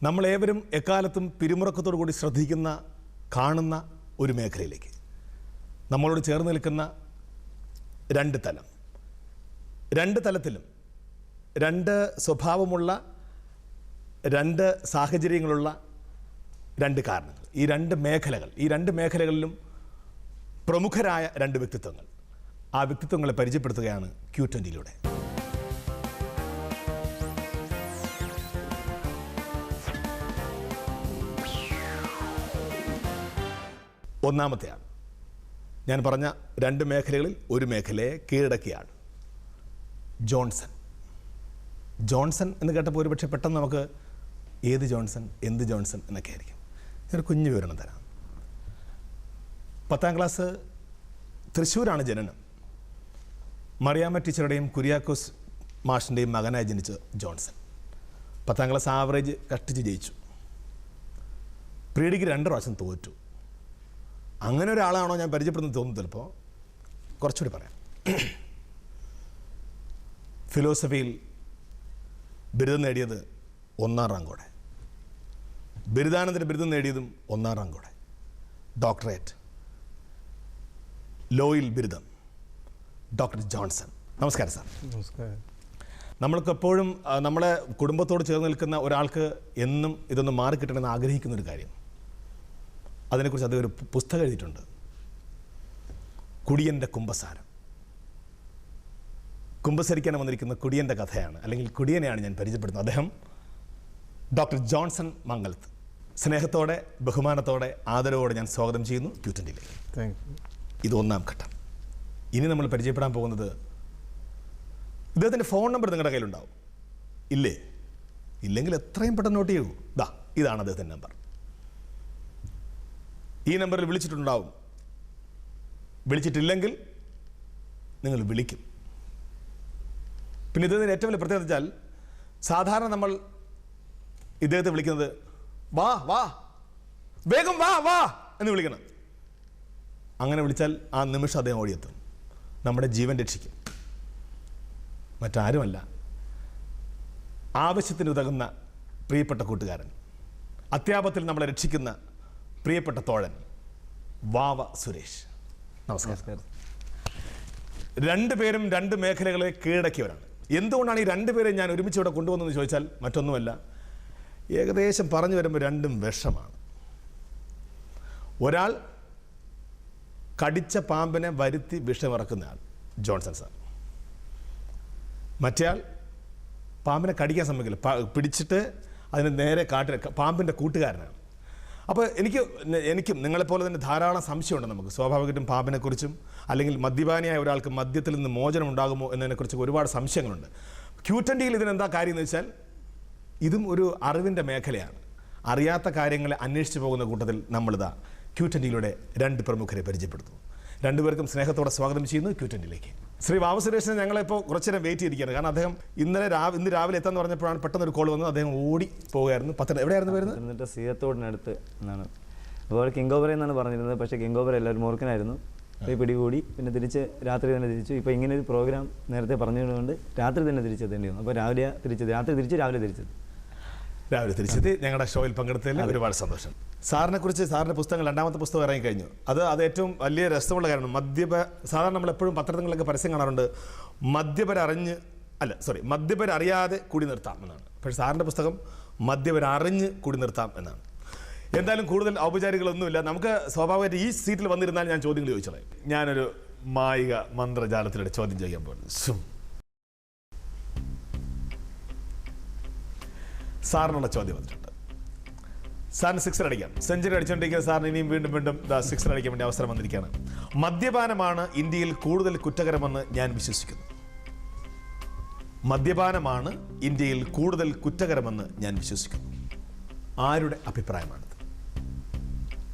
നമ്മളേവരും എക്കാലത്തും പിരിമുറക്കത്തോടു കൂടി ശ്രദ്ധിക്കുന്ന കാണുന്ന ഒരു മേഖലയിലേക്ക് നമ്മളോട് ചേർന്ന് നിൽക്കുന്ന രണ്ട് തലത്തിലും രണ്ട് സ്വഭാവമുള്ള രണ്ട് സാഹചര്യങ്ങളുള്ള രണ്ട് കാരണങ്ങൾ, ഈ രണ്ട് മേഖലകളിലും പ്രമുഖരായ രണ്ട് വ്യക്തിത്വങ്ങൾ. ആ വ്യക്തിത്വങ്ങളെ പരിചയപ്പെടുത്തുകയാണ് Q20-യിലൂടെ. ഒന്നാമത്തെ ആൾ, ഞാൻ പറഞ്ഞ രണ്ട് മേഖലകളിൽ ഒരു മേഖലയെ കീഴടക്കിയാണ് ജോൺസൺ എന്ന് കേട്ടപ്പോൾ ഒരുപക്ഷെ പെട്ടെന്ന് നമുക്ക് ഏത് ജോൺസൺ, എന്ത് ജോൺസൺ എന്നൊക്കെ ആയിരിക്കും. ഞാനൊരു കുഞ്ഞു വിവരണം തരാം. 10ാം ക്ലാസ് തൃശ്ശൂരാണ് ജനനം. മറിയാമ്മ ടീച്ചറുടെയും കുര്യാക്കോസ് മാഷിൻ്റെയും മകനായി ജനിച്ച ജോൺസൺ 10ാം ക്ലാസ് ആവറേജ് കഷ്ടിച്ച് ജയിച്ചു. പ്രീ ഡിഗ്രി 2 പ്രാവശ്യം തോറ്റു. അങ്ങനെ ഒരാളാണോ ഞാൻ പരിചയപ്പെടുന്നത് തോന്നുന്നു. ചിലപ്പോൾ കുറച്ചുകൂടി പറയാം. ഫിലോസഫിയിൽ ബിരുദം നേടിയത് 1ാം റാങ്കോടെ, ബിരുദാനന്തര ബിരുദം നേടിയതും 1ാം റാങ്കോടെ, ഡോക്ടറേറ്റ്, ലോയിൽ ബിരുദം, ഡോക്ടർ ജോൺസൺ. നമസ്കാരം സാർ. നമസ്കാരം. നമ്മൾക്ക് എപ്പോഴും നമ്മളെ കുടുംബത്തോട് ചേർന്ന് നിൽക്കുന്ന ഒരാൾക്ക് എന്നും ഇതൊന്ന് മാറിക്കിട്ടണമെന്ന് ആഗ്രഹിക്കുന്നൊരു കാര്യം, അതിനെക്കുറിച്ച് അദ്ദേഹം ഒരു പുസ്തകം എഴുതിയിട്ടുണ്ട്, കുടിയൻ്റെ കുമ്പസാരം. കുമ്പസരിക്കാൻ വന്നിരിക്കുന്ന കുടിയൻ്റെ കഥയാണ്, അല്ലെങ്കിൽ കുടിയനെയാണ് ഞാൻ പരിചയപ്പെടുന്നത്. അദ്ദേഹം ഡോക്ടർ ജോൺസൺ മംഗലത്ത്. സ്നേഹത്തോടെ, ബഹുമാനത്തോടെ, ആദരവോടെ ഞാൻ സ്വാഗതം ചെയ്യുന്നു Q20-യിലേക്ക്. ഇത് 1ാം ഘട്ടം. ഇനി നമ്മൾ പരിചയപ്പെടാൻ പോകുന്നത്, ഇദ്ദേഹത്തിൻ്റെ ഫോൺ നമ്പർ നിങ്ങളുടെ കയ്യിലുണ്ടാവും ഇല്ലേ? ഇല്ലെങ്കിൽ എത്രയും പെട്ടെന്ന് നോട്ട് ചെയ്യൂ. ഇതാണ് അദ്ദേഹത്തിൻ്റെ നമ്പർ. ഈ നമ്പറിൽ വിളിച്ചിട്ടുണ്ടാവും. വിളിച്ചിട്ടില്ലെങ്കിൽ നിങ്ങൾ വിളിക്കും. പിന്നെ ഇദ്ദേഹത്തിൻ്റെ ഏറ്റവും വലിയ പ്രത്യേകത വെച്ചാൽ, സാധാരണ നമ്മൾ ഇദ്ദേഹത്തെ വിളിക്കുന്നത് വാ വാ, വേഗം വാ വാ എന്ന് വിളിക്കണം. അങ്ങനെ വിളിച്ചാൽ ആ നിമിഷം അദ്ദേഹം ഓടിയെത്തും, നമ്മുടെ ജീവൻ രക്ഷിക്കും. മറ്റാരുമല്ല, ആവശ്യത്തിന് ഉതകുന്ന പ്രിയപ്പെട്ട കൂട്ടുകാരൻ, അത്യാപത്തിൽ നമ്മളെ രക്ഷിക്കുന്ന പ്രിയപ്പെട്ട തോഴൻ, വാവ സുരേഷ്. നമസ്കാരം. രണ്ടുപേരും രണ്ട് മേഖലകളെ കീഴടക്കിയവരാണ്. എന്തുകൊണ്ടാണ് ഈ രണ്ടുപേരെയും ഞാൻ ഒരുമിച്ച് ഇവിടെ കൊണ്ടുവന്നതെന്ന് ചോദിച്ചാൽ മറ്റൊന്നുമല്ല, ഏകദേശം പറഞ്ഞു വരുമ്പോൾ രണ്ടും വിഷമാണ്. ഒരാൾ കടിച്ച പാമ്പിനെ വരുത്തി വിഷമിറക്കുന്ന ആൾ ജോൺസൺ സാർ. മറ്റേയാൾ പാമ്പിനെ കടിക്കാൻ സമ്മതിക്കില്ല, പിടിച്ചിട്ട് അതിന് നേരെ പാമ്പിൻ്റെ കൂട്ടുകാരനാണ്. അപ്പോൾ എനിക്കും നിങ്ങളെപ്പോലെ തന്നെ ധാരാളം സംശയമുണ്ട് നമുക്ക്. സ്വാഭാവികമായിട്ടും പാമ്പിനെക്കുറിച്ചും, അല്ലെങ്കിൽ മദ്യപാനിയായ ഒരാൾക്ക് മദ്യത്തിൽ നിന്ന് മോചനം ഉണ്ടാകുമോ എന്നതിനെക്കുറിച്ച് ഒരുപാട് സംശയങ്ങളുണ്ട്. Q20-യിൽ ഇതിനെന്താ കാര്യം എന്ന് വെച്ചാൽ, ഇതും ഒരു അറിവിൻ്റെ മേഖലയാണ്. അറിയാത്ത കാര്യങ്ങളെ അന്വേഷിച്ച് പോകുന്ന കൂട്ടത്തിൽ നമ്മളിതാ Q20-യിലൂടെ രണ്ട് പ്രമുഖരെ പരിചയപ്പെടുത്തുന്നു. രണ്ടുപേർക്കും സ്നേഹത്തോടെ സ്വാഗതം ചെയ്യുന്നു Q20-യിലേക്ക്. ശ്രീ വാവ സുരേഷിനെ ഞങ്ങളിപ്പോൾ കുറച്ചു നേരം വെയിറ്റ് ചെയ്തിരിക്കുകയാണ്. കാരണം അദ്ദേഹം ഇന്ന് രാവിലെ എത്താന്ന് പറഞ്ഞപ്പോഴാണ് പെട്ടെന്നൊരു കോൾ വന്നത്. അദ്ദേഹം ഓടി പോവുകയായിരുന്നു. എവിടെയായിരുന്നു വരുന്നത്? എന്നിട്ട് സീയത്തോടിനടുത്ത് എന്നാണ്. അപ്പോൾ കിങ്കോബറ എന്നാണ് പറഞ്ഞിരുന്നത്. പക്ഷേ കിങ്കോബറ അല്ല, ഒരു മൂർഖനായിരുന്നു. അപ്പോൾ പിടികൂടി, പിന്നെ രാത്രി തന്നെ തിരിച്ചു. ഇപ്പോൾ ഇങ്ങനെ ഒരു പ്രോഗ്രാം നേരത്തെ പറഞ്ഞതുകൊണ്ട് രാത്രി തന്നെ തിരിച്ചെത്തേണ്ടി വന്നു. അപ്പോൾ രാവിലെ തിരിച്ചെത്തി ഞങ്ങളുടെ ഷോയിൽ പങ്കെടുത്തതിൽ ഒരുപാട് സന്തോഷം. സാറിൻ്റെ പുസ്തകം 2ാമത്തെ പുസ്തകം ഇറങ്ങിക്കഴിഞ്ഞു. അത് ഏറ്റവും വലിയ രസമുള്ള കാര്യമാണ്. സാധാരണ നമ്മളെപ്പോഴും പത്രങ്ങളിലൊക്കെ പരസ്യം കാണാറുണ്ട്, മദ്യപരറിയാതെ കൂടി നിർത്താം എന്നാണ്. പക്ഷേ സാറിൻ്റെ പുസ്തകം മദ്യപരറിഞ്ഞ് കൂടി നിർത്താം എന്നാണ്. എന്തായാലും കൂടുതൽ ഔപചാരികളൊന്നുമില്ല. നമുക്ക് സ്വാഭാവികമായിട്ട് ഈ സീറ്റിൽ വന്നിരുന്നാൽ ഞാൻ ചോദ്യങ്ങൾ ചോദിച്ചത്. ഞാനൊരു മായിക മന്ത്രജാലത്തിലൂടെ ചോദ്യം ചെയ്യാൻ പോകുന്നു. സാറിനുള്ള ചോദ്യം വന്നിട്ടുണ്ട്. സാറിന് 6 അടിക്കാം. സെഞ്ചുറി അടിച്ചുകൊണ്ടിരിക്കുന്ന സാറിന് ഇനിയും വീണ്ടും 6 അടിക്കാൻ വേണ്ടി അവസരം വന്നിരിക്കുകയാണ്. മദ്യപാനമാണ് ഇന്ത്യയിൽ കൂടുതൽ കുറ്റകരമെന്ന് ഞാൻ വിശ്വസിക്കുന്നു. മദ്യപാനമാണ് ഇന്ത്യയിൽ കൂടുതൽ കുറ്റകരമെന്ന് ഞാൻ വിശ്വസിക്കുന്നു. ആരുടെ അഭിപ്രായമാണിത്?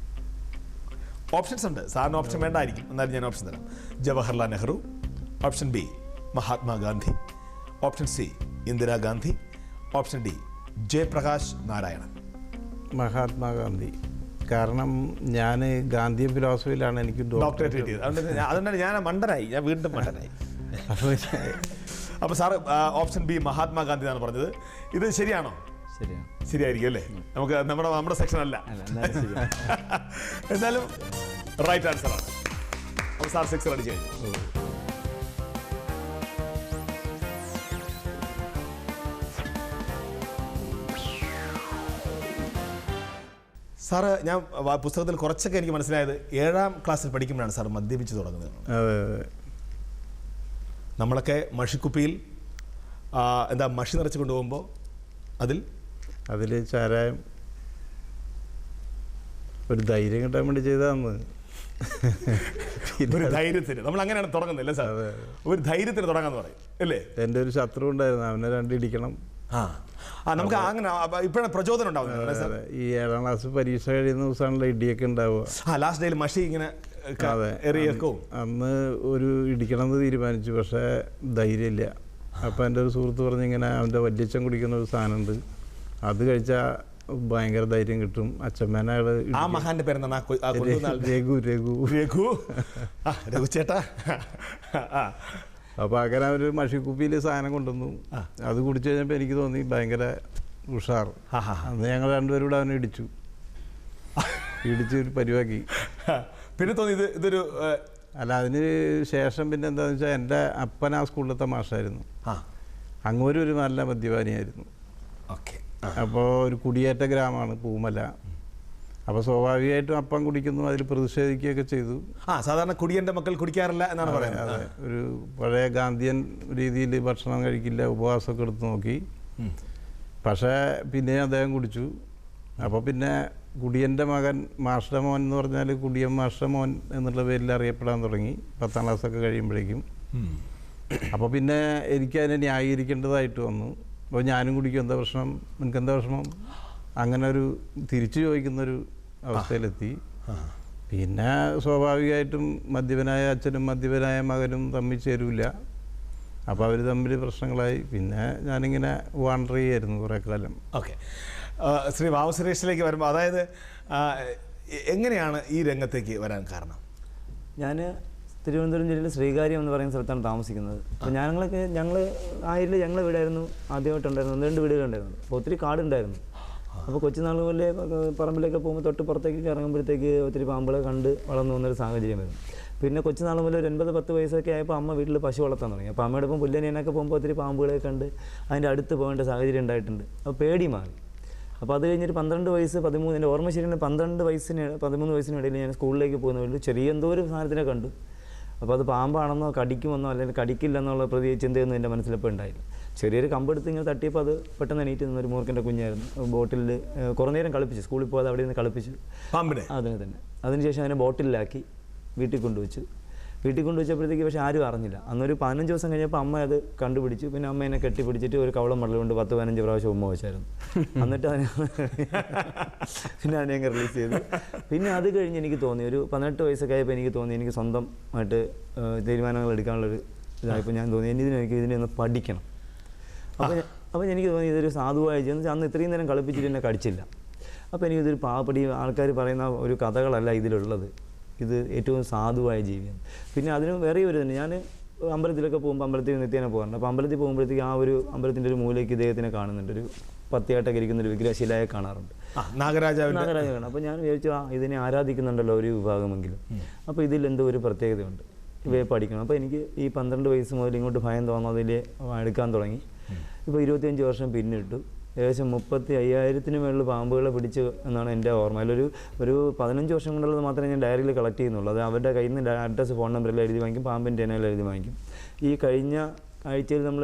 ഓപ്ഷൻസ് ഉണ്ട്. സാറിന് ഓപ്ഷൻ വേണ്ടായിരിക്കും, എന്നാലും ഞാൻ ഓപ്ഷൻ തരാം. Jawaharlal Nehru, option B Mahatma Gandhi, option C Indira Gandhi, option D Jayaprakash Narayanan. Mahatma Gandhi. കാരണം ഞാൻ ഗാന്ധിയൻ ഫിലോസഫിയിലാണ് എനിക്ക് ഡോക്ടറേറ്റ് കിട്ടിയത്. അതുകൊണ്ടാണ് ഞാൻ വീണ്ടും മണ്ടനായി. അപ്പോൾ സാറ് ഓപ്ഷൻ ബി മഹാത്മാഗാന്ധി എന്നാണ് പറഞ്ഞത്. ഇത് ശരിയാണോ? ശരിയാണ്. ശരിയായിരിക്കും അല്ലേ? നമുക്ക് നമ്മുടെ സെക്ഷൻ അല്ല. എന്തായാലും ശരിയാണ്. എന്നാലും റൈറ്റ് ആൻസർ ആണ്. അപ്പോൾ സാർ 6 അടിച്ചു കഴിഞ്ഞു. സാറ് ഞാൻ പുസ്തകത്തിൽ കുറച്ചൊക്കെ എനിക്ക് മനസ്സിലായത് 7ാം ക്ലാസ്സിൽ പഠിക്കുമ്പോഴാണ് സാർ മദ്യപിച്ച് തുടങ്ങുന്നത്. അതെ അതെ. നമ്മളൊക്കെ മഷിക്കുപ്പിയിൽ മഷി നിറച്ച് കൊണ്ടുപോകുമ്പോൾ അതിൽ ചാരായം ഒരു ധൈര്യം കിട്ടാൻ വേണ്ടി ചെയ്താന്ന്. ഒരു ധൈര്യത്തിന് നമ്മൾ അങ്ങനെയാണ് തുടങ്ങുന്നില്ല സാർ? ഒരു ധൈര്യത്തിന് തുടങ്ങാന്ന് പറയും അല്ലേ? എൻ്റെ ഒരു ശത്രു ഉണ്ടായിരുന്നു, അവനെ 2 ഇടിക്കണം. നമുക്ക് അങ്ങനെ ഇപ്പോഴാണ് പ്രചോദനം ഉണ്ടാവുന്നത്. ഈ 7ാം ക്ലാസ് പരീക്ഷ കഴിയുന്ന ദിവസമാണല്ലോ ഇടിയൊക്കെ ഉണ്ടാവുക. ലാസ്റ്റ് ഡേയിൽ മഷി ഇങ്ങനെ എറിയേക്കും. അന്ന് ഒരു ഇടിക്കണമെന്ന് തീരുമാനിച്ചു, പക്ഷേ ധൈര്യമില്ല. അപ്പം എൻ്റെ ഒരു സുഹൃത്ത് പറഞ്ഞിങ്ങനെ അവൻ്റെ വല്യച്ഛൻ കുടിക്കുന്ന ഒരു സാധനമുണ്ട്, അത് കഴിച്ചാൽ ഭയങ്കര ധൈര്യം കിട്ടും. അച്ഛമ്മേനെ ആ മഹാന്റെ പേരെന്താ? രഘു രഘു രഘു രഘു ചേട്ടാ. അപ്പോൾ അങ്ങനെ ഒരു മഷിക്കുപ്പിയിൽ സാധനം കൊണ്ടുവന്നു. അത് കുടിച്ചു കഴിഞ്ഞപ്പോൾ എനിക്ക് തോന്നി ഭയങ്കര ഉഷാർ. അന്ന് ഞങ്ങൾ 2 പേരും കൂടെ അവനെ ഇടിച്ച് ഒരു പരിവാക്കി. പിന്നെ തോന്നി ഇതൊരു അല്ല, അതിന് ശേഷം പിന്നെ എന്താണെന്ന് വെച്ചാൽ എൻ്റെ അപ്പൻ ആ സ്കൂളിലത്തെ മാഷായിരുന്നു. അങ്ങോരും ഒരു നല്ല മദ്യപാനിയായിരുന്നു. അപ്പോൾ ഒരു കുടിയേറ്റ ഗ്രാമമാണ് പൂമല. അപ്പോൾ സ്വാഭാവികമായിട്ടും അപ്പം കുടിക്കുന്നു, അതിൽ പ്രതിഷേധിക്കുകയൊക്കെ ചെയ്തു. സാധാരണ കുടിയൻ്റെ മക്കൾ കുടിക്കാറില്ല എന്നാണ് പറയുന്നത്. അതെ, ഒരു പഴയ ഗാന്ധിയൻ രീതിയിൽ ഭക്ഷണം കഴിക്കില്ല, ഉപവാസമൊക്കെ എടുത്ത് നോക്കി. പക്ഷേ പിന്നെ അദ്ദേഹം കുടിച്ചു. അപ്പോൾ പിന്നെ കുടിയൻ്റെ മകൻ, മാഷ്ട മോൻ എന്ന് പറഞ്ഞാൽ കുടിയൻ മാഷ്ട മോൻ എന്നുള്ള പേരിൽ അറിയപ്പെടാൻ തുടങ്ങി 10ാം ക്ലാസ്സൊക്കെ കഴിയുമ്പോഴേക്കും. അപ്പോൾ പിന്നെ എനിക്കതിനെ ന്യായീകരിക്കേണ്ടതായിട്ട് വന്നു. അപ്പോൾ ഞാനും കുടിക്കും, എന്താ പ്രശ്നം, നിങ്ങൾക്ക് എന്താ പ്രശ്നം, അങ്ങനെ ഒരു തിരിച്ചു ചോദിക്കുന്നൊരു അവസ്ഥയിലെത്തി. പിന്നെ സ്വാഭാവികമായിട്ടും മദ്യപനായ അച്ഛനും മദ്യപനായ മകനും തമ്മിൽ ചേരൂല. അപ്പോൾ അവർ തമ്മിൽ പ്രശ്നങ്ങളായി. പിന്നെ ഞാനിങ്ങനെ വാണ്ടർ ചെയ്യായിരുന്നു കുറേ കാലം. ഓക്കെ, ശ്രീ വാവു സുരേഷിലേക്ക് വരുമ്പോൾ, അതായത് എങ്ങനെയാണ് ഈ രംഗത്തേക്ക് വരാൻ കാരണം? ഞാൻ തിരുവനന്തപുരം ജില്ലയിൽ ശ്രീകാര്യം എന്ന് പറയുന്ന സ്ഥലത്താണ് താമസിക്കുന്നത്. അപ്പോൾ ഞങ്ങൾ ആയിരം ഞങ്ങളെ വീടായിരുന്നു ആദ്യമായിട്ടുണ്ടായിരുന്നു. 2 വീടുകളുണ്ടായിരുന്നു. അപ്പോൾ ഒത്തിരി കാടുണ്ടായിരുന്നു. അപ്പോൾ കൊച്ചുനാൾ പോലെ പറമ്പിലൊക്കെ പോകുമ്പോൾ തൊട്ട് പുറത്തേക്ക് ഇറങ്ങുമ്പോഴത്തേക്ക് ഒത്തിരി പാമ്പുകളെ കണ്ട് വളർന്നു വന്നൊരു സാഹചര്യം വരുന്നു. പിന്നെ കൊച്ചുനാൾ മുതൽ ഒരു 9-10 വയസ്സൊക്കെ ആയപ്പോൾ അമ്മ വീട്ടിൽ പശു വളർത്താൻ തുടങ്ങി. അപ്പോൾ അമ്മയുടെ ഒപ്പം പുല്ലനേനൊക്കെ പോകുമ്പോൾ ഒത്തിരി പാമ്പുകളെ കണ്ട് അതിൻ്റെ അടുത്ത് പോകേണ്ട സാഹചര്യം ഉണ്ടായിട്ടുണ്ട്. അപ്പോൾ പേടി മാറി. അപ്പോൾ അത് കഴിഞ്ഞിട്ട് 12 വയസ്സ് 13, എൻ്റെ ഓർമ്മ ശരിയാണ്, 13 വയസ്സിനിടയിൽ ഞാൻ സ്കൂളിലേക്ക് പോകുന്ന വീട്ടിൽ ചെറിയ എന്തോ ഒരു സാധനത്തിനെ കണ്ടു. അപ്പോൾ അത് പാമ്പാണെന്നോ കടിക്കുമെന്നോ അല്ലെങ്കിൽ കടിക്കില്ലെന്നുള്ള ചിന്തയൊന്നും എൻ്റെ മനസ്സിലിപ്പോൾ ഉണ്ടായില്ല. ചെറിയൊരു കമ്പെടുത്ത് ഇങ്ങനെ തട്ടിയപ്പോൾ അത് പെട്ടെന്ന് എണീറ്റ് നിന്നൊരു മൂർഖൻ്റെ കുഞ്ഞായിരുന്നു. ബോട്ടിൽ കുറേ നേരം കളിപ്പിച്ചു, സ്കൂളിൽ പോകാതെ അവിടെ നിന്ന് കളിപ്പിച്ചു പാമ്പിനെ. അതിനെ തന്നെ. അതിനുശേഷം അതിനെ ബോട്ടിലാക്കി വീട്ടിൽ കൊണ്ടുവച്ചപ്പോഴത്തേക്ക് പക്ഷേ ആരും അറിഞ്ഞില്ല. അന്നൊരു 15 ദിവസം കഴിഞ്ഞപ്പോൾ അമ്മ അത് കണ്ടുപിടിച്ചു. പിന്നെ അമ്മ എന്നെ കെട്ടിപ്പിടിച്ചിട്ട് ഒരു കവളം മടൽ കൊണ്ട് 10-15 പ്രാവശ്യം ഉമ്മ വെച്ചായിരുന്നു. എന്നിട്ട് പിന്നെ അതിനെ അങ്ങ് റിലീസ് ചെയ്തു. പിന്നെ അത് കഴിഞ്ഞ് എനിക്ക് തോന്നി, ഒരു 18 വയസ്സൊക്കെ ആയപ്പോൾ എനിക്ക് തോന്നി എനിക്ക് സ്വന്തമായിട്ട് തീരുമാനങ്ങൾ എടുക്കാനുള്ളൊരു ഇതായപ്പോൾ ഞാൻ തോന്നി എനിക്ക് ഇതിനെ ഒന്ന് പഠിക്കണം. അപ്പോൾ എനിക്ക് തോന്നി ഇതൊരു സാധുവായ ജീവിതം. അന്ന് ഇത്രയും നേരം കളിപ്പിച്ചിട്ട് എന്നെ കടിച്ചില്ല. അപ്പോൾ എനിക്കിതൊരു പാവപ്പടി ആൾക്കാർ പറയുന്ന ഒരു കഥകളല്ല ഇതിലുള്ളത്, ഇത് ഏറ്റവും സാധുവായ ജീവിയാണ്. പിന്നെ അതിന് വേറെ ഒരു തന്നെ, ഞാൻ അമ്പലത്തിലൊക്കെ പോകുമ്പോൾ അമ്പലത്തിൽ നിത്യേന പോകാറുണ്ട്. അപ്പോൾ അമ്പലത്തിൽ പോകുമ്പോഴത്തേക്ക് ആ ഒരു അമ്പലത്തിൻ്റെ ഒരു മൂലയ്ക്ക് ഇദ്ദേഹത്തിനെ കാണുന്നുണ്ട്. ഒരു പത്തിയായിട്ടൊക്കെ ഇരിക്കുന്നൊരു വിഗ്രഹശിലയെ കാണാറുണ്ട്, നാഗരാജാവ് കാണാം. അപ്പോൾ ഞാൻ വിചാരിച്ചു ഇതിനെ ആരാധിക്കുന്നുണ്ടല്ലോ ഒരു വിഭാഗമെങ്കിലും, അപ്പോൾ ഇതിൽ എന്തോ ഒരു പ്രത്യേകതയുണ്ട്, ഇവയെ പഠിക്കണം. അപ്പോൾ എനിക്ക് ഈ 12 വയസ്സ് മുതൽ ഇങ്ങോട്ട് ഭയം തോന്നാതിൽ എടുക്കാൻ തുടങ്ങി. ഇപ്പോൾ 25 വർഷം പിന്നിട്ടു. ഏകദേശം 35,000-ന് മേളിൽ പാമ്പുകളെ പിടിച്ച് എന്നാണ് എൻ്റെ ഓർമ്മ. അതിലൊരു 15 വർഷം കൊണ്ടുള്ളത് മാത്രമേ ഞാൻ ഡയറിയിൽ കളക്ട് ചെയ്യുന്നുള്ളൂ. അത് അവരുടെ കയ്യിൽ നിന്ന് അഡ്രസ്സ്, ഫോൺ നമ്പറെല്ലാം എഴുതി വാങ്ങിക്കും, പാമ്പിൻ്റെ ഇനയിൽ എഴുതി വാങ്ങിക്കും. ഈ കഴിഞ്ഞ ആഴ്ചയിൽ നമ്മൾ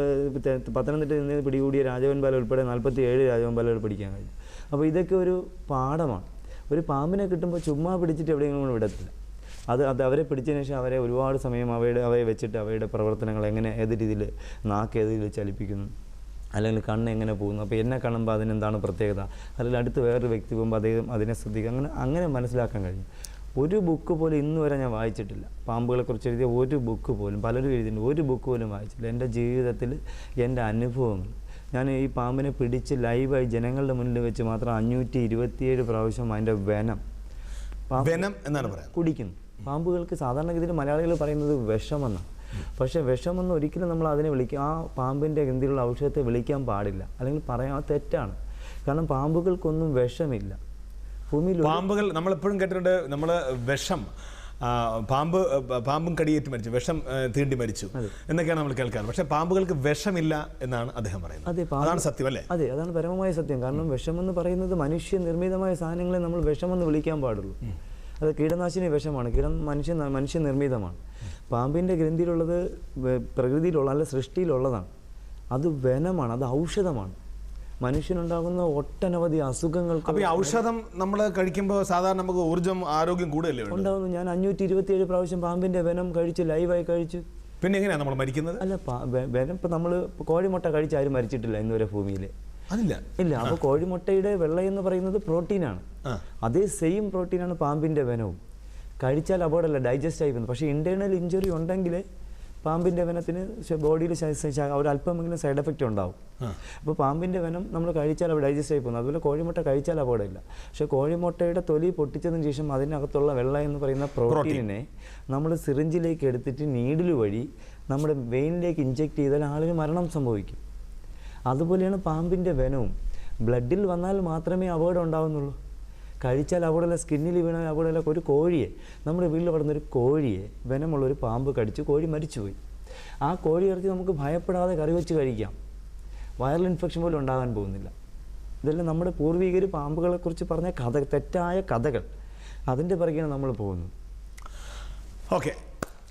പത്തനംതിട്ടയിൽ നിന്ന് പിടികൂടിയ രാജവൻപാല ഉൾപ്പെടെ 47 രാജവൻപാലകൾ പിടിക്കാൻ കഴിഞ്ഞു. അപ്പോൾ ഇതൊക്കെ ഒരു പാഠമാണ്. ഒരു പാമ്പിനെ കിട്ടുമ്പോൾ ചുമ്മാ പിടിച്ചിട്ട് എവിടെയെങ്കിലും വിടത്തില്ല. അത് അവരെ പിടിച്ചതിന് ശേഷം അവരെ ഒരുപാട് സമയം അവയെ വെച്ചിട്ട് അവയുടെ പ്രവർത്തനങ്ങൾ എങ്ങനെ, ഏത് രീതിയിൽ നാക്ക് ഏത് രീതിയിൽ ചലിപ്പിക്കുന്നു, അല്ലെങ്കിൽ കണ്ണ് എങ്ങനെ പോകുന്നു, അപ്പോൾ എന്നെ കാണുമ്പോൾ അതിനെന്താണ് പ്രത്യേകത, അല്ലെങ്കിൽ അടുത്ത് വേറൊരു വ്യക്തി പോകുമ്പോൾ അദ്ദേഹം അതിനെ ശ്രദ്ധിക്കുക, അങ്ങനെ മനസ്സിലാക്കാൻ കഴിയും. ഒരു ബുക്ക് പോലും ഇന്ന് വരെ ഞാൻ വായിച്ചിട്ടില്ല. പാമ്പുകളെക്കുറിച്ച് എഴുതിയ ഒരു ബുക്ക് പോലും, പലരും എഴുതിയിട്ടുണ്ട്, ഒരു ബുക്ക് പോലും വായിച്ചിട്ടില്ല. എൻ്റെ ജീവിതത്തിൽ എൻ്റെ അനുഭവങ്ങൾ, ഞാൻ ഈ പാമ്പിനെ പിടിച്ച് ലൈവായി ജനങ്ങളുടെ മുന്നിൽ വെച്ച് മാത്രം 527 പ്രാവശ്യം അതിൻ്റെ വെനം എന്നാണ് പറയുന്നത് കുടിക്കുന്നു. പാമ്പുകൾക്ക് സാധാരണഗതിയിൽ മലയാളികൾ പറയുന്നത് വിഷമെന്നാണ്. പക്ഷേ വിഷമെന്ന് ഒരിക്കലും നമ്മൾ അതിനെ ആ പാമ്പിൻ്റെ എന്തെങ്കിലും ഔഷധത്തെ വിളിക്കാൻ പാടില്ല, അല്ലെങ്കിൽ പറയാൻ തെറ്റാണ്. കാരണം പാമ്പുകൾക്കൊന്നും വിഷമില്ല. ഭൂമിയിൽ പാമ്പുകൾ നമ്മളെപ്പോഴും കേട്ടിട്ടുണ്ട്, നമ്മൾ വിഷം പാമ്പും കടിയേറ്റ് മരിച്ചു, വിഷം തീണ്ടി മരിച്ചു എന്നൊക്കെയാണ് നമ്മൾ കേൾക്കാറ്. പക്ഷേ പാമ്പുകൾക്ക് വിഷമില്ല എന്നാണ് അദ്ദേഹം പറയുന്നത്. അതാണ് സത്യം അല്ലേ? അതെ, അതാണ് പരമമായ സത്യം. കാരണം വിഷമെന്ന് പറയുന്നത് മനുഷ്യ നിർമ്മിതമായ സാധനങ്ങളെ നമ്മൾ വിഷമെന്ന് വിളിക്കാൻ പാടുള്ളൂ. അത് കീടനാശിനി വിഷമാണ്, മനുഷ്യ നിർമ്മിതമാണ്. പാമ്പിൻ്റെ ഗ്രന്ഥിയിലുള്ളത് പ്രകൃതിയിലുള്ള അല്ല സൃഷ്ടിയിലുള്ളതാണ്. അത് വനമാണ്, അത് ഔഷധമാണ്. മനുഷ്യനുണ്ടാകുന്ന ഒട്ടനവധി അസുഖങ്ങൾക്ക്. അപ്പോൾ ഈ ഔഷധം നമ്മൾ കഴിക്കുമ്പോൾ സാധാരണ നമുക്ക് ഊർജ്ജം ആരോഗ്യം കൂടുതലല്ലേ ഉണ്ടാകുന്നു. ഞാൻ 527 പ്രാവശ്യം പാമ്പിൻ്റെ വെനം കഴിച്ചു, ലൈവായി കഴിച്ചു. പിന്നെ എങ്ങനെയാണ് നമ്മൾ മരിക്കുന്നത്? അല്ല, വെനം ഇപ്പം നമ്മൾ കോഴിമുട്ട കഴിച്ച് ആരും മരിച്ചിട്ടില്ല ഇന്നുവരെ ഭൂമിയിൽ. ഇല്ല. അപ്പോൾ കോഴിമുട്ടയുടെ വെള്ള എന്ന് പറയുന്നത് പ്രോട്ടീനാണ്. അതേ സെയിം പ്രോട്ടീനാണ് പാമ്പിൻ്റെ വെനവും. കഴിച്ചാൽ അപകടമല്ല, ഡൈജസ്റ്റ് ആയി പോകുന്നു. പക്ഷേ ഇൻറ്റേർണൽ ഇഞ്ചുറി ഉണ്ടെങ്കിൽ പാമ്പിൻ്റെ വെനത്തിന് ബോഡിയിൽ ഒരല്പമെങ്കിലും സൈഡ് എഫക്റ്റ് ഉണ്ടാവും. അപ്പോൾ പാമ്പിൻ്റെ വെനം നമ്മൾ കഴിച്ചാൽ അത് ഡൈജസ്റ്റ് ആയി പോകുന്നു. അതുപോലെ കോഴിമുട്ട കഴിച്ചാൽ അപകടമില്ല. പക്ഷേ കോഴിമുട്ടയുടെ തൊലി പൊട്ടിച്ചതിന് ശേഷം അതിനകത്തുള്ള വെള്ള എന്ന് പറയുന്ന പ്രോട്ടീനിനെ നമ്മൾ സിറിഞ്ചിലേക്ക് എടുത്തിട്ട് നീഡിൽ വഴി നമ്മുടെ വെയിനിലേക്ക് ഇഞ്ചെക്ട് ചെയ്താൽ ആളിന് മരണം സംഭവിക്കും. അതുപോലെയാണ് പാമ്പിൻ്റെ വെനവും. ബ്ലഡിൽ വന്നാൽ മാത്രമേ അപകടം ഉണ്ടാകുന്നുള്ളൂ. കഴിച്ചാൽ അവിടെയുള്ള സ്കിന്നിൽ വീണാൽ അവിടെയുള്ള ഒരു കോഴിയെ, നമ്മുടെ വീട്ടിൽ വളർന്നൊരു കോഴിയെ വെനമുള്ളൊരു പാമ്പ് കടിച്ച് കോഴി മരിച്ചുപോയി. ആ കോഴി ഇറച്ചി നമുക്ക് ഭയപ്പെടാതെ കറി വെച്ച് കഴിക്കാം. വൈറൽ ഇൻഫെക്ഷൻ പോലും ഉണ്ടാകാൻ പോകുന്നില്ല. ഇതെല്ലാം നമ്മുടെ പൂർവികർ പാമ്പുകളെക്കുറിച്ച് പറഞ്ഞ തെറ്റായ കഥകൾ. അതിൻ്റെ പിറകെയാണ് നമ്മൾ പോകുന്നത്. ഓക്കെ,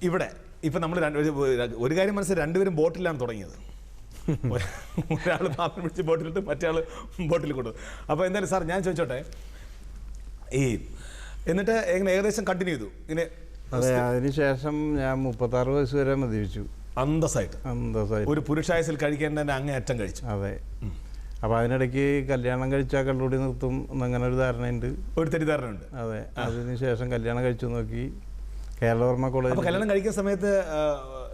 ഇവിടെ ഇപ്പം നമ്മൾ ഒരു കാര്യം മനസ്സിൽ, രണ്ടുപേരും ബോട്ടിലാണ് തുടങ്ങിയത്. ഒരാൾ പാമ്പിനെ പിടിച്ച് ബോട്ടിലിട്ട് മറ്റേ ആൾ ബോട്ടിൽ കൊണ്ടുപോകും. അപ്പോൾ എന്തായാലും സാർ ഞാൻ ചോദിച്ചോട്ടെ, എന്നിട്ട് എങ്ങനെ ഏകദേശം കണ്ടിന്യൂ ചെയ്തു ഇങ്ങനെ? അതെ, അതിനുശേഷം ഞാൻ 36 വയസ്സ് വരെ മദ്യപിച്ചു. അന്തസ്സായിട്ട് ഒരു പുരുഷായുസിൽ കഴിക്കേണ്ടതിൻ്റെ അങ്ങേയറ്റം കഴിച്ചു. അതെ. അപ്പോൾ അതിനിടയ്ക്ക് കല്യാണം കഴിച്ചാൽ കള്ളുകൂടി നിർത്തും എന്നങ്ങനെ ഒരു ധാരണയുണ്ട്, ഒരു തെറ്റിദ്ധാരണയുണ്ട്. അതെ. അതിനുശേഷം കല്യാണം കഴിച്ചു നോക്കി. കേരളവർമ്മ കോളേജ്. കല്യാണം കഴിക്കുന്ന സമയത്ത്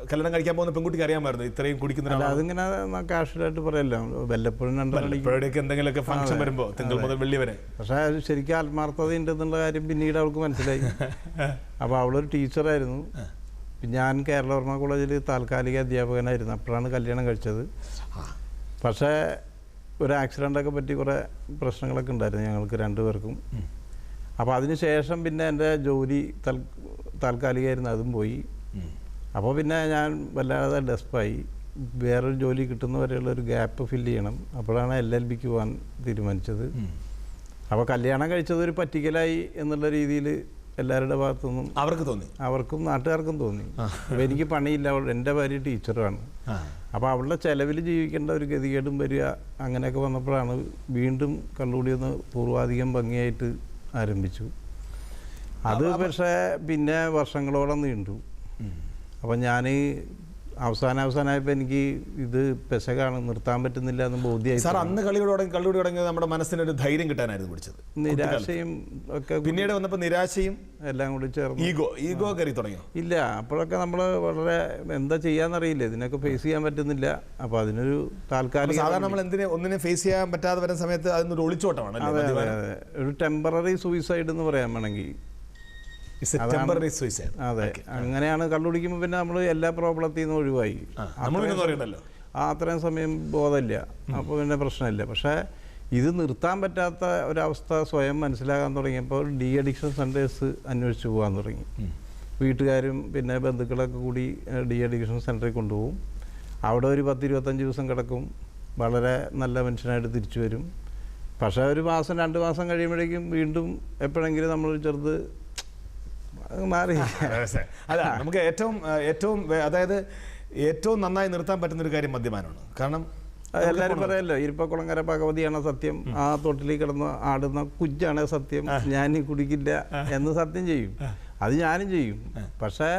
കല്യാണം കഴിക്കാൻ പോകുന്ന പെൺകുട്ടിക്ക് അറിയാമായിരുന്നു ഇത്രയും കുടിക്കുന്ന? അതിങ്ങനെ കാഷ്വലായിട്ട് പറയല്ലോ, വല്ലപ്പോഴും എന്തെങ്കിലുമൊക്കെ ഫംഗ്ഷൻ വരുമ്പോൾ തിങ്കൾ മുതൽ വെള്ളി വരെ. പക്ഷേ അത് ശരിക്കും ആത്മാർത്ഥത ഉണ്ടെന്നുള്ള കാര്യം പിന്നീട് അവൾക്ക് മനസ്സിലായി. അപ്പോൾ അവളൊരു ടീച്ചറായിരുന്നു. ഞാൻ കേരളവർമ്മ കോളേജിൽ താൽക്കാലിക അധ്യാപകനായിരുന്നു. അപ്പോഴാണ് കല്യാണം കഴിച്ചത്. പക്ഷേ ഒരു ആക്സിഡൻ്റൊക്കെ പറ്റി കുറേ പ്രശ്നങ്ങളൊക്കെ ഉണ്ടായിരുന്നു ഞങ്ങൾക്ക് രണ്ടുപേർക്കും. അപ്പോൾ അതിന് ശേഷം പിന്നെ എൻ്റെ ജോലി താൽക്കാലികമായിരുന്നു, അതും പോയി. അപ്പോൾ പിന്നെ ഞാൻ വല്ലാതെ ഡെസ്പായി. വേറൊരു ജോലി കിട്ടുന്നവരെയുള്ള ഒരു ഗ്യാപ്പ് ഫില്ല് ചെയ്യണം. അപ്പോഴാണ് LLBക്ക് പോകാൻ തീരുമാനിച്ചത്. അപ്പോൾ കല്യാണം കഴിച്ചത് ഒരു പറ്റിക്കലായി എന്നുള്ള രീതിയിൽ എല്ലാവരുടെ ഭാഗത്തുനിന്നും അവർക്കും നാട്ടുകാർക്കും തോന്നി. അപ്പോൾ എനിക്ക് പണിയില്ല, എൻ്റെ ഭാര്യ ടീച്ചറാണ്. അപ്പോൾ അവളുടെ ചിലവിൽ ജീവിക്കേണ്ട ഒരു ഗതികേടും വരിക, അങ്ങനെയൊക്കെ വന്നപ്പോഴാണ് വീണ്ടും കള്ളുകൂടിയൊന്ന് പൂർവാധികം ഭംഗിയായിട്ട് ആരംഭിച്ചു. അത് പക്ഷേ പിന്നെ വർഷങ്ങളോളം നീണ്ടു. അപ്പം ഞാൻ അവസാനമായപ്പോൾ എനിക്ക് ഇത് പെശകാണ്, നിർത്താൻ പറ്റുന്നില്ല എന്ന് ബോധ്യമായി. സാർ, അന്ന് കള്ളുകൂടി തുടങ്ങിയത് നമ്മുടെ മനസ്സിനൊരു ധൈര്യം കിട്ടാനായിരുന്നു പിടിച്ചത്. നിരാശയും ഒക്കെ പിന്നീട് വന്നപ്പോൾ നിരാശയും എല്ലാം കൂടി ചേർന്ന് ഈഗോ കയറി തുടങ്ങിയോ? ഇല്ല, അപ്പോഴൊക്കെ നമ്മൾ വളരെ എന്താ ചെയ്യാന്നറിയില്ല, ഇതിനൊക്കെ ഫേസ് ചെയ്യാൻ പറ്റുന്നില്ല. അപ്പോൾ അതിനൊരു താൽക്കാലിക, സാധാരണ നമ്മൾ ഒന്നിനെ ഫേസ് ചെയ്യാൻ പറ്റാതെ വരുന്ന സമയത്ത് അതിനൊരു ഒളിച്ചോട്ടമാണ്. അതെ, ഒരു ടെമ്പററി സൂയിസൈഡ് എന്ന് പറയാൻ വേണമെങ്കിൽ. അതെ, അങ്ങനെയാണ്. കള്ളുടിക്കുമ്പോൾ പിന്നെ നമ്മൾ എല്ലാ പ്രോബ്ലത്തിൽ നിന്നും ഒഴിവായി. അത്രയും സമയം ബോധമില്ല, അപ്പോൾ പിന്നെ പ്രശ്നമില്ല. പക്ഷേ ഇത് നിർത്താൻ പറ്റാത്ത ഒരവസ്ഥ സ്വയം മനസ്സിലാകാൻ തുടങ്ങിയപ്പോൾ അഡിക്ഷൻ സെൻറ്റേഴ്സ് അന്വേഷിച്ച് പോകാൻ തുടങ്ങി. വീട്ടുകാരും പിന്നെ ബന്ധുക്കളൊക്കെ കൂടി അഡിക്ഷൻ സെൻറ്ററിൽ കൊണ്ടുപോകും. അവിടെ ഒരു 10-25 ദിവസം കിടക്കും. വളരെ നല്ല മനുഷ്യനായിട്ട് തിരിച്ചു വരും. പക്ഷേ ഒരു മാസം 2 മാസം കഴിയുമ്പോഴേക്കും വീണ്ടും എപ്പോഴെങ്കിലും നമ്മൾ ചെറുത് മാറി. അല്ല, നമുക്ക് അതായത് ഏറ്റവും നന്നായി നിർത്താൻ പറ്റുന്ന ഒരു കാര്യം മദ്യപാനമാണ്. കാരണം എല്ലാവരും പറയല്ലോ, ഇരിപ്പക്കുളങ്ങര ഭഗവതിയാണ് സത്യം, ആ തൊട്ടിലിൽ കിടന്ന് ആടുന്ന കുഞ്ഞാണ് സത്യം, ഞാൻ കുടിക്കില്ല എന്ന് സത്യം ചെയ്യും. അത് ഞാനും ചെയ്യും. പക്ഷേ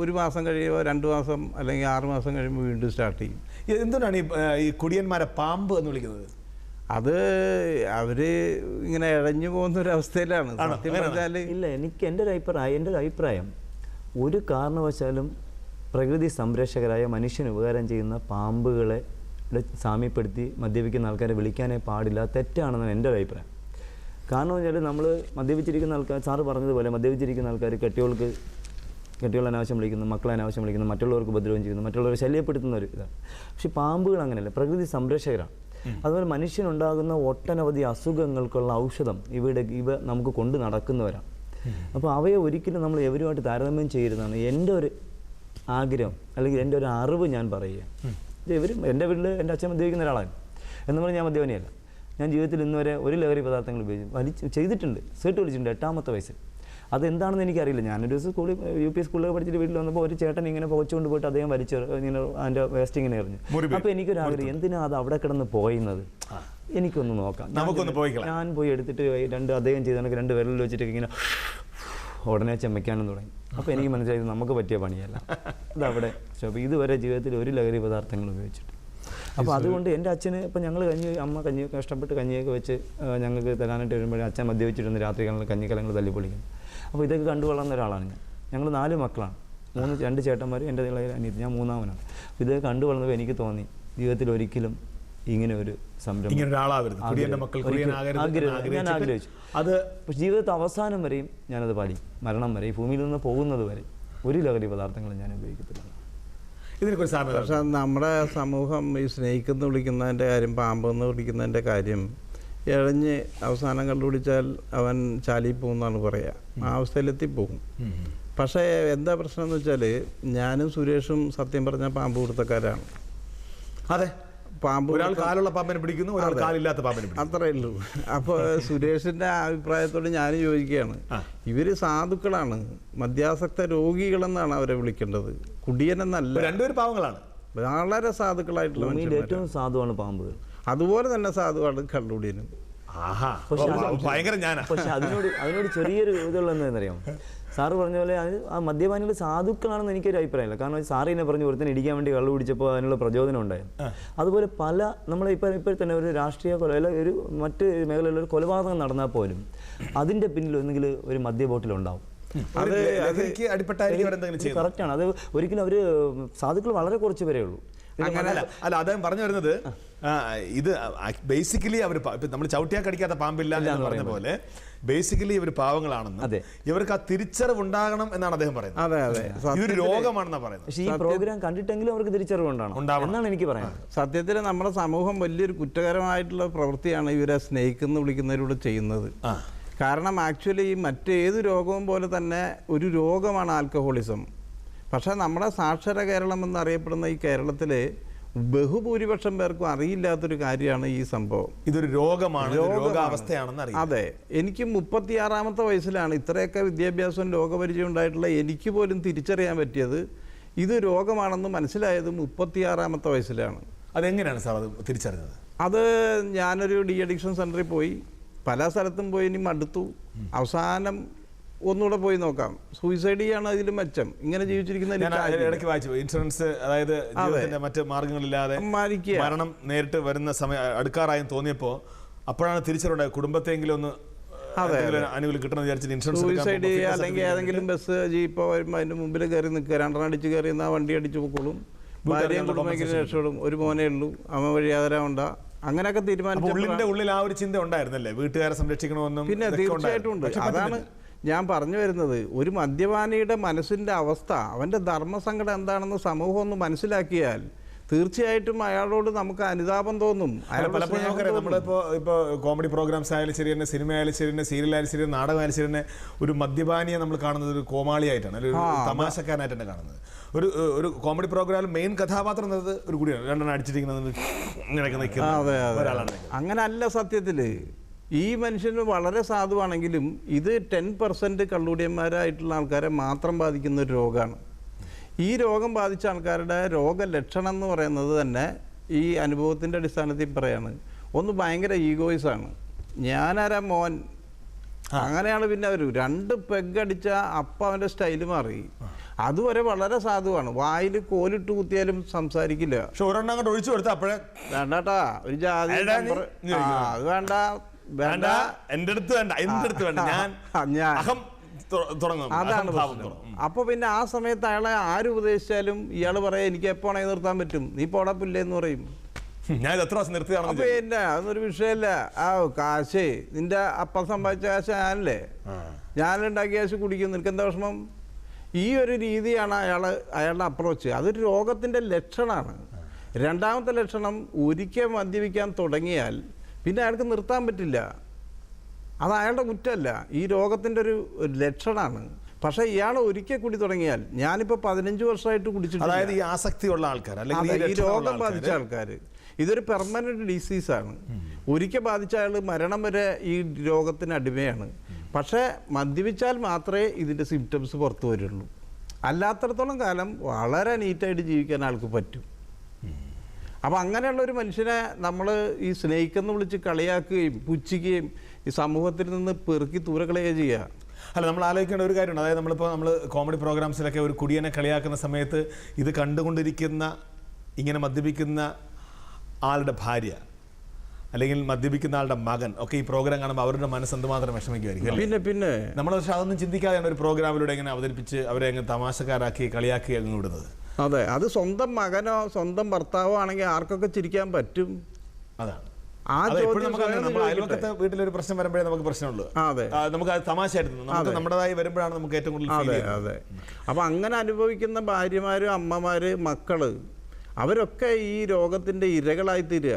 ഒരു മാസം കഴിയുമ്പോൾ 2 മാസം അല്ലെങ്കിൽ 6 മാസം കഴിയുമ്പോൾ വീണ്ടും സ്റ്റാർട്ട് ചെയ്യും. എന്തുകൊണ്ടാണ് ഈ കുടിയന്മാരെ പാമ്പ് എന്ന് വിളിക്കുന്നത്? അത് അവർ ഇങ്ങനെ ഇഴഞ്ഞു പോകുന്ന ഒരു അവസ്ഥയിലാണ് സത്യം പറഞ്ഞാൽ. ഇല്ല, എൻ്റെ ഒരു അഭിപ്രായം ഒരു കാരണവശാലും പ്രകൃതി സംരക്ഷകരായ മനുഷ്യന് ഉപകാരം ചെയ്യുന്ന പാമ്പുകളെ സാമ്യപ്പെടുത്തി മദ്യപിക്കുന്ന ആൾക്കാരെ വിളിക്കാനേ പാടില്ല, തെറ്റാണെന്നാണ് എൻ്റെ ഒരു അഭിപ്രായം. കാരണം എന്ന് വെച്ചാൽ നമ്മൾ മദ്യപിച്ചിരിക്കുന്ന ആൾക്കാർ, സാറ് പറഞ്ഞതുപോലെ മദ്യപിച്ചിരിക്കുന്ന ആൾക്കാർ കെട്ടികൾ അനാവശ്യം വിളിക്കുന്നു, മക്കളെ അനാവശ്യം വിളിക്കുന്നു, മറ്റുള്ളവർക്ക് ഉപദ്രവം ചെയ്യുന്നു, മറ്റുള്ളവരെ ശല്യപ്പെടുത്തുന്ന ഒരു ഇതാണ്. പക്ഷേ പാമ്പുകൾ അങ്ങനെയല്ല, പ്രകൃതി സംരക്ഷകരാണ്. അതുപോലെ മനുഷ്യനുണ്ടാകുന്ന ഒട്ടനവധി അസുഖങ്ങൾക്കുള്ള ഔഷധം ഇവ നമുക്ക് കൊണ്ട് നടക്കുന്നവരാണ്. അപ്പോൾ അവയെ ഒരിക്കലും നമ്മൾ എവരുമായിട്ട് താരതമ്യം ചെയ്യരുതാണ് എൻ്റെ ഒരു ആഗ്രഹം, അല്ലെങ്കിൽ എൻ്റെ ഒരു അറിവ് ഞാൻ പറയുക. എൻ്റെ വീട്ടിൽ എൻ്റെ അച്ഛൻ മദ്യപിക്കുന്ന ഒരാളാണ് എന്ന് പറഞ്ഞാൽ ഞാൻ മദ്യപാനിയല്ല. ഞാൻ ജീവിതത്തിൽ ഇന്നുവരെ ഒരു ലഹരി പദാർത്ഥങ്ങൾ ചെയ്തിട്ടുണ്ട്, സീട്ട് വിളിച്ചിട്ടുണ്ട് 8ാമത്തെ വയസ്സിൽ. അതെന്താണെന്ന് എനിക്കറിയില്ല. ഞാനൊരു സ്കൂളിൽ UP സ്കൂളിൽ പഠിച്ചിട്ട് വീട്ടിൽ വന്നപ്പോൾ ഒരു ചേട്ടൻ ഇങ്ങനെ പുകച്ചുകൊണ്ട് പോയിട്ട് അദ്ദേഹം ഇങ്ങനെ അതിൻ്റെ വേസ്റ്റ് ഇങ്ങനെ എറിഞ്ഞു. അപ്പോൾ എനിക്കൊരാഗ്രഹം, എന്തിനാ അത് അവിടെ കിടന്ന് പോയുന്നത്, എനിക്കൊന്ന് നോക്കാം. ഞാൻ പോയി എടുത്തിട്ട് അദ്ദേഹം ചെയ്ത 2 വിരലിൽ വെച്ചിട്ട് ഇങ്ങനെ ഉടനെ ചമ്മയ്ക്കാനും തുടങ്ങി. അപ്പോൾ എനിക്ക് മനസ്സിലായത് നമുക്ക് പറ്റിയ പണിയല്ല അതവിടെ. അപ്പോൾ ഇതുവരെ ജീവിതത്തിൽ ഒരു ലഹരി പദാർത്ഥങ്ങൾ ഉപയോഗിച്ചിട്ട്. അപ്പോൾ അതുകൊണ്ട് എൻ്റെ അച്ഛന് ഇപ്പം ഞങ്ങൾ അമ്മ കഞ്ഞിയൊക്കെ കഷ്ടപ്പെട്ട് കഞ്ഞിയൊക്കെ വെച്ച് ഞങ്ങൾക്ക് തരാനായിട്ട് വരുമ്പോഴേ അച്ഛൻ മദ്യപിച്ചിരുന്ന് രാത്രികളിൽ കഞ്ഞിക്കലങ്ങൾ തല്ലിപ്പൊളിക്കുന്നു. അപ്പോൾ ഇതൊക്കെ കണ്ടു വളർന്ന ഒരാളാണ് ഞാൻ. ഞങ്ങൾ 4 മക്കളാണ്, 2 ചേട്ടന്മാരും എൻ്റെ അനിയത്തി, ഞാൻ 3ാമനാണ്. അപ്പോൾ ഇതൊക്കെ കണ്ടു വളർന്നപ്പോൾ എനിക്ക് തോന്നി ജീവിതത്തിൽ ഒരിക്കലും ഇങ്ങനെ ഒരു സംരംഭം ഞാൻ ആഗ്രഹിച്ചു. അത് ജീവിതത്തിൽ അവസാനം വരെയും ഞാനത് പാലിക്കും. മരണം വരെ, ഈ ഭൂമിയിൽ നിന്ന് പോകുന്നത് വരെ ഒരു ലഹരി പദാർത്ഥങ്ങളും ഞാൻ ഉപയോഗിക്കത്തില്ല. പക്ഷെ നമ്മുടെ സമൂഹം ഈ സ്നേഹിക്കുന്നു വിളിക്കുന്നതിൻ്റെ കാര്യം, പാമ്പെന്ന് വിളിക്കുന്നതിൻ്റെ കാര്യം ഇഴഞ്ഞ് അവസാനം കണ്ടുപിടിച്ചാൽ അവൻ ചാലി പോകുമെന്നാണ് പറയുക. ആ അവസ്ഥയിലെത്തിപ്പോകും. പക്ഷേ എന്താ പ്രശ്നം എന്ന് വെച്ചാൽ ഞാനും സുരേഷും സത്യം പറഞ്ഞാൽ പാമ്പ് കൊടുത്തക്കാരാണ്. അതെ, പാമ്പ് ഒരാൾ കാലുള്ള പാമ്പിനെ പിടിക്കുന്നു, ഒരാൾ കാലില്ലാത്ത പാമ്പിനെ പിടിക്കുന്നു, അത്രേ ഉള്ളൂ. അപ്പോൾ സുരേഷിൻ്റെ അഭിപ്രായത്തോട് ഞാൻ യോജിക്കുകയാണ്. ഇവർ സാധുക്കളാണ്, മദ്യാസക്ത രോഗികളെന്നാണ് അവരെ വിളിക്കേണ്ടത്, കുടിയനെന്നല്ല. 2 പേര് പാവങ്ങളാണ്, വളരെ സാധുക്കളായിട്ടുള്ള ഏറ്റവും സാധുവാണ് പാമ്പുകൾ. അതുപോലെ തന്നെ സാധുവാണ് കള്ളുടിയനും. പക്ഷെ അതിനോട് ചെറിയൊരു ഇതുള്ളതെന്നറിയാം. സാറ് പറഞ്ഞ പോലെ ആ മദ്യപാനികൾ സാധുക്കളാണെന്ന് എനിക്കൊരു അഭിപ്രായമില്ല. കാരണം സാറിനെ പറഞ്ഞ് ഒരുത്തന്നെ ഇടിക്കാൻ വേണ്ടി കള്ളു പിടിച്ചപ്പോൾ അതിനുള്ള പ്രചോദനം ഉണ്ടായിരുന്നു. അതുപോലെ പല നമ്മളെ ഇപ്പോൾ തന്നെ ഒരു രാഷ്ട്രീയ ഒരു മറ്റ് മേഖലയിൽ ഒരു കൊലപാതകം നടന്നാൽ പോലും അതിൻ്റെ പിന്നിൽ ഒന്നുകിൽ ഒരു മദ്യ ബോട്ടിലുണ്ടാവും. കറക്റ്റാണ്. അത് ഒരിക്കലും അവർ സാധുക്കൾ വളരെ കുറച്ച് പേരേ ഉള്ളൂ. അല്ല, അദ്ദേഹം പറഞ്ഞു വരുന്നത് ഇത് ബേസിക്കലി അവർ നമ്മൾ ചവിട്ടിയാൽ കടിക്കാത്ത പാമ്പില്ല എന്ന് പറഞ്ഞ പോലെ ബേസിക്കലി ഇവർ പാവങ്ങളാണെന്ന്, ഇവർക്ക് ആ തിരിച്ചറിവ് ഉണ്ടാകണം എന്നാണ് അദ്ദേഹം പറയുന്നത്. അതെ അതെ, ഇതൊരു രോഗമാണെന്നാണ് പറയുന്നത്. പക്ഷേ ഈ പ്രോഗ്രാം കണ്ടിട്ടെങ്കിലും അവർക്ക് തിരിച്ചറിവ് ഉണ്ടാകണം എന്നാണ് എനിക്ക് പറയുന്നത്. സത്യത്തിൽ നമ്മുടെ സമൂഹം വലിയൊരു കുറ്റകരമായിട്ടുള്ള പ്രവൃത്തിയാണ് ഇവരെ സ്നേഹിക്കുന്ന വിളിക്കുന്നവരോട് ചെയ്യുന്നത്. കാരണം ആക്ച്വലി മറ്റേത് രോഗവും പോലെ തന്നെ ഒരു രോഗമാണ് ആൽക്കഹോളിസം. പക്ഷേ നമ്മുടെ സാക്ഷര കേരളം എന്നറിയപ്പെടുന്ന ഈ കേരളത്തിൽ ബഹുഭൂരിപക്ഷം പേർക്കും അറിയില്ലാത്തൊരു കാര്യമാണ് ഈ സംഭവം. ഇതൊരു രോഗമാണ്, രോഗാവസ്ഥയാണെന്ന് അറിയാം. അതെ, എനിക്ക് 36ാമത്തെ വയസ്സിലാണ് ഇത്രയൊക്കെ വിദ്യാഭ്യാസവും ലോകപരിചയം ഉണ്ടായിട്ടുള്ള എനിക്ക് പോലും തിരിച്ചറിയാൻ പറ്റിയത്. ഇത് രോഗമാണെന്ന് മനസ്സിലായത് 36ാമത്തെ വയസ്സിലാണ്. അതെങ്ങനെയാണ് സാർ അത് തിരിച്ചറിഞ്ഞത്? അത് ഞാനൊരു ഡി അഡിക്ഷൻ സെൻ്ററിൽ പോയി, പല സ്ഥലത്തും പോയി, ഇനി മടുത്തു. അവസാനം ഒന്നുകൂടെ പോയി നോക്കാം, സൂയിസൈഡ് ചെയ്യാണ് അതിലും മെച്ചം. ഇങ്ങനെ ജീവിച്ചിരിക്കുന്ന ഇടയ്ക്ക് വായിച്ചു, ഇൻഷുറൻസ്, അതായത് മറ്റ് മാർഗങ്ങളില്ലാതെ മരണം നേരിട്ട് വരുന്ന സമയം അടുക്കാറായും തോന്നിയപ്പോൾ അപ്പോഴാണ് തിരിച്ചറിവുണ്ടായത് കുടുംബത്തെങ്കിലും ഒന്ന് അനുകൂലം കിട്ടണം വിചാരിച്ചിട്ട് ഇൻഷുറൻസ്. സൂയിസൈഡ് ചെയ്യുക, അല്ലെങ്കിൽ ഏതെങ്കിലും ബസ് ജീപ്പോ വരുമ്പോൾ അതിൻ്റെ മുമ്പിൽ കയറി നിൽക്കുക, 2 അടിച്ച് കയറി എന്നാൽ വണ്ടി അടിച്ചു പോക്കോളും, ഭാര്യയും കുടുംബമെങ്കിലും രക്ഷപ്പെടും, ഒരു മോനേ ഉള്ളൂ, അമ്മ വഴിയാതരം ഉണ്ടാ, അങ്ങനെയൊക്കെ തീരുമാനിച്ചു. ഉള്ളിൽ ആ ഒരു ചിന്ത ഉണ്ടായിരുന്നല്ലേ, വീട്ടുകാരെ സംരക്ഷിക്കണമെന്നും? പിന്നെ തീർച്ചയായിട്ടും ഉണ്ട്. അതാണ് ഞാൻ പറഞ്ഞു വരുന്നത്. ഒരു മദ്യപാനിയുടെ മനസ്സിൻ്റെ അവസ്ഥ, അവൻ്റെ ധർമ്മസങ്കടം എന്താണെന്ന് സമൂഹം ഒന്ന് മനസ്സിലാക്കിയാൽ തീർച്ചയായിട്ടും അയാളോട് നമുക്ക് അനുതാപം തോന്നും. പലപ്പോഴും നമുക്കറിയാം, ഇപ്പോൾ കോമഡി പ്രോഗ്രാംസ് ആയാലും ശരി തന്നെ, സിനിമ ആയാലും ശരി തന്നെ, സീരിയൽ ആയാലും ശരി, നാടകമായാലും ശരി തന്നെ, ഒരു മദ്യപാനിയെ നമ്മൾ കാണുന്നത് ഒരു കോമാളിയായിട്ടാണ്, ഒരു തമാശക്കാരനായിട്ട് തന്നെ കാണുന്നത്. ഒരു കോമഡി പ്രോഗ്രാമിൽ മെയിൻ കഥാപാത്രം എന്നത് ഒരു കുടിയാണ്, 2 അടിച്ചിരിക്കുന്നത് ഒരാളാണ്. അങ്ങനല്ല സത്യത്തിൽ. ഈ മനുഷ്യന് വളരെ സാധുവാണെങ്കിലും ഇത് 10% കള്ളുടിയന്മാരായിട്ടുള്ള ആൾക്കാരെ മാത്രം ബാധിക്കുന്ന ഒരു രോഗമാണ്. ഈ രോഗം ബാധിച്ച ആൾക്കാരുടെ രോഗലക്ഷണം എന്ന് പറയുന്നത് തന്നെ ഈ അനുഭവത്തിൻ്റെ അടിസ്ഥാനത്തിൽ പറയാണ്. ഒന്ന് ഭയങ്കര ഈഗോയിസാണ്, ഞാനാരാ മോൻ, അങ്ങനെയാണ്. പിന്നെ അവർ 2 പെഗടിച്ച അപ്പം അവൻ്റെ സ്റ്റൈല് മാറി. അതുവരെ വളരെ സാധുവാണ്, വായിൽ കോലിട്ട് കുത്തിയാലും സംസാരിക്കില്ല. പക്ഷെ ഒരെണ്ണം അങ്ങോട്ട് ഒഴിച്ചു കൊടുത്താൽ അപ്പോഴേ വേണ്ടാട്ടാ, ഒരു ജാതി അത് വേണ്ട, വേണ്ട, എൻ്റെ അടുത്ത് വേണ്ട, എൻ്റെ അടുത്ത് വേണ്ട, അതാണ് പ്രശ്നം. അപ്പോൾ പിന്നെ ആ സമയത്ത് അയാളെ ആര് ഉപദേശിച്ചാലും ഇയാൾ പറയാം എനിക്ക് എപ്പോഴാണെങ്കിൽ നിർത്താൻ പറ്റും, നീ പോടപ്പില്ലേന്ന് പറയും. ഞാൻ എത്ര വർഷം നിർത്തിയാണ്. അപ്പൊ പിന്നെ അതൊന്നൊരു വിഷയമല്ല. കാശ് നിന്റെ അപ്പം സമ്പാദിച്ച കാശ് ഞാനല്ലേ, ഞാനുണ്ടാക്കിയ കാശ് കുടിക്കും, നിനക്ക് എന്താ വിഷമം? ഈ ഒരു രീതിയാണ് അയാളുടെ അപ്രോച്ച്. അതൊരു രോഗത്തിൻ്റെ ലക്ഷണമാണ്. രണ്ടാമത്തെ ലക്ഷണം, ഒരിക്കൽ മദ്യപിക്കാൻ തുടങ്ങിയാൽ പിന്നെ അയാൾക്ക് നിർത്താൻ പറ്റില്ല. അത് അയാളുടെ കുറ്റമല്ല, ഈ രോഗത്തിൻ്റെ ഒരു ലക്ഷണമാണ്. പക്ഷേ ഇയാൾ ഒരിക്കൽ കൂടി തുടങ്ങിയാൽ, ഞാനിപ്പോൾ 15 വർഷമായിട്ട് കുടിച്ചിട്ട്, അതായത് ഈ ആസക്തിയുള്ള ആൾക്കാർ അല്ലെങ്കിൽ ഈ രോഗം ബാധിച്ച ആൾക്കാർ, ഇതൊരു പെർമനന്റ് ഡിസീസാണ്. ഒരിക്കൽ ബാധിച്ച അയാൾ മരണം വരെ ഈ രോഗത്തിന് അടിമയാണ്. പക്ഷേ മദ്യപിച്ചാൽ മാത്രമേ ഇതിൻ്റെ സിംറ്റംസ് പുറത്തു വരുള്ളൂ. അല്ലാത്തടത്തോളം കാലം വളരെ നീറ്റായിട്ട് ജീവിക്കാൻ ആൾക്ക് പറ്റും. അപ്പം അങ്ങനെയുള്ള ഒരു മനുഷ്യനെ നമ്മൾ ഈ സ്നേഹിക്കെന്ന് വിളിച്ച് കളിയാക്കുകയും പുച്ഛിക്കുകയും ഈ സമൂഹത്തിൽ നിന്ന് പെറുക്കി ദൂരകളയുകയും ചെയ്യുക. അല്ല, നമ്മൾ ആലോചിക്കേണ്ട ഒരു കാര്യമുണ്ട്. അതായത് നമ്മൾ കോമഡി പ്രോഗ്രാംസിലൊക്കെ ഒരു കുടിയനെ കളിയാക്കുന്ന സമയത്ത് ഇത് കണ്ടുകൊണ്ടിരിക്കുന്ന, ഇങ്ങനെ മദ്യപിക്കുന്ന ആളുടെ ഭാര്യ അല്ലെങ്കിൽ മദ്യപിക്കുന്ന ആളുടെ മകൻ ഒക്കെ ഈ പ്രോഗ്രാം കാണുമ്പോൾ അവരുടെ മനസ്സ് എന്തുമാത്രം വിഷമിക്കുമായിരിക്കും. പിന്നെ നമ്മൾ പക്ഷെ അതൊന്നും ചിന്തിക്കാതെയാണ് ഒരു പ്രോഗ്രാമിലൂടെ ഇങ്ങനെ അവതരിപ്പിച്ച് അവരെ അങ്ങ് തമാശക്കാരാക്കി കളിയാക്കി അങ്ങ് വിടുന്നത്. അതെ, അത് സ്വന്തം മകനോ സ്വന്തം ഭർത്താവോ ആണെങ്കിൽ ആർക്കൊക്കെ ചിരിക്കാൻ പറ്റും. അതാണ് ആ ചോദ്യം നമ്മൾ അയൽവക്കത്തെ വീട്ടിലൊരു പ്രശ്നം വരുമ്പോഴേ നമുക്ക് പ്രശ്നമുള്ളൂ. അതെ, നമുക്ക് അത് തമാശയായിരുന്നു, നമുക്ക് നമ്മുടേതായി വരുമ്പോഴാണ് നമുക്ക് ഏറ്റവും കൂടുതൽ. അതെ. അപ്പം അങ്ങനെ അനുഭവിക്കുന്ന ഭാര്യമാര്, അവര്, മക്കള്, അവരൊക്കെ ഈ രോഗത്തിന്റെ ഇരകളായി തീരുക.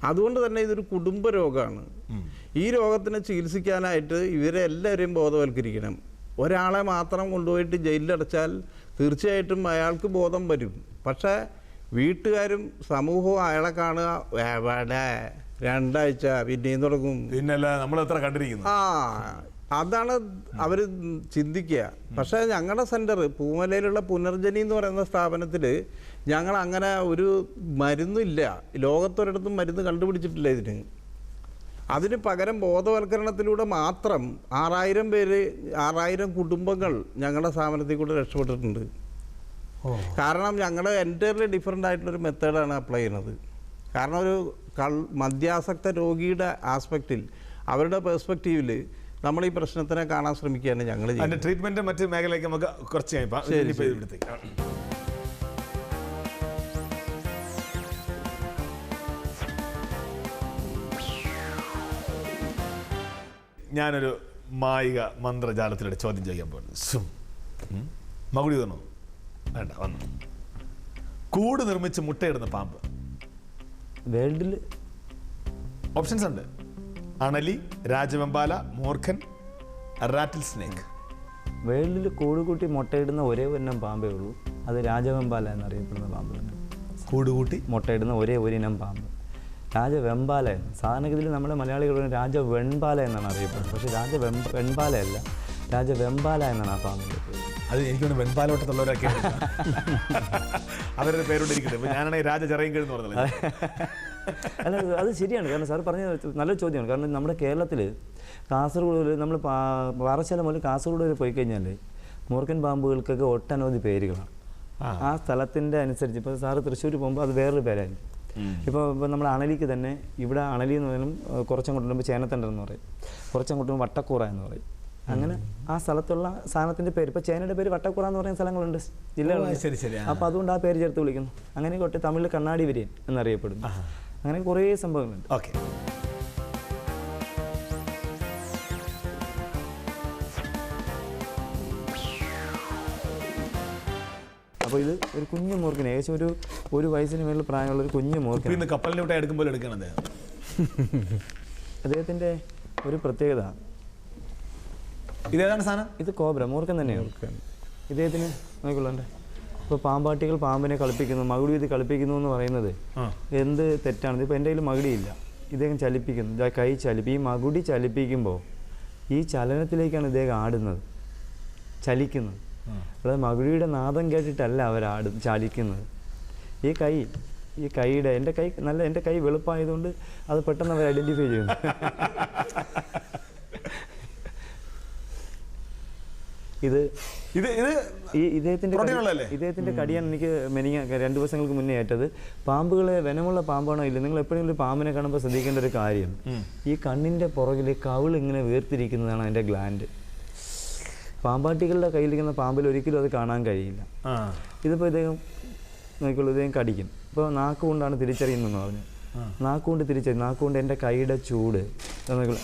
അതുകൊണ്ട് തന്നെ ഇതൊരു കുടുംബ രോഗമാണ്. ഈ രോഗത്തിനെ ചികിത്സിക്കാനായിട്ട് ഇവരെ എല്ലാവരെയും ബോധവൽക്കരിക്കണം. ഒരാളെ മാത്രം കൊണ്ടുപോയിട്ട് ജയിലിലടച്ചാൽ തീർച്ചയായിട്ടും അയാൾക്ക് ബോധം വരും. പക്ഷേ വീട്ടുകാരും സമൂഹവും അയാളെ കാണുക, എവിടെ 2 ആഴ്ച പിന്നെയും തുടങ്ങും, പിന്നല്ല നമ്മൾ എത്ര കണ്ടിരിക്കുന്നു. അതാണ് അവർ ചിന്തിക്കുക. പക്ഷേ ഞങ്ങളുടെ സെൻറ്റർ പൂമലയിലുള്ള പുനർജനി എന്ന് പറയുന്ന സ്ഥാപനത്തിൽ ഞങ്ങൾ അങ്ങനെ ഒരു മരുന്നില്ല, ലോകത്തൊരിടത്തും മരുന്ന് കണ്ടുപിടിച്ചിട്ടില്ല ഇതിന്. അതിന് പകരം ബോധവൽക്കരണത്തിലൂടെ മാത്രം 6000 കുടുംബങ്ങൾ ഞങ്ങളുടെ സ്ഥാപനത്തിൽ കൂടെ രക്ഷപ്പെട്ടിട്ടുണ്ട്. കാരണം ഞങ്ങൾ എൻറ്റയർലി ഡിഫറെൻ്റ് ആയിട്ടുള്ളൊരു മെത്തേഡാണ് അപ്ലൈ ചെയ്യുന്നത്. കാരണം ഒരു മദ്യാസക്ത രോഗിയുടെ ആസ്പെക്റ്റിൽ, അവരുടെ പെർസ്പെക്റ്റീവിൽ നമ്മൾ ഈ പ്രശ്നത്തിനെ കാണാൻ ശ്രമിക്കുകയാണ് ഞങ്ങൾ ചെയ്യുന്നത്. ട്രീറ്റ്മെൻറ്റ് മറ്റ് മേഖലയിലേക്ക് നമുക്ക് കുറച്ച് ഞാനൊരു മായിക മന്ത്രജാലത്തിലൂടെ ചോദ്യം ചെയ്യാൻ പോകുന്നു. മകുടി തന്നോ? വേണ്ട, വന്നു. കൂട് നിർമ്മിച്ച് മുട്ടയിടുന്ന പാമ്പ് വേൾഡിൽ ഓപ്ഷൻസ് ഉണ്ട്. അണലി, രാജവെമ്പാല, മൂർഖൻ, റാറ്റിൽ സ്നേക്ക്. വേൾഡിൽ കൂടുകൂട്ടി മുട്ടയിടുന്ന ഒരേ ഒരെണ്ണം പാമ്പേ ഉള്ളൂ. അത് രാജവെമ്പാല എന്നറിയപ്പെടുന്ന പാമ്പ് തന്നെ. കൂടുകൂട്ടി മുട്ടയിടുന്ന ഒരേ ഒരു ഇനം പാമ്പ് രാജവെമ്പാല എന്ന്. സാധാരണഗതിയിൽ നമ്മുടെ മലയാളികൾ രാജവെൺപാല എന്നാണ് അറിയപ്പെടുന്നത്. പക്ഷേ വെൺപാല അല്ല, രാജവെമ്പാല എന്നാണ് ആ പാമ്പിൻ്റെ പേര്. അത് എനിക്കൊന്ന് വെൺപാലോട്ടത്തുള്ളവരൊക്കെ അവരുടെ പേരോണ്ടിരിക്കട്ടെ. ഇപ്പം ഞാനാണെങ്കിൽ രാജ ചെറിയൻ എന്ന് പറഞ്ഞത്. അല്ല, അത് ശരിയാണ്. കാരണം സാർ പറഞ്ഞത് നല്ലൊരു ചോദ്യമാണ്. കാരണം നമ്മുടെ കേരളത്തിൽ കാസർഗോഡ്, നമ്മൾ പാറശാല മുതൽ കാസർഗോഡ് വരെ പോയി കഴിഞ്ഞാൽ മൂർഖൻ പാമ്പുകൾക്കൊക്കെ ഒട്ടനവധി പേരുകളാണ്. ആ സ്ഥലത്തിൻ്റെ അനുസരിച്ച്. ഇപ്പോൾ സാറ് തൃശ്ശൂർ പോകുമ്പോൾ അത് വേറൊരു പേരായിരിക്കും. ഇപ്പോൾ നമ്മുടെ അണലിക്ക് തന്നെ ഇവിടെ അണലി എന്ന് പറഞ്ഞാലും കുറച്ചങ്ങോട്ട് വരുമ്പോൾ ചേനത്തണ്ടെന്ന് പറയും, കുറച്ചങ്ങോട്ട് വട്ടക്കൂറ എന്ന് പറയും. അങ്ങനെ ആ സ്ഥലത്തുള്ള സാധനത്തിൻ്റെ പേര്. ഇപ്പോൾ ചേനയുടെ പേര് വട്ടക്കൂറ എന്ന് പറയുന്ന സ്ഥലങ്ങളുണ്ട്, ജില്ലകളുണ്ട്. അപ്പോൾ അതുകൊണ്ട് ആ പേര് ചേർത്ത് വിളിക്കുന്നു. അങ്ങനെ കൊട്ട് തമിഴിൽ കണ്ണാടി വിരിയൻ എന്നറിയപ്പെടുന്നു. അങ്ങനെ കുറേ സംഭവങ്ങളുണ്ട്. ഓക്കെ, അപ്പോൾ ഇത് ഒരു കുഞ്ഞു മൂർഖന്, ഏകദേശം ഒരു വയസ്സിന് മേളിൽ പ്രായമുള്ള ഒരു കുഞ്ഞു മൂർഖൻ. കപ്പലിനെ വിട്ട് എടുക്കുമ്പോൾ എടുക്കണം അദ്ദേഹത്തിൻ്റെ ഒരു പ്രത്യേകത. ഇതേതാണ് സാധനം? ഇത് കോബ്ര, മൂർഖൻ തന്നെയാണ്. ഇദ്ദേഹത്തിന് നോക്കിക്കൊള്ളണ്ടേ. ഇപ്പോൾ പാമ്പാട്ടികൾ പാമ്പിനെ കളിപ്പിക്കുന്നു, മകുടി ഇത് കളിപ്പിക്കുന്നു എന്ന് പറയുന്നത് എന്ത് തെറ്റാണ്. ഇപ്പോൾ എൻ്റെ കയ്യിൽ മകുടിയില്ല, ഇദ്ദേഹം ചലിപ്പിക്കുന്നു, കൈ ഈ മകുടി ചലിപ്പിക്കുമ്പോൾ ഈ ചലനത്തിലേക്കാണ് ഇദ്ദേഹം ആടുന്നത്, ചലിക്കുന്നത്. അതായത് മകുടിയുടെ നാദം കേട്ടിട്ടല്ല ചലിക്കുന്നത്. ഈ കൈയുടെ എൻ്റെ കൈ വെളുപ്പായതുകൊണ്ട് അത് പെട്ടെന്ന് അവർ ഐഡൻറ്റിഫൈ ചെയ്യുന്നു. ഇദ്ദേഹത്തിൻ്റെ കടിയാണ് എനിക്ക് 2 ദിവസങ്ങൾക്ക് മുന്നേ ഏറ്റത്. പാമ്പുകളെ വെനമുള്ള പാമ്പാണോ ഇല്ല, നിങ്ങൾ എപ്പോഴെങ്കിലും ഒരു പാമ്പിനെ കാണുമ്പോൾ ശ്രദ്ധിക്കേണ്ട ഒരു കാര്യം, ഈ കണ്ണിൻ്റെ പുറകിൽ കവിൾ ഇങ്ങനെ വീർത്തിരിക്കുന്നതാണ് അതിൻ്റെ ഗ്ലാൻഡ്. പാമ്പാട്ടികളുടെ കയ്യിലിരിക്കുന്ന പാമ്പിൽ ഒരിക്കലും അത് കാണാൻ കഴിയില്ല. ഇതിപ്പോൾ ഇദ്ദേഹം നോക്കിയുള്ളൂ, ഇദ്ദേഹം കടിക്കും. ഇപ്പോൾ നാക്കുകൊണ്ടാണ് തിരിച്ചറിയുന്നതെന്ന് പറഞ്ഞു. നാക്കുകൊണ്ട് എൻ്റെ കൈയുടെ ചൂട് നോക്കിയുള്ളൂ.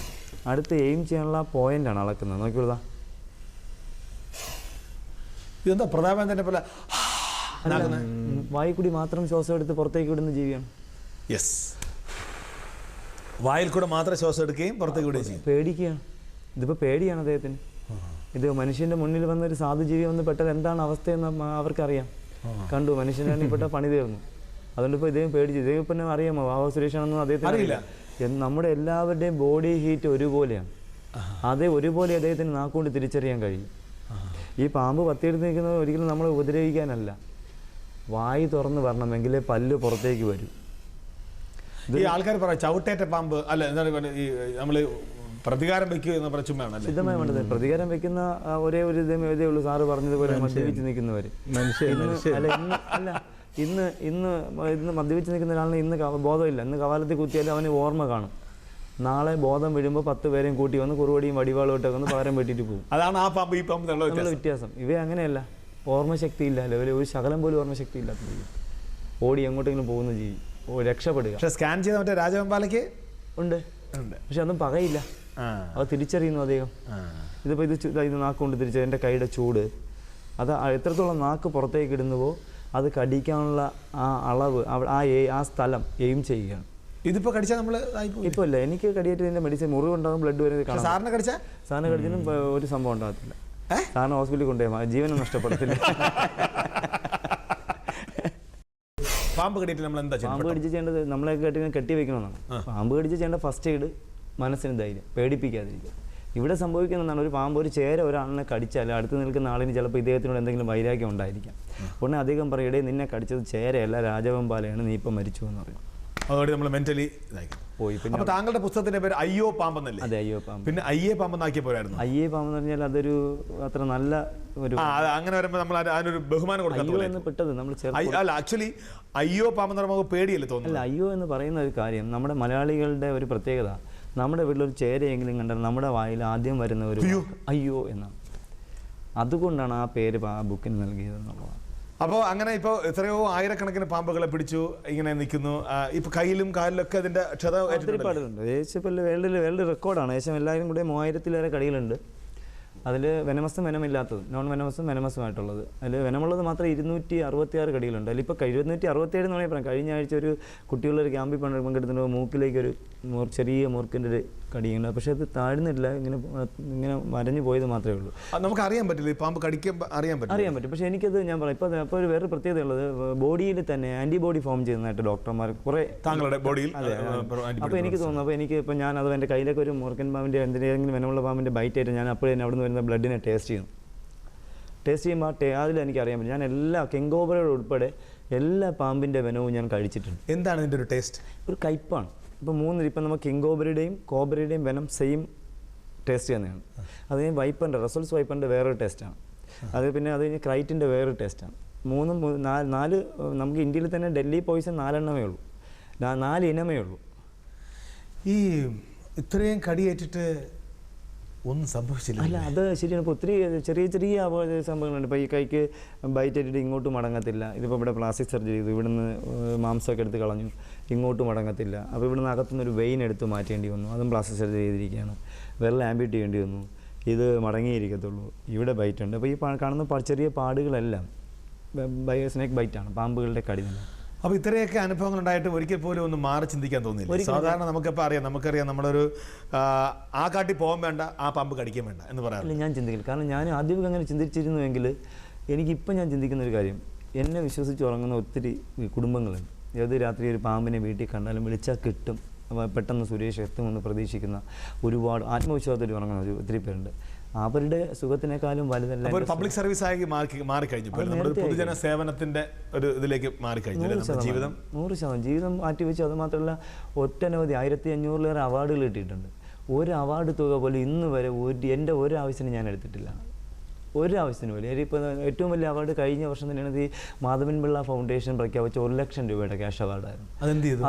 അടുത്ത് എയിം ചെയ്യാനുള്ള പോയിൻ്റാണ് അളക്കുന്നത്. നോക്കിയുള്ളതാ, ഇതെന്താ പ്രതാപേന്ദ്രനെ പോലെ വായിൽ കൂടി മാത്രം ശ്വാസം എടുത്ത് പുറത്തേക്ക് വിടുന്ന ജീവിയാണ്. യെസ്, വായിൽ കൂടെ മാത്രം ശ്വാസം എടുക്കുകയും പുറത്തേക്ക് വിടുകയും ചെയ്യും. പേടിക്കുകയാണ്. ഇതിപ്പോൾ പേടിയാണ് അദ്ദേഹത്തിന്. ഇത് മനുഷ്യൻ്റെ മുന്നിൽ വന്നൊരു സാധുജീവി വന്ന് പെട്ടത് എന്താണ് അവസ്ഥയെന്ന് അവർക്കറിയാം. കണ്ടു മനുഷ്യനാണ് പെട്ട പണി തീർന്നു. അതുകൊണ്ട് ഇപ്പോൾ ഇദ്ദേഹം പേടിച്ചു. ഇദ്ദേഹം ഇപ്പം അറിയാമോ വാവ സുരേഷാണെന്നും അദ്ദേഹത്തിന് അറിയില്ല. നമ്മുടെ എല്ലാവരുടെയും ബോഡി ഹീറ്റ് ഒരുപോലെയാണ്. അതേ ഒരുപോലെ അദ്ദേഹത്തിന് നാക്കുകൊണ്ട് തിരിച്ചറിയാൻ കഴിയും. ഈ പാമ്പ് പത്തിയെടുത്ത് നിൽക്കുന്നത് ഒരിക്കലും നമ്മളെ ഉപദ്രവിക്കാനല്ല, വായി തുറന്ന് വരണമെങ്കിലേ പല്ല് പുറത്തേക്ക് വരും. ഈ ആൾക്കാർ പറയാം ചവിട്ടേറ്റ പാമ്പ് അല്ല, എന്താണ് ഈ നമ്മൾ പ്രതികാരം വെക്കുക എന്ന് പറഞ്ഞ ചുമ്മാണ്. സിദ്ധമായി വേണ്ടത് പ്രതികാരം വെക്കുന്ന ഒരേ ഒരു ഇതേ ഉള്ളൂ. സാറ് പറഞ്ഞതുപോലെ മദ്യപിച്ച് നിൽക്കുന്നവർ. അല്ല ഇന്ന് മദ്യപിച്ച് നിൽക്കുന്ന ഒരാളിന് ഇന്ന് ബോധമില്ല. ഇന്ന് കവാലത്തിൽ കുത്തിയാലും അവന് ഓർമ്മ കാണും. നാളെ ബോധം വീഴുമ്പോൾ 10 പേരെയും കൂട്ടി വന്ന് കുറുവടിയും വടിവാളും ഇട്ടൊക്കെ ഒന്ന് പകരം വെട്ടിട്ട് പോകും. അതാണ് ആ പാമ്പ് ഈ പാമ്പ് തമ്മിലുള്ള വ്യത്യാസം. ഇവ അങ്ങനെയല്ല, ഓർമ്മശക്തി ഇല്ല, ഒരു ശകലം പോലും ഓർമ്മശക്തി ഇല്ലാത്ത ജീവി, ഓടി എങ്ങോട്ടെങ്കിലും പോകുന്ന ജീവി, രക്ഷപ്പെടുക. പക്ഷെ സ്കാൻ ചെയ്ത മറ്റേ രാജവെമ്പാലയ്ക്ക് ഉണ്ട്, പക്ഷെ അതൊന്നും പകയില്ല. അത് തിരിച്ചറിയുന്നു അദ്ദേഹം. ഇതിപ്പോൾ ഇത് നാക്കുകൊണ്ട് തിരിച്ചറിയും. എൻ്റെ കൈയുടെ ചൂട് അത് എത്രത്തോളം നാക്ക് പുറത്തേക്ക് ഇടുന്നുവോ അത് കടിക്കാനുള്ള ആ അളവ് ആ സ്ഥലം എയിം ചെയ്യുകയാണ്. ഇതിപ്പോൾ കടിച്ചാൽ നമ്മൾ ഇപ്പോൾ ഇല്ല, എനിക്ക് കടിയേറ്റതിൻ്റെ മെഡിസിൻ മുറിവുണ്ടാകും, ബ്ലഡ് വരുന്നത്. സാറിന് കടിച്ചാൽ സാറിന് കടിച്ചാലും ഒരു സംഭവം ഉണ്ടാകത്തില്ല. സാറിന് ഹോസ്പിറ്റലിൽ കൊണ്ടുപോയി ജീവനും നഷ്ടപ്പെടത്തില്ല. പാമ്പ് കടിയിട്ട് നമ്മൾ എന്താ ചെയ്യുന്നത്? പാമ്പ് കടിച്ച് ചെയ്യേണ്ടത് നമ്മളെ കെട്ടി വെക്കണമെന്നാണ്. പാമ്പ് കടിച്ച് ചെയ്യേണ്ട ഫസ്റ്റ് എയ്ഡ് മനസ്സിന് ധൈര്യം, പേടിപ്പിക്കാതിരിക്കുക. ഇവിടെ സംഭവിക്കുന്നതാണ്, ഒരു പാമ്പ് ഒരു ചേര ഒരാളിനെ കടിച്ചാൽ അടുത്ത് നിൽക്കുന്ന ആളിന് ചിലപ്പോൾ ഇദ്ദേഹത്തിനോട് എന്തെങ്കിലും വൈരാഗ്യം ഉണ്ടായിരിക്കാം. ഉടനെ അധികം പറയും, ഇടയിൽ നിന്നെ കടിച്ചത് ചേരയല്ല രാജവെമ്പാലയാണ്, നീ ഇപ്പം മരിച്ചു എന്ന് പറയും. അതോടെ നമ്മൾ മെന്റലി പോയി. പിന്നെ താങ്കളുടെ പുസ്തകത്തിന്റെ പേര് അയ്യോ പാമ്പെന്നല്ലേ? അതെ, അയ്യോ പാമ്പ്. പിന്നെ അയ്യേ പാമ്പെന്നാക്കിയ പോരായിരുന്നു? അയ്യേ പാമ്പെന്ന് പറഞ്ഞാൽ അതൊരു അത്ര നല്ല ഒരു, അങ്ങനെ വരുമ്പോൾ നമ്മൾ അതിനൊരു ബഹുമാനം കൊടുക്കാൻ പെട്ടത് നമ്മൾ അല്ല. ആക്ച്വലി അയ്യോ പാമ്പെന്ന് പറയുമ്പോൾ പേടിയല്ലേ തോന്നുന്നു? അല്ല, അയ്യോ എന്ന് പറയുന്ന ഒരു കാര്യം നമ്മുടെ മലയാളികളുടെ ഒരു പ്രത്യേകത. നമ്മുടെ വീട്ടിലൊരു ചേരയെങ്കിലും കണ്ടാൽ നമ്മുടെ വായിൽ ആദ്യം വരുന്ന ഒരു അയ്യോ എന്നാണ്. അതുകൊണ്ടാണ് ആ പേര് ആ ബുക്കിന് നൽകിയത് എന്നുള്ളതാണ്. അപ്പോൾ അങ്ങനെ ഇപ്പോൾ എത്രയോ ആയിരക്കണക്കിന് പാമ്പുകളെ പിടിച്ചു ഇങ്ങനെ നിൽക്കുന്നു. ഇപ്പോൾ കയ്യിലും കാലിലൊക്കെ അതിൻ്റെ ക്ഷത ഒരുപാടുണ്ട്. ഏകദേശം ഇപ്പോൾ വേൾഡ് റെക്കോർഡാണ്. ഏകദേശം എല്ലാവരും കൂടെ 3000-ലേറെ കടികളുണ്ട്. അതിൽ വെനമസും വെനമില്ലാത്തതും നോൺ വെനമസും വെനമസുമായിട്ടുള്ളത്. അതിൽ വെനമുള്ളത് മാത്രം 266 കടികളുണ്ട്. അതിലിപ്പോൾ 267 എന്ന് വേണമെങ്കിൽ പറയാം. കഴിഞ്ഞ ആഴ്ച ഒരു കുട്ടികളൊരു ക്യാമ്പിൽ പങ്കെടുത്തിട്ട് മൂക്കിലേക്കൊരു ചെറിയ മൂർക്കിൻ്റെ ഒരു കടിയുണ്ട്. പക്ഷേ അത് താഴ്ന്നില്ല, ഇങ്ങനെ വരഞ്ഞു പോയത് മാത്രമേ ഉള്ളൂ. നമുക്ക് അറിയാൻ പറ്റില്ല, ഈ പാമ്പ് കടിക്കുമ്പോൾ അറിയാൻ പറ്റും. പക്ഷേ എനിക്കത് ഞാൻ പറയാം, ഇപ്പോൾ ഒരു വേറെ പ്രത്യേകത ഉള്ളത്, ബോഡിയിൽ തന്നെ ആൻറ്റിബോഡി ഫോം ചെയ്യുന്നതായിട്ട് ഡോക്ടർമാർ കുറേ താങ്കളുടെ ബോഡിയിൽ. അപ്പോൾ എനിക്ക് തോന്നുന്നു, ഇപ്പോൾ ഞാൻ അത് എൻ്റെ കയ്യിലേക്ക് ഒരു മൂർക്കൻ പാമ്പിൻ്റെ എന്തെങ്കിലും വെനമുള്ള പാമ്പിൻ്റെ ബൈറ്റ് ആയിട്ട് ഞാൻ അപ്പോൾ തന്നെ അവിടെ നിന്ന് വരുന്ന ബ്ലഡിനെ ടേസ്റ്റ് ചെയ്യുമ്പോൾ അതിൽ എനിക്കറിയാൻ പറ്റും. ഞാൻ എല്ലാ കെങ്കോബ്രയുടെ ഉൾപ്പെടെ എല്ലാ പാമ്പിൻ്റെ വെനവും ഞാൻ കഴിച്ചിട്ടുണ്ട്. എന്താണ് ഇതിൻ്റെ ഒരു ടേസ്റ്റ്? ഒരു കയ്പ്പാണ്. ഇപ്പോൾ ഇപ്പം നമ്മൾ കിങ്കോബ്രയുടെയും കോബ്രയുടെയും വെനം സെയിം ടേസ്റ്റ് തന്നെയാണ്. അത് കഴിഞ്ഞ് വൈപ്പറിൻ്റെ റസൽസ് വൈപ്പറിൻ്റെ വേറൊരു ടേസ്റ്റാണ്. അത് പിന്നെ അത് കഴിഞ്ഞ് ക്രൈറ്റിൻ്റെ വേറൊരു ടേസ്റ്റാണ്. 4 നമുക്ക് ഇന്ത്യയിൽ തന്നെ ഡൽഹി പോയിസൺ 4 എണ്ണമേ ഉള്ളൂ, 4 ഇനമേ ഉള്ളൂ. ഈ ഇത്രയും കടിയേറ്റിട്ട് ഒന്നും സംഭവിച്ചില്ല. അല്ല, അത് ശരിയാണ്. ഇപ്പോൾ ഒത്തിരി ചെറിയ സംഭവങ്ങളുണ്ട്. ഇപ്പോൾ ഈ കൈക്ക് ബൈറ്റ് ഇട്ടിട്ട് ഇങ്ങോട്ട് മടങ്ങത്തില്ല. ഇതിപ്പോൾ ഇവിടെ പ്ലാസ്റ്റിക് സർജറി ചെയ്തു, ഇവിടുന്ന് മാംസമൊക്കെ എടുത്ത് കളഞ്ഞു, ഇങ്ങോട്ട് മടങ്ങത്തില്ല. അപ്പോൾ ഇവിടുന്ന് അകത്തുനിന്ന് ഒരു വെയിൻ എടുത്ത് മാറ്റേണ്ടി വന്നു, അതും പ്ലാസ്റ്റിക് സർജറി ചെയ്തിരിക്കുകയാണ്. വെള്ളം ആംബ്യൂട്ട് ചെയ്യേണ്ടി വന്നു, ഇത് മടങ്ങിയിരിക്കത്തുള്ളൂ. ഇവിടെ ബൈറ്റ് ഉണ്ട്. അപ്പോൾ ഈ കാണുന്ന ചെറിയ പാടുകളെല്ലാം സ്നേക്ക് ബൈറ്റാണ്, പാമ്പുകളുടെ കടി തന്നെ. അപ്പോൾ ഇത്രയൊക്കെ അനുഭവങ്ങൾ ഉണ്ടായിട്ട് ഒരിക്കൽ പോലും ഒന്ന് മാറി ചിന്തിക്കാൻ തോന്നില്ല. സാധാരണ നമുക്കറിയാം നമ്മളൊരു ആ കാട്ടി പോകാൻ വേണ്ട, ആ പാമ്പ് കടിക്കാൻ വേണ്ട എന്ന് പറയാറില്ല. ഞാൻ ചിന്തിക്കില്ല. കാരണം ഞാൻ ആദ്യം അങ്ങനെ ചിന്തിച്ചിരുന്നുവെങ്കിൽ എനിക്കിപ്പം ഞാൻ ചിന്തിക്കുന്ന ഒരു കാര്യം, എന്നെ വിശ്വസിച്ച് ഉറങ്ങുന്ന ഒത്തിരി കുടുംബങ്ങളുണ്ട്. ഏത് രാത്രി ഒരു പാമ്പിനെ വീട്ടിൽ കണ്ടാലും വിളിച്ചാൽ കിട്ടും, പെട്ടെന്ന് സുരേഷ് എത്തുമെന്ന് പ്രതീക്ഷിക്കുന്ന ഒരുപാട് ആത്മവിശ്വാസത്തിൽ ഉറങ്ങുന്ന ഒത്തിരി പേരുണ്ട്. അവരുടെ സുഖത്തിനേക്കാളും വലുതല്ല. പബ്ലിക് സർവീസ് ആയി മാറിക്കഴിഞ്ഞു, പൊതുജന സേവനത്തിന്റെ ഒരു ഇതിലേക്ക് മാറിക്കഴിഞ്ഞു. 100% ജീവിതം മാറ്റിവെച്ചു. അത് മാത്രമല്ല, ഒട്ടനവധി 1500-ലേറെ അവാർഡുകൾ കിട്ടിയിട്ടുണ്ട്. ഒരു അവാർഡ് തുക പോലും ഇന്ന് വരെ എൻ്റെ ഒരു ആവശ്യത്തിന് ഞാൻ എടുത്തിട്ടില്ല, ഒരു ആവശ്യത്തിന് പോലും. ഇപ്പോൾ ഏറ്റവും വലിയ അവാർഡ് കഴിഞ്ഞ വർഷം തന്നെയാണ് ഈ മാധവൻ പിള്ള ഫൗണ്ടേഷൻ പ്രഖ്യാപിച്ച 1 ലക്ഷം രൂപയുടെ ക്യാഷ് അവാർഡായിരുന്നു.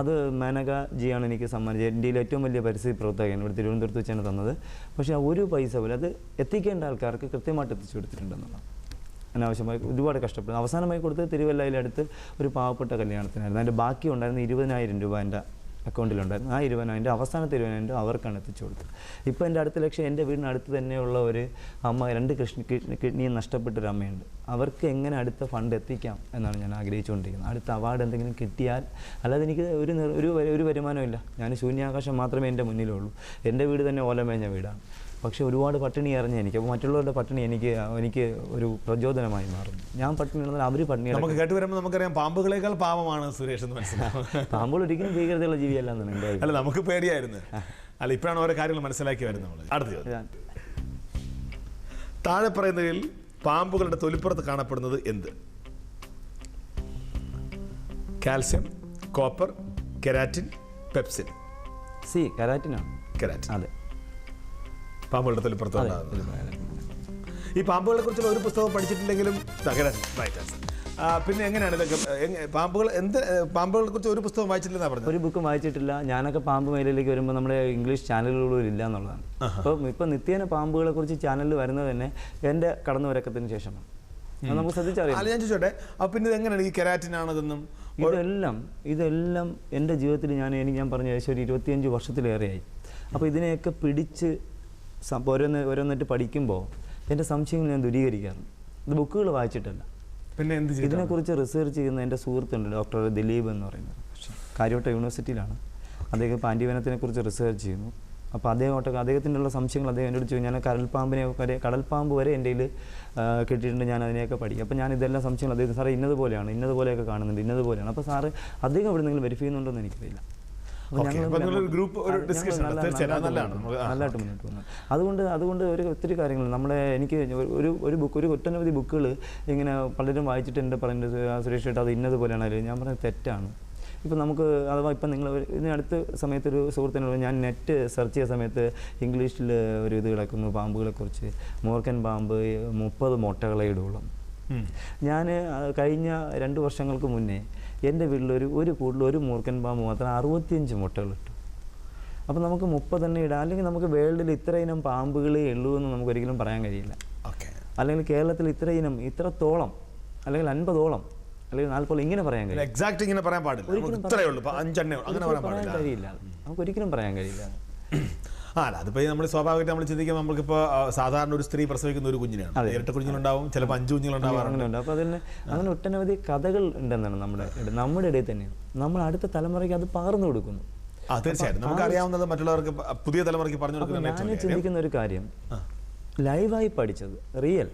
അത് മേനക ജിയാണ് എനിക്ക് സമ്മാനിച്ചത്. ഇന്ത്യയിലെ ഏറ്റവും വലിയ പരിസ്ഥിതി പ്രവർത്തകൻ, ഇവിടെ തിരുവനന്തപുരത്ത് വെച്ചാണ് തന്നത്. പക്ഷേ ഒരു പൈസ പോലും അത് എത്തിക്കേണ്ട ആൾക്കാർക്ക് കൃത്യമായിട്ട് എത്തിച്ചു കൊടുത്തിട്ടുണ്ടെന്നുള്ളത്. അനാവശ്യമായി ഒരുപാട് കഷ്ടപ്പെടുന്നു. അവസാനമായി കൊടുത്തത് തിരുവല്ലയിലടുത്ത് ഒരു പാവപ്പെട്ട കല്യാണത്തിനായിരുന്നു. അതിൻ്റെ ബാക്കി ഉണ്ടായിരുന്ന 20,000 രൂപ എൻ്റെ അക്കൗണ്ടിലുണ്ടായിരുന്നു. ആ 20,000 എൻ്റെ അവസാനത്തെ 20,000 അവർക്കാണ് എത്തിച്ചു കൊടുത്തത്. ഇപ്പോൾ എൻ്റെ അടുത്ത ലക്ഷ്യം എൻ്റെ വീടിനടുത്ത് തന്നെയുള്ള ഒരു അമ്മ 2 കിഡ്നിയും നഷ്ടപ്പെട്ടൊരു അമ്മയുണ്ട്. അവർക്ക് എങ്ങനെ അടുത്ത ഫണ്ട് എത്തിക്കാം എന്നാണ് ഞാൻ ആഗ്രഹിച്ചുകൊണ്ടിരിക്കുന്നത്. അടുത്ത അവാർഡ് എന്തെങ്കിലും കിട്ടിയാൽ, അല്ലാതെ എനിക്ക് ഒരു വരുമാനമില്ല. ഞാൻ ശൂന്യാകാശം മാത്രമേ എൻ്റെ മുന്നിലുള്ളൂ. എൻ്റെ വീട് തന്നെ ഓലമേഞ്ഞ വീടാണ്. പക്ഷേ ഒരുപാട് പട്ടിണി അറിഞ്ഞ എനിക്ക്, അപ്പോൾ മറ്റുള്ളവരുടെ പട്ടിണി എനിക്ക് ഒരു പ്രചോദനമായി മാറും. ഞാൻ പട്ടിണി ഉണ്ടെന്നാൽ അവർ പട്ടിണി. നമുക്ക് കേട്ട് വരുമ്പോൾ നമുക്കറിയാം പാമ്പുകളേക്കാൾ പാവമാണ് സുരേഷ് എന്ന് മനസ്സിലാവും. പാമ്പുകൾ ഒരിക്കലും ഭീകരതയുള്ള ജീവിയല്ല എന്നാണ് എൻ്റെ അല്ല, നമുക്ക് പേടിയായിരുന്നു. അല്ല, ഇപ്പോഴാണ് ഓരോ കാര്യങ്ങൾ മനസ്സിലാക്കി വരുന്നത് നമ്മൾ. അടുത്ത ചോദ്യം. താഴെ പറയുന്നതിൽ പാമ്പുകളുടെ തൊലിപ്പുറത്ത് കാണപ്പെടുന്നത് എന്ത്? Calcium, copper, keratin, pepsin. കെരാറ്റിനാണ്. കെരാറ്റിൻ. അതെ, പാമ്പുകളുടെ തൊലിപ്പുറത്ത് ഈ പാമ്പുകളെ കുറിച്ചുള്ള ഒരു പുസ്തകം പഠിച്ചിട്ടില്ലെങ്കിലും പിന്നെ എങ്ങനെയാണ് ഇതൊക്കെ പാമ്പുകളെ കുറിച്ച് ഒരു പുസ്തകം വായിച്ചിട്ടില്ലെന്നാണ് പറഞ്ഞത്? ഒരു ബുക്കും വായിച്ചിട്ടില്ല. ഞാനൊക്കെ പാമ്പ് മേഖലയിലേക്ക് വരുമ്പോൾ നമ്മുടെ ഇംഗ്ലീഷ് ചാനലുകളും ഇല്ല എന്നുള്ളതാണ്. ഇപ്പം നിത്യേന പാമ്പുകളെ കുറിച്ച് ചാനലിൽ വരുന്നത് തന്നെ എൻ്റെ കടന്നുവരക്കത്തിന് ശേഷമാണ്. അത് നമുക്ക് ശ്രദ്ധിച്ചറിയാം. ഞാൻ ചോദിച്ചോട്ടെ, അപ്പം പിന്നെ ഇതെങ്ങനെയാണ് ഈ കെരാറ്റിൻ ആണതെന്നും? ഇതെല്ലാം എൻ്റെ ജീവിതത്തിൽ ഞാൻ പറഞ്ഞ ഏകദേശം ഒരു 25 വർഷത്തിലേറെയായി. അപ്പോൾ ഇതിനെയൊക്കെ പിടിച്ച് ഓരോന്നിട്ട് പഠിക്കുമ്പോൾ എൻ്റെ സംശയങ്ങൾ ഞാൻ ദൂരീകരിക്കാറുണ്ട്. ഇത് ബുക്കുകൾ വായിച്ചിട്ടല്ല. പിന്നെ എന്ത് ചെയ്യും? ഇതിനെക്കുറിച്ച് റിസർച്ച് ചെയ്യുന്ന എൻ്റെ സുഹൃത്തുണ്ട്, ഡോക്ടർ ദിലീപ് എന്ന് പറയുന്നത്. കാര്യവട്ട യൂണിവേഴ്സിറ്റിയിലാണ്. അദ്ദേഹം ഇപ്പോൾ ആൻറ്റിവനത്തിനെക്കുറിച്ച് റിസർച്ച് ചെയ്യുന്നു. അപ്പോൾ അദ്ദേഹത്തിൻ്റെ ഉള്ള സംശയങ്ങൾ അദ്ദേഹം എന്നോട് ചോദിച്ചു. ഞാൻ കടൽപ്പാമ്പ് വരെ എൻ്റെ കയ്യിൽ കിട്ടിയിട്ടുണ്ട്, ഞാൻ അതിനെയൊക്കെ പഠിക്കും. അപ്പോൾ ഞാൻ ഇതെല്ലാം സംശയങ്ങൾ അദ്ദേഹം, സാറേ ഇന്നതുപോലെയൊക്കെ കാണുന്നുണ്ട്, ഇന്നതുപോലെയാണ്. അപ്പോൾ സാറ് അദ്ദേഹം ഇവിടെ നിങ്ങൾ വെരിഫൈ ചെയ്യുന്നുണ്ടോ എന്ന് എനിക്കറിയില്ല. നല്ലതായിട്ട് മുന്നോട്ട് പോകുന്നത്. അതുകൊണ്ട് ഒത്തിരി കാര്യങ്ങൾ എനിക്ക് ഒരു ഒട്ടനവധി ബുക്കുകൾ ഇങ്ങനെ പലരും വായിച്ചിട്ട് എൻ്റെ പറയുന്നത്, സുരേഷ് ചേട്ടാ അത് ഇന്നതുപോലെയാണ്. ഞാൻ പറഞ്ഞത് തെറ്റാണ്. ഇപ്പം നമുക്ക് അഥവാ ഇപ്പം നിങ്ങൾ ഇതിനടുത്ത സമയത്തൊരു സുഹൃത്തിനോട് ഞാൻ നെറ്റ് സെർച്ച് ചെയ്ത സമയത്ത് ഇംഗ്ലീഷിൽ ഒരു ഇത് കിടക്കുന്നു പാമ്പുകളെക്കുറിച്ച്. മൂർഖൻ പാമ്പ് 30 മുട്ടകളെ ഇടുള്ളൂ. ഞാൻ കഴിഞ്ഞ 2 വർഷങ്ങൾക്ക് മുന്നേ എൻ്റെ വീട്ടിൽ ഒരു കൂട്ടിൽ ഒരു മൂർഖൻ പാമ്പ് മാത്രം 65 മുട്ടകളിട്ടു. അപ്പോൾ നമുക്ക് 30 തന്നെ ഇടാം. അല്ലെങ്കിൽ നമുക്ക് വേൾഡിൽ ഇത്ര ഇനം പാമ്പുകളേ ഉള്ളൂ എന്ന് നമുക്ക് ഒരിക്കലും പറയാൻ കഴിയില്ല. അല്ലെങ്കിൽ കേരളത്തിൽ ഇത്രത്തോളം അല്ലെങ്കിൽ 50ഓളം അല്ലെങ്കിൽ 40 ഇങ്ങനെ പറയാൻ കഴിയില്ല. എക്സാക്ട് ഇങ്ങനെ പറയാൻ പാടില്ല. പറയാൻ കഴിയില്ല, നമുക്ക് ഒരിക്കലും പറയാൻ കഴിയില്ല. അതിപ്പോ നമ്മൾ സ്വാഭാവികമായിട്ട് നമ്മൾ ചിന്തിക്കുമ്പോൾ നമുക്കിപ്പോൾ സാധാരണ ഒരു സ്ത്രീ പ്രസവിക്കുന്ന ഒരു കുഞ്ഞിനാണ്, ഇരട്ട കുഞ്ഞുങ്ങളുണ്ടാവും, ചിലപ്പോൾ 5 കുഞ്ഞുങ്ങളുണ്ടാവാറുണ്ട്. അപ്പോൾ അതിന് അങ്ങനെ ഒട്ടനവധി കഥകൾ ഉണ്ടെന്നാണ് നമ്മുടെ ഇടയിൽ തന്നെയാണ്. നമ്മൾ അടുത്ത തലമുറയ്ക്ക് അത് പകർന്നു കൊടുക്കുന്നു. തീർച്ചയായിട്ടും നമുക്ക് അറിയാവുന്നത് മറ്റുള്ളവർക്ക് പുതിയ തലമുറയ്ക്ക് പറഞ്ഞു കൊടുക്കുന്നത്. ഞാൻ ചിന്തിക്കുന്ന ഒരു കാര്യം, ലൈവായി പഠിച്ചത് റിയൽ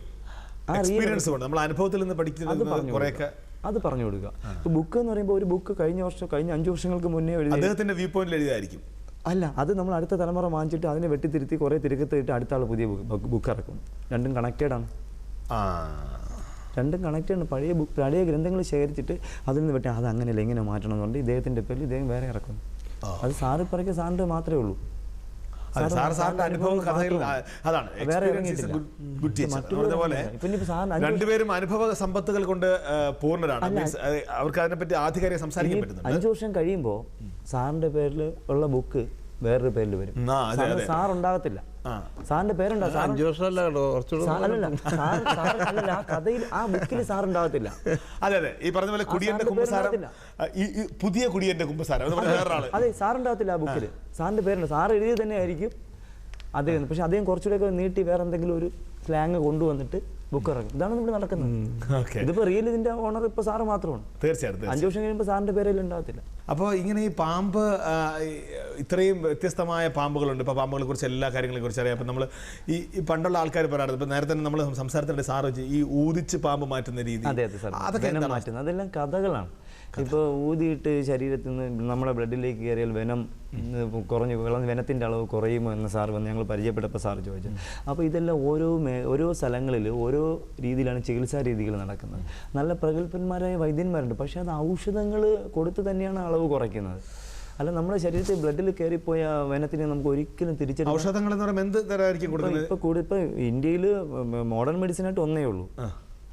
എക്സ്പീരിയൻസ് കൊണ്ട് നമ്മൾ അനുഭവത്തിൽ നിന്ന് പഠിക്കുന്നത് കുറേയൊക്കെ അത് പറഞ്ഞു കൊടുക്കുക. ബുക്ക് എന്ന് പറയുമ്പോൾ ഒരു ബുക്ക് കഴിഞ്ഞ 5 വർഷങ്ങൾക്ക് മുന്നേ എഴുതി അദ്ദേഹത്തിന്റെ വ്യൂ പോയിന്റിൽ എഴുതിയായിരിക്കും. അല്ല, അത് നമ്മൾ അടുത്ത തലമുറ വാങ്ങിച്ചിട്ട് അതിനെ വെട്ടിത്തിരുത്തി കുറേ തിരുക്കത്തിട്ട് അടുത്ത ആൾ പുതിയ ബുക്ക് ഇറക്കും. രണ്ടും കണക്റ്റഡാണ്. പഴയ ഗ്രന്ഥങ്ങൾ ശേഖരിച്ചിട്ട് അതിൽ നിന്ന് വെട്ടി അത് അങ്ങനെയല്ല ഇങ്ങനെ മാറ്റണം എന്നുണ്ട് ഇദ്ദേഹത്തിൻ്റെ പേരിൽ ഇദ്ദേഹം വേറെ ഇറക്കും. അത് സാറ് പറയ്ക്ക് സാറിൻ്റെ മാത്രമേ ഉള്ളൂ. രണ്ടുപേരും അനുഭവ സമ്പത്തുകൾ കൊണ്ട് പൂർണ്ണരാണ്. അവർക്ക് അതിനെപ്പറ്റി ആധികാരിക സംസാരിക്കാൻ പറ്റുന്നുണ്ട്. 5 വർഷം കഴിയുമ്പോൾ സാറിന്റെ പേരിൽ ഉള്ള ബുക്ക് വേറൊരു പേരിൽ വരും. സാർ ഉണ്ടാകത്തില്ല, സാറിന്റെ പേരുണ്ടാകും. 5 വർഷമല്ല, ആ കഥയിൽ ആ ബുക്കിൽ സാർ ഉണ്ടാകത്തില്ല. അതെ, ഈ പറഞ്ഞ പോലെ കുടിയന്റെ കുമ്പസാരം, പുതിയ കുടിയന്റെ കുമ്പസാരം, അതെ, സാർ ഉണ്ടാകത്തില്ല ആ ബുക്കിൽ. സാറിന്റെ പേരുണ്ട്, സാർ എഴുതി തന്നെ ആയിരിക്കും അദ്ദേഹം. പക്ഷെ അദ്ദേഹം കുറച്ചുകൂടെയൊക്കെ നീട്ടി വേറെ എന്തെങ്കിലും ഒരു സ്ലാങ് കൊണ്ടുവന്നിട്ട് ബുക്ക് ഇറക്കും. ഇതാണ് ഇവിടെ നടക്കുന്നത്. ഇതിപ്പോ റിയൽ ഇതിന്റെ ഓണർ ഇപ്പൊ സാറ് മാത്രമാണ്. തീർച്ചയായിട്ടും 5 വർഷം കഴിയുമ്പോൾ സാറിന്റെ പേരിൽ ഉണ്ടാകത്തില്ല. അപ്പോൾ ഇങ്ങനെ ഈ പാമ്പ്, ഇത്രയും വ്യത്യസ്തമായ പാമ്പുകളുണ്ട്. ഇപ്പോൾ പാമ്പുകളെ കുറിച്ച് എല്ലാ കാര്യങ്ങളെ കുറിച്ച് അറിയാം. അപ്പം നമ്മൾ ഈ പണ്ടുള്ള ആൾക്കാർ പറയാറുണ്ട്, ഇപ്പം നേരത്തെ നമ്മൾ സംസാരത്തിൻ്റെ സാറ് ഈ ഊതിച്ച് പാമ്പ് മാറ്റുന്ന രീതി, അതൊക്കെ മാറ്റുന്നത് അതെല്ലാം കഥകളാണ്. ഇപ്പോൾ ഊതിയിട്ട് ശരീരത്തിൽ നിന്ന് നമ്മുടെ ബ്ലഡിലേക്ക് കയറിയാൽ വെനത്തിൻ്റെ അളവ് കുറയുമോ എന്ന് സാർ വന്ന് ഞങ്ങൾ പരിചയപ്പെട്ടപ്പോൾ സാർ ചോദിച്ചു. അപ്പോൾ ഇതെല്ലാം ഓരോ സ്ഥലങ്ങളിൽ ഓരോ രീതിയിലാണ് ചികിത്സാ രീതികൾ നടക്കുന്നത്. നല്ല പ്രഗത്ഭന്മാരായ വൈദ്യന്മാരുണ്ട്, പക്ഷേ അത് ഔഷധങ്ങൾ കൊടുത്ത് തന്നെയാണ് അളവ് കുറയ്ക്കുന്നത്. അല്ല, നമ്മുടെ ശരീരത്തിൽ ബ്ലഡിൽ കയറിപ്പോയ വെനത്തിനെ നമുക്ക് ഒരിക്കലും തിരിച്ചറിയാം. ഔഷധങ്ങൾ എന്ന് പറയുമ്പോൾ എന്ത് തരമായിരിക്കും കൊടുക്കുന്നത്? ഇപ്പോൾ ഇന്ത്യയിൽ മോഡേൺ മെഡിസിനായിട്ട് ഒന്നേ ഉള്ളൂ,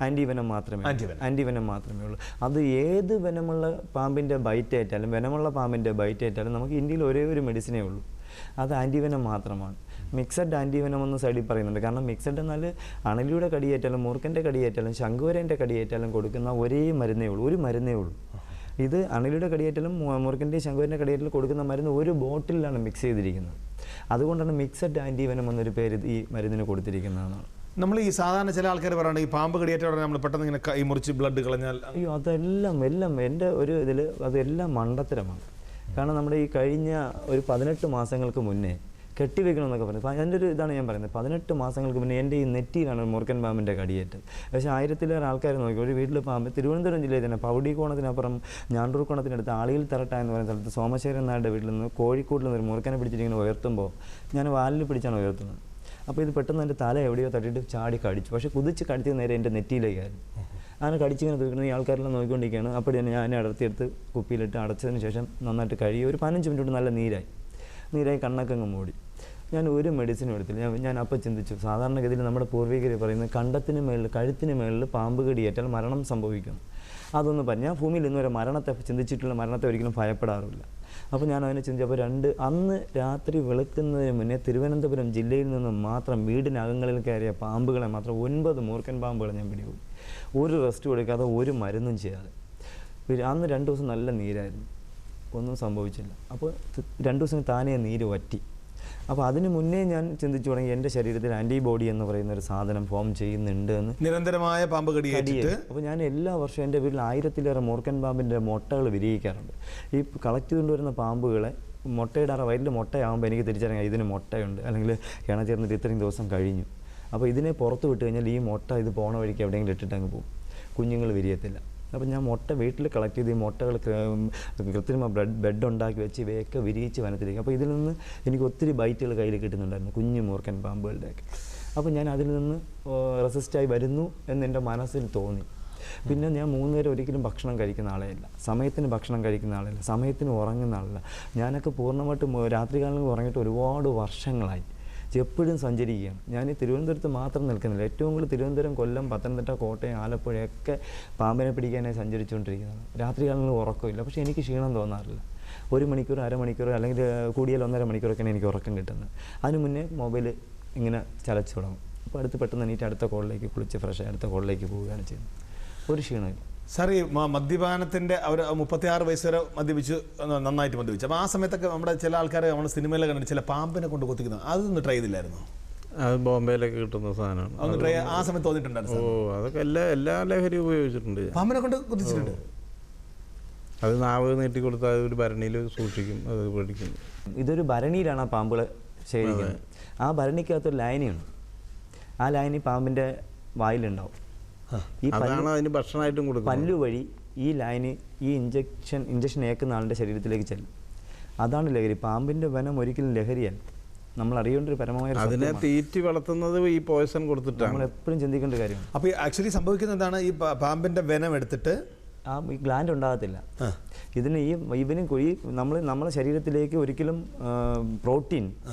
ആൻറ്റിവെനം മാത്രമേ ഉള്ളൂ. അത് ഏത് വെനമുള്ള പാമ്പിൻ്റെ ബൈറ്റ് ഏറ്റാലും, വെനമുള്ള പാമ്പിൻ്റെ ബൈറ്റ് ഏറ്റാലും നമുക്ക് ഇന്ത്യയിൽ ഒരേ ഒരു മെഡിസിനേ ഉള്ളൂ, അത് ആൻറ്റിവെനം മാത്രമാണ്. മിക്സഡ് ആൻറ്റിവെനം എന്ന് സൈഡിൽ പറയുന്നുണ്ട്. കാരണം മിക്സഡ് എന്നാൽ അണലിയുടെ കടിയേറ്റാലും മൂർഖൻ്റെ കടിയേറ്റാലും ശംഖുവരേൻ്റെ കടിയേറ്റാലും കൊടുക്കുന്ന ഒരേ മരുന്നേ ഉള്ളൂ, ഒരു മരുന്നേ ഉള്ളൂ. ഇത് അണിലിയുടെ കടിയേറ്റലും മുറുക്കൻ്റെയും ശംഖുവിൻ്റെ കടിയേറ്റലും കൊടുക്കുന്ന മരുന്ന് ഒരു ബോട്ടിലാണ് മിക്സ് ചെയ്തിരിക്കുന്നത്. അതുകൊണ്ടാണ് മിക്സഡ് ആൻറ്റിവെനം എന്നൊരു പേര് ഈ മരുന്നിന് കൊടുത്തിരിക്കുന്നതാണ്. നമ്മൾ ഈ സാധാരണ ചില ആൾക്കാർ പറയുന്നത് ഈ പാമ്പ് കടിയേറ്റ ഉടനെ നമ്മൾ പെട്ടെന്ന് ഇങ്ങനെ കൈ മുറിച്ച് ബ്ലഡ് കളഞ്ഞാൽ, അയ്യോ എല്ലാം എൻ്റെ ഒരു ഇതിൽ അതെല്ലാം മണ്ടത്തരമാണ്. കാരണം നമ്മുടെ ഈ കഴിഞ്ഞ ഒരു 18 മാസങ്ങൾക്ക് മുന്നേ കെട്ടിവെക്കണമെന്നൊക്കെ പറയുന്നത് അതിൻ്റെ ഒരു ഇതാണ് ഞാൻ പറയുന്നത്. 18 മാസങ്ങൾക്ക് മുന്നേ എൻ്റെ ഈ നെറ്റിയിലാണ് മുറുക്കൻ പാമ്പിൻ്റെ കടിയേറ്റത്. പക്ഷേ 1000-ലേറെ ആൾക്കാർ നോക്കി ഒരു വീട്ടിൽ പാമ്പ് തിരുവനന്തപുരം ജില്ലയിൽ തന്നെ പൗടിക്കോണത്തിനപ്പുറം ഞാണ്ടൂർക്കോണത്തിനടുത്ത് ആളിയിൽ തറട്ട എന്ന് പറയുന്ന സ്ഥലത്ത് സോമശേരൻ നായരുടെ വീട്ടിൽ നിന്ന് കോഴിക്കോട്ടിൽ നിന്ന് ഒരു മുറുക്കനെ പിടിച്ചിട്ടിങ്ങനെ ഉയർത്തുമ്പോൾ ഞാൻ വാലിൽ പിടിച്ചാണ് ഉയർത്തുന്നത്. അപ്പോൾ ഇത് പെട്ടെന്ന് എൻ്റെ തല എവിടെയോ തട്ടിയിട്ട് ചാടി കടിച്ചു. പക്ഷേ കുതിച്ച് കടിച്ചത് നേരെ എൻ്റെ നെറ്റിയിലേക്കായിരുന്നു. അങ്ങനെ കടിച്ചിങ്ങനെ തൂക്കുന്നത് ഈ ആൾക്കാരെല്ലാം നോക്കിക്കൊണ്ടിരിക്കുകയാണ്. അപ്പോൾ തന്നെ ഞാൻ അടർത്തിയെടുത്ത് കുപ്പിയിലിട്ട് അടച്ചതിന് ശേഷം നന്നായിട്ട് കഴുകി ഒരു 15 മിനിറ്റ് കൊണ്ട് നല്ല നീരായി കണ്ണൊക്കെ അങ്ങ് മൂടി. ഞാൻ ഒരു മെഡിസിനും എടുത്തില്ല. ഞാൻ അപ്പോൾ ചിന്തിച്ചു, സാധാരണഗതിയിൽ നമ്മുടെ പൂർവികർ പറയുന്നത് കണ്ടത്തിന് മേളിൽ കഴുത്തിന് മേളിൽ പാമ്പ് കടിയേറ്റാൽ മരണം സംഭവിക്കും. അതൊന്നും പറഞ്ഞു ഞാൻ ഭൂമിയിൽ ഇന്നുവരെ മരണത്തെ ചിന്തിച്ചിട്ടുള്ള മരണത്തെ ഒരിക്കലും ഭയപ്പെടാറില്ല. അപ്പോൾ ഞാൻ അതിനെ ചിന്തിച്ചപ്പോൾ അന്ന് രാത്രി വെളുക്കുന്നതിന് മുന്നേ തിരുവനന്തപുരം ജില്ലയിൽ നിന്ന് മാത്രം വീടിനകങ്ങളിൽ കയറിയ പാമ്പുകളെ മാത്രം 9 മൂർഖൻ പാമ്പുകളെ ഞാൻ പിടികൂടി. ഒരു റെസ്റ്റ് കൊടുക്കാതെ ഒരു മരുന്നും ചെയ്യാതെ. അന്ന് 2 ദിവസം നല്ല നീരായിരുന്നു, ഒന്നും സംഭവിച്ചില്ല. അപ്പോൾ 2 ദിവസം താനേ നീര് വറ്റി. അപ്പോൾ അതിന് മുന്നേ ഞാൻ ചിന്തിച്ചു തുടങ്ങി എൻ്റെ ശരീരത്തിൽ ആൻറ്റിബോഡി എന്ന് പറയുന്ന ഒരു സാധനം ഫോം ചെയ്യുന്നുണ്ട് എന്ന്. നിരന്തരമായ പാമ്പ് കടിയേറ്റിട്ട് അപ്പോൾ ഞാൻ എല്ലാ വർഷവും എൻ്റെ വീട്ടിൽ 1000-ലേറെ മൂർഖൻ പാമ്പിൻ്റെ മുട്ടകൾ വിരിയിക്കാറുണ്ട്. ഈ കളക്ട് കൊണ്ടുവരുന്ന പാമ്പുകളെ മുട്ടയിടാറ് വയലിൽ മുട്ടയാകുമ്പോൾ എനിക്ക് തിരിച്ചറിയാം ഇതിന് മുട്ടയുണ്ട്, അല്ലെങ്കിൽ ഇണ ചേർന്നിട്ട് ഇത്രയും ദിവസം കഴിഞ്ഞു. അപ്പോൾ ഇതിനെ പുറത്ത് വിട്ട് കഴിഞ്ഞാൽ ഈ മുട്ട ഇത് പോണ വഴിക്ക് എവിടെയെങ്കിലും ഇട്ടിട്ട് അങ്ങ് പോകും, കുഞ്ഞുങ്ങൾ വിരിയത്തില്ല. അപ്പോൾ ഞാൻ മുട്ട വീട്ടിൽ കളക്ട് ചെയ്ത് ഈ മുട്ടകൾ കൃത്രിമ ബെഡ് ഉണ്ടാക്കി വെച്ച് ഇവയൊക്കെ വിരിയിച്ച് വനത്തിലേക്ക്. അപ്പോൾ ഇതിൽ നിന്ന് എനിക്ക് ഒത്തിരി ബൈറ്റുകൾ കയ്യിൽ കിട്ടുന്നുണ്ടായിരുന്നു, കുഞ്ഞു മൂർഖൻ പാമ്പുകളുടെയൊക്കെ. അപ്പോൾ ഞാൻ അതിൽ നിന്ന് റെസിസ്റ്റായി വരുന്നു എന്നെൻ്റെ മനസ്സിൽ തോന്നി. പിന്നെ ഞാൻ 3 നേരം ഒരിക്കലും ഭക്ഷണം കഴിക്കുന്ന ആളെയല്ല, സമയത്തിന് ഭക്ഷണം കഴിക്കുന്ന ആളല്ല, സമയത്തിന് ഉറങ്ങുന്ന ആളല്ല. ഞാനൊക്കെ പൂർണ്ണമായിട്ടും രാത്രികാലങ്ങളിൽ ഉറങ്ങിയിട്ട് ഒരുപാട് വർഷങ്ങളായി. എപ്പോഴും സഞ്ചരിക്കുകയാണ്. ഞാൻ ഈ തിരുവനന്തപുരത്ത് മാത്രം നിൽക്കുന്നില്ല, ഏറ്റവും കൂടുതൽ തിരുവനന്തപുരം, കൊല്ലം, പത്തനംതിട്ട, കോട്ടയം, ആലപ്പുഴയൊക്കെ പാമ്പിനെ പിടിക്കാനായി സഞ്ചരിച്ചുകൊണ്ടിരിക്കുന്നതാണ്. രാത്രികാലങ്ങളിൽ ഉറക്കമില്ല, പക്ഷേ എനിക്ക് ക്ഷീണം തോന്നാറില്ല. 1 മണിക്കൂർ, അരമണിക്കൂർ, അല്ലെങ്കിൽ കൂടിയാൽ 1.5 മണിക്കൂറൊക്കെയാണ് എനിക്ക് ഉറക്കം കിട്ടുന്നത്. അതിന് മുന്നേ മൊബൈൽ ഇങ്ങനെ ചലച്ചു തുടങ്ങും. അപ്പോൾ പെട്ടെന്ന് എണീറ്റ് അടുത്ത കോളിലേക്ക് കുളിച്ച് ഫ്രഷ് അടുത്ത കോളിലേക്ക് പോവുകയാണ് ചെയ്യുന്നത്. ഒരു ക്ഷീണമില്ല. സാർ, ഈ മദ്യപാനത്തിൻ്റെ അവർ 36 വയസ്സ് വരെ മദ്യപിച്ച് നന്നായിട്ട് മദ്യപിച്ചു. അപ്പോൾ ആ സമയത്തൊക്കെ നമ്മുടെ ചില ആൾക്കാർ നമ്മുടെ സിനിമയിലെ കണ്ടിട്ട് ചില പാമ്പിനെ കൊണ്ട് കൊത്തിക്കുന്നത് അതൊന്നും ട്രൈ ചെയ്തില്ലായിരുന്നു? അത് ബോംബെയിലൊക്കെ കിട്ടുന്ന സാധനമാണ്. അതൊന്ന് ട്രൈ ആ സമയത്ത് തോന്നിയിട്ടുണ്ടായിരുന്നു? അതൊക്കെ എല്ലാ ലഹരി ഉപയോഗിച്ചിട്ടുണ്ട്. പാമ്പിനെ കൊണ്ട് കൊത്തിച്ചിട്ടുണ്ട്. അത് നാവ് നീട്ടി കൊടുത്താൽ ഒരു ഭരണിയിൽ സൂക്ഷിക്കും, അത് പഠിക്കും. ഇതൊരു ഭരണിയിലാണ് ആ പാമ്പുകൾ ശേഖരിക്കുന്നത്. ആ ഭരണിക്കകത്തൊരു ലൈനിയുണ്ട്. ആ ലൈനി പാമ്പിൻ്റെ വായിലുണ്ടാവും. അതാണ് അതിന് ഭക്ഷണമായിട്ടും കൊടുക്കും. പല്ലു വഴി ഈ ലൈന് ഈ ഇഞ്ചക്ഷൻ ഏക്കുന്ന ആളുടെ ശരീരത്തിലേക്ക് ചെല്ലും. അതാണ് ലഹരി. പാമ്പിൻ്റെ വെനം ഒരിക്കലും ലഹരിയല്ല. നമ്മൾ അറിയേണ്ട ഒരു പരമമായ അതിനെ തീറ്റി വളർത്തുന്നത് ഈ പോയ്സൺ കൊടുത്തിട്ടാണ്. നമ്മൾ എപ്പോഴും ചിന്തിക്കേണ്ട കാര്യമാണ്. അപ്പോൾ ആക്ച്വലി സംഭവിക്കുന്നത് എന്താണ്? ഈ പാമ്പിൻ്റെ വെനം എടുത്തിട്ട് ആ ഗ്ലാൻഡ് ഉണ്ടാകത്തില്ല. ഇവനും നമ്മളെ ശരീരത്തിലേക്ക് ഒരിക്കലും പ്രോട്ടീൻ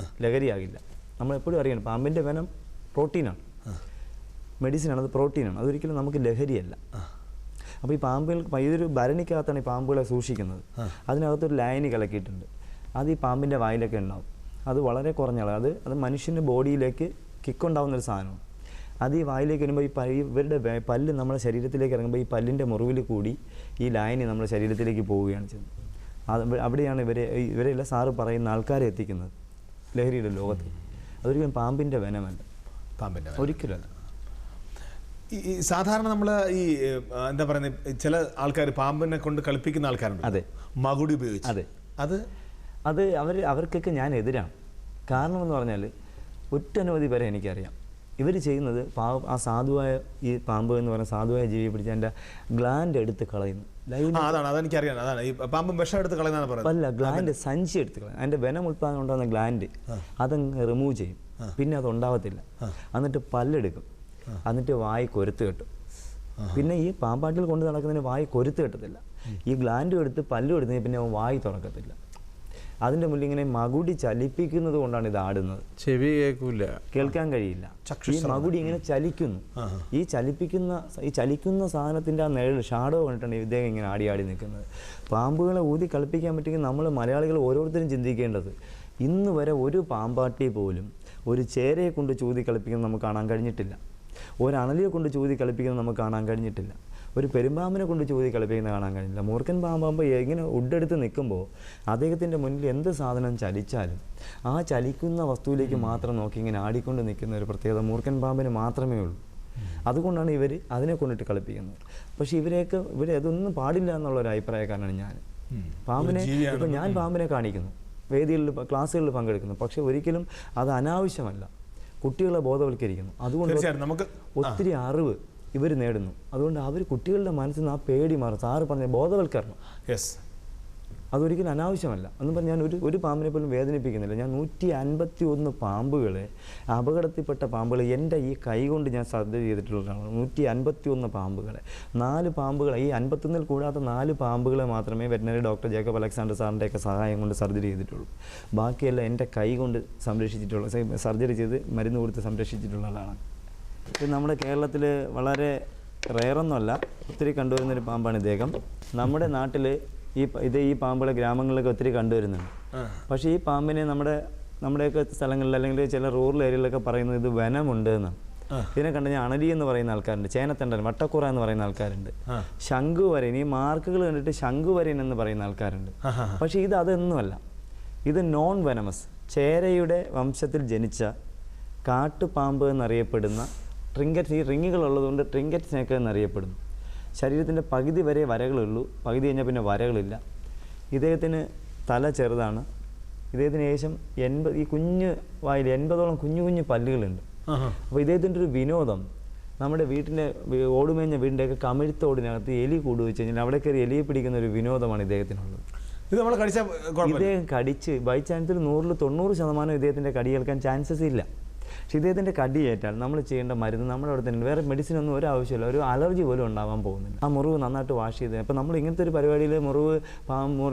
ലഹരിയാകില്ല. നമ്മളെപ്പോഴും അറിയണം പാമ്പിൻ്റെ വെനം പ്രോട്ടീനാണ്, മെഡിസിനാണ്, അത് പ്രോട്ടീനാണ്. അതൊരിക്കലും നമുക്ക് ലഹരിയല്ല. അപ്പോൾ ഈ പാമ്പുകൾ ഇതൊരു ഭരണിക്കകത്താണ് ഈ പാമ്പുകളെ സൂക്ഷിക്കുന്നത്. അതിനകത്തൊരു ലൈനി കലക്കിയിട്ടുണ്ട്. അത് ഈ പാമ്പിൻ്റെ വായിലൊക്കെ ഉണ്ടാവും. അത് വളരെ കുറഞ്ഞ അളവ്. അത് മനുഷ്യൻ്റെ ബോഡിയിലേക്ക് കിക്കുണ്ടാവുന്നൊരു സാധനമാണ്. അത് ഈ വായിലേക്ക് വരുമ്പോൾ ഇവരുടെ പല്ല് നമ്മുടെ ശരീരത്തിലേക്ക് ഇറങ്ങുമ്പോൾ ഈ പല്ലിൻ്റെ മുറിവിൽ കൂടി ഈ ലൈനി നമ്മുടെ ശരീരത്തിലേക്ക് പോവുകയാണ് ചെയ്യുന്നത്. അവിടെയാണ് ഇവരെല്ലാം സാറ് പറയുന്ന ആൾക്കാരെ എത്തിക്കുന്നത് ലഹരിയുടെ ലോകത്ത്. അതൊരിക്കലും പാമ്പിൻ്റെ വെനമല്ല, പാമ്പിൻ്റെ ഒരിക്കലല്ല. ഈ സാധാരണ നമ്മൾ ഈ എന്താ പറയുന്നത്, ചില ആൾക്കാർ പാമ്പിനെ കൊണ്ട് കളിപ്പിക്കുന്ന ആൾക്കാരുണ്ട്. അതെ, മകുടി ഉപയോഗിച്ച്. അതെ, അത് അവർക്കൊക്കെ ഞാൻ എതിരാണ്. കാരണം എന്ന് പറഞ്ഞാൽ ഒറ്റനവധി പേരെ എനിക്കറിയാം. ഇവർ ചെയ്യുന്നത് ആ സാധുവായ ഈ പാമ്പ് എന്ന് പറയുന്ന സാധുവായ ജീവിയെ പിടിച്ച് എൻ്റെ ഗ്ലാൻഡ് എടുത്ത് കളയുന്നു. അതെനിക്കറിയാം. അതാണ് ഈ പാമ്പ് വിഷം എടുത്ത് കളയുന്നതാണ് പറയുന്നത്. അല്ല, ഗ്ലാൻഡ് സഞ്ചി എടുത്ത് കളയും. അതിൻ്റെ വെനം ഉൽപ്പാദനം ഉണ്ടാകുന്ന ഗ്ലാൻഡ് അതങ്ങ് റിമൂവ് ചെയ്യും. പിന്നെ അത് ഉണ്ടാവത്തില്ല. എന്നിട്ട് പല്ലെടുക്കും, എന്നിട്ട് വായി കൊരുത്ത് കെട്ടും. പിന്നെ ഈ പാമ്പാട്ടിൽ കൊണ്ട് നടക്കുന്നതിന് വായി കൊരുത്ത് കെട്ടത്തില്ല. ഈ ഗ്ലാൻഡും എടുത്ത് പല്ലും എടുത്ത് പിന്നെ അവൻ വായി തുറക്കത്തില്ല. അതിൻ്റെ മുന്നിൽ ഇങ്ങനെ മകുടി ചലിപ്പിക്കുന്നത് കൊണ്ടാണ് ഇത് ആടുന്നത്. ചെവി കേൾക്കില്ല, കേൾക്കാൻ കഴിയില്ല. ഈ മകുടി ഇങ്ങനെ ചലിക്കുന്നു. ഈ ചലിക്കുന്ന സാധനത്തിൻ്റെ ആ നിഴൽ ഷാഡോ കണ്ടിട്ടാണ് ഇദ്ദേഹം ഇങ്ങനെ ആടി നിൽക്കുന്നത്. പാമ്പുകളെ ഊതി കളിപ്പിക്കാൻ പറ്റുമെങ്കിൽ നമ്മൾ മലയാളികൾ ഓരോരുത്തരും ചിന്തിക്കേണ്ടത്, ഇന്ന് വരെ ഒരു പാമ്പാട്ടി പോലും ഒരു ചേരയെ കൊണ്ട് ചൂതി കളിപ്പിക്കുന്നത് നമുക്ക് കാണാൻ കഴിഞ്ഞിട്ടില്ല. ഒരണലിയെ കൊണ്ട് ചൂതി കളിപ്പിക്കുന്നത് നമുക്ക് കാണാൻ കഴിഞ്ഞിട്ടില്ല. ഒരു പെരുമ്പാമ്പിനെ കൊണ്ട് ചൂതി കളിപ്പിക്കുന്ന കാണാൻ കഴിയില്ല. മൂർഖൻ പാമ്പാകുമ്പോൾ ഇങ്ങനെ ഉഡെടുത്ത് നിൽക്കുമ്പോൾ അദ്ദേഹത്തിൻ്റെ മുന്നിൽ എന്ത് സാധനം ചലിച്ചാലും ആ ചലിക്കുന്ന വസ്തുവിലേക്ക് മാത്രം നോക്കി ഇങ്ങനെ ആടിക്കൊണ്ട് നിൽക്കുന്ന ഒരു പ്രത്യേകത മൂർഖൻ പാമ്പിന് മാത്രമേ ഉള്ളൂ. അതുകൊണ്ടാണ് ഇവർ അതിനെ കൊണ്ടിട്ട് കളിപ്പിക്കുന്നത്. പക്ഷേ ഇവരെ അതൊന്നും പാടില്ല എന്നുള്ളൊരു അഭിപ്രായക്കാരനാണ് ഞാൻ. പാമ്പിനെ ഇപ്പം ഞാൻ പാമ്പിനെ കാണിക്കുന്നു, വേദികളിൽ ക്ലാസ്സുകളിൽ പങ്കെടുക്കുന്നു, പക്ഷെ ഒരിക്കലും അത് അനാവശ്യമല്ല. കുട്ടികളെ ബോധവൽക്കരിക്കുന്നു. അതുകൊണ്ട് നമുക്ക് ഒത്തിരി അറിവ് ഇവർ നേടുന്നു. അതുകൊണ്ട് അവർ കുട്ടികളുടെ മനസ്സിൽ നിന്ന് ആ പേടി മാറും. സാറ് പറഞ്ഞ ബോധവൽക്കരണം അതൊരിക്കലും അനാവശ്യമല്ല എന്ന് പറഞ്ഞാൽ ഞാൻ ഒരു പാമ്പിനെ പോലും വേദനിപ്പിക്കുന്നില്ല. ഞാൻ 151 പാമ്പുകളെ, അപകടത്തിൽപ്പെട്ട പാമ്പുകൾ എൻ്റെ ഈ കൈ കൊണ്ട് ഞാൻ സർജറി ചെയ്തിട്ടുള്ളതാണ്. 151 പാമ്പുകളെ, 4 പാമ്പുകളെ, ഈ 51 കൂടാത്ത 4 പാമ്പുകളെ മാത്രമേ വെറ്റിനറി ഡോക്ടർ ജേക്കബ് അലക്സാണ്ടർ സാറിൻ്റെയൊക്കെ സഹായം കൊണ്ട് സർജറി ചെയ്തിട്ടുള്ളൂ. ബാക്കിയെല്ലാം എൻ്റെ കൈ കൊണ്ട് സംരക്ഷിച്ചിട്ടുള്ള, സർജറി ചെയ്ത് മരുന്ന് കൊടുത്ത് സംരക്ഷിച്ചിട്ടുള്ളതാണ്. ഇത് നമ്മുടെ കേരളത്തിൽ വളരെ റെയറൊന്നുമല്ല, ഒത്തിരി കണ്ടുവരുന്നൊരു പാമ്പാണ് ഇദ്ദേഹം. നമ്മുടെ നാട്ടിൽ ഈ പാമ്പുകളെ ഗ്രാമങ്ങളിലൊക്കെ ഒത്തിരി കണ്ടുവരുന്നുണ്ട്. പക്ഷേ ഈ പാമ്പിനെ നമ്മുടെയൊക്കെ സ്ഥലങ്ങളിൽ അല്ലെങ്കിൽ ചില റൂറൽ ഏരിയയിലൊക്കെ പറയുന്നത് ഇത് വനമുണ്ട് എന്നാണ്. ഇതിനെ കണ്ടു ഞാൻ അണലി എന്ന് പറയുന്ന ആൾക്കാരുണ്ട്, ചേനത്തണ്ടൻ, വട്ടക്കുറ എന്ന് പറയുന്ന ആൾക്കാരുണ്ട്, ശംഖുവരൻ, ഈ മാർക്കുകൾ കണ്ടിട്ട് ശംഖുവരൻ എന്ന് പറയുന്ന ആൾക്കാരുണ്ട്. പക്ഷേ അതൊന്നുമല്ല. ഇത് നോൺ വെനമസ്, ചേരയുടെ വംശത്തിൽ ജനിച്ച കാട്ടുപാമ്പ് എന്നറിയപ്പെടുന്ന ട്രിങ്കറ്റ്, ഈ റിങ്ങുകളുള്ളതുകൊണ്ട് ട്രിങ്കറ്റ് സ്നേക്ക് എന്നറിയപ്പെടുന്നു. ശരീരത്തിൻ്റെ പകുതി വരെ വരകളുള്ളൂ, പകുതി കഴിഞ്ഞാൽ പിന്നെ വരകളില്ല. ഇദ്ദേഹത്തിന് തല ചെറുതാണ്. ഇദ്ദേഹത്തിന് ഏകദേശം 80, ഈ കുഞ്ഞ് വായിൽ 80ഓളം കുഞ്ഞു പല്ലുകളുണ്ട്. അപ്പോൾ ഇദ്ദേഹത്തിൻ്റെ ഒരു വിനോദം, നമ്മുടെ വീട്ടിൻ്റെ ഓടുമേഞ്ഞ വീടിൻ്റെയൊക്കെ കമിഴ്ത്തോടിനകത്ത് എലി കൂട് വെച്ച് കഴിഞ്ഞാൽ അവിടെ കയറി എലിയെ പിടിക്കുന്ന ഒരു വിനോദമാണ് ഇദ്ദേഹത്തിനുള്ളത്. ഇദ്ദേഹം കടിച്ച് ബൈ ചാൻസിൽ 100-90% ഇദ്ദേഹത്തിൻ്റെ കടിയേൽക്കാൻ ചാൻസസ് ഇല്ല. പക്ഷേ ഇദ്ദേഹത്തിൻ്റെ കടിയേറ്റാൽ നമ്മൾ ചെയ്യേണ്ട മരുന്ന് നമ്മുടെ അവിടെ തന്നെ, വേറെ മെഡിസിൻ ഒന്നും ഒരു ആവശ്യമില്ല, ഒരു അലർജി പോലും ഉണ്ടാവാൻ പോകുന്നില്ല. ആ മുറിവ് നന്നായിട്ട് വാഷ് ചെയ്ത്, അപ്പോൾ നമ്മൾ ഇങ്ങനത്തെ ഒരു പരിപാടിയിൽ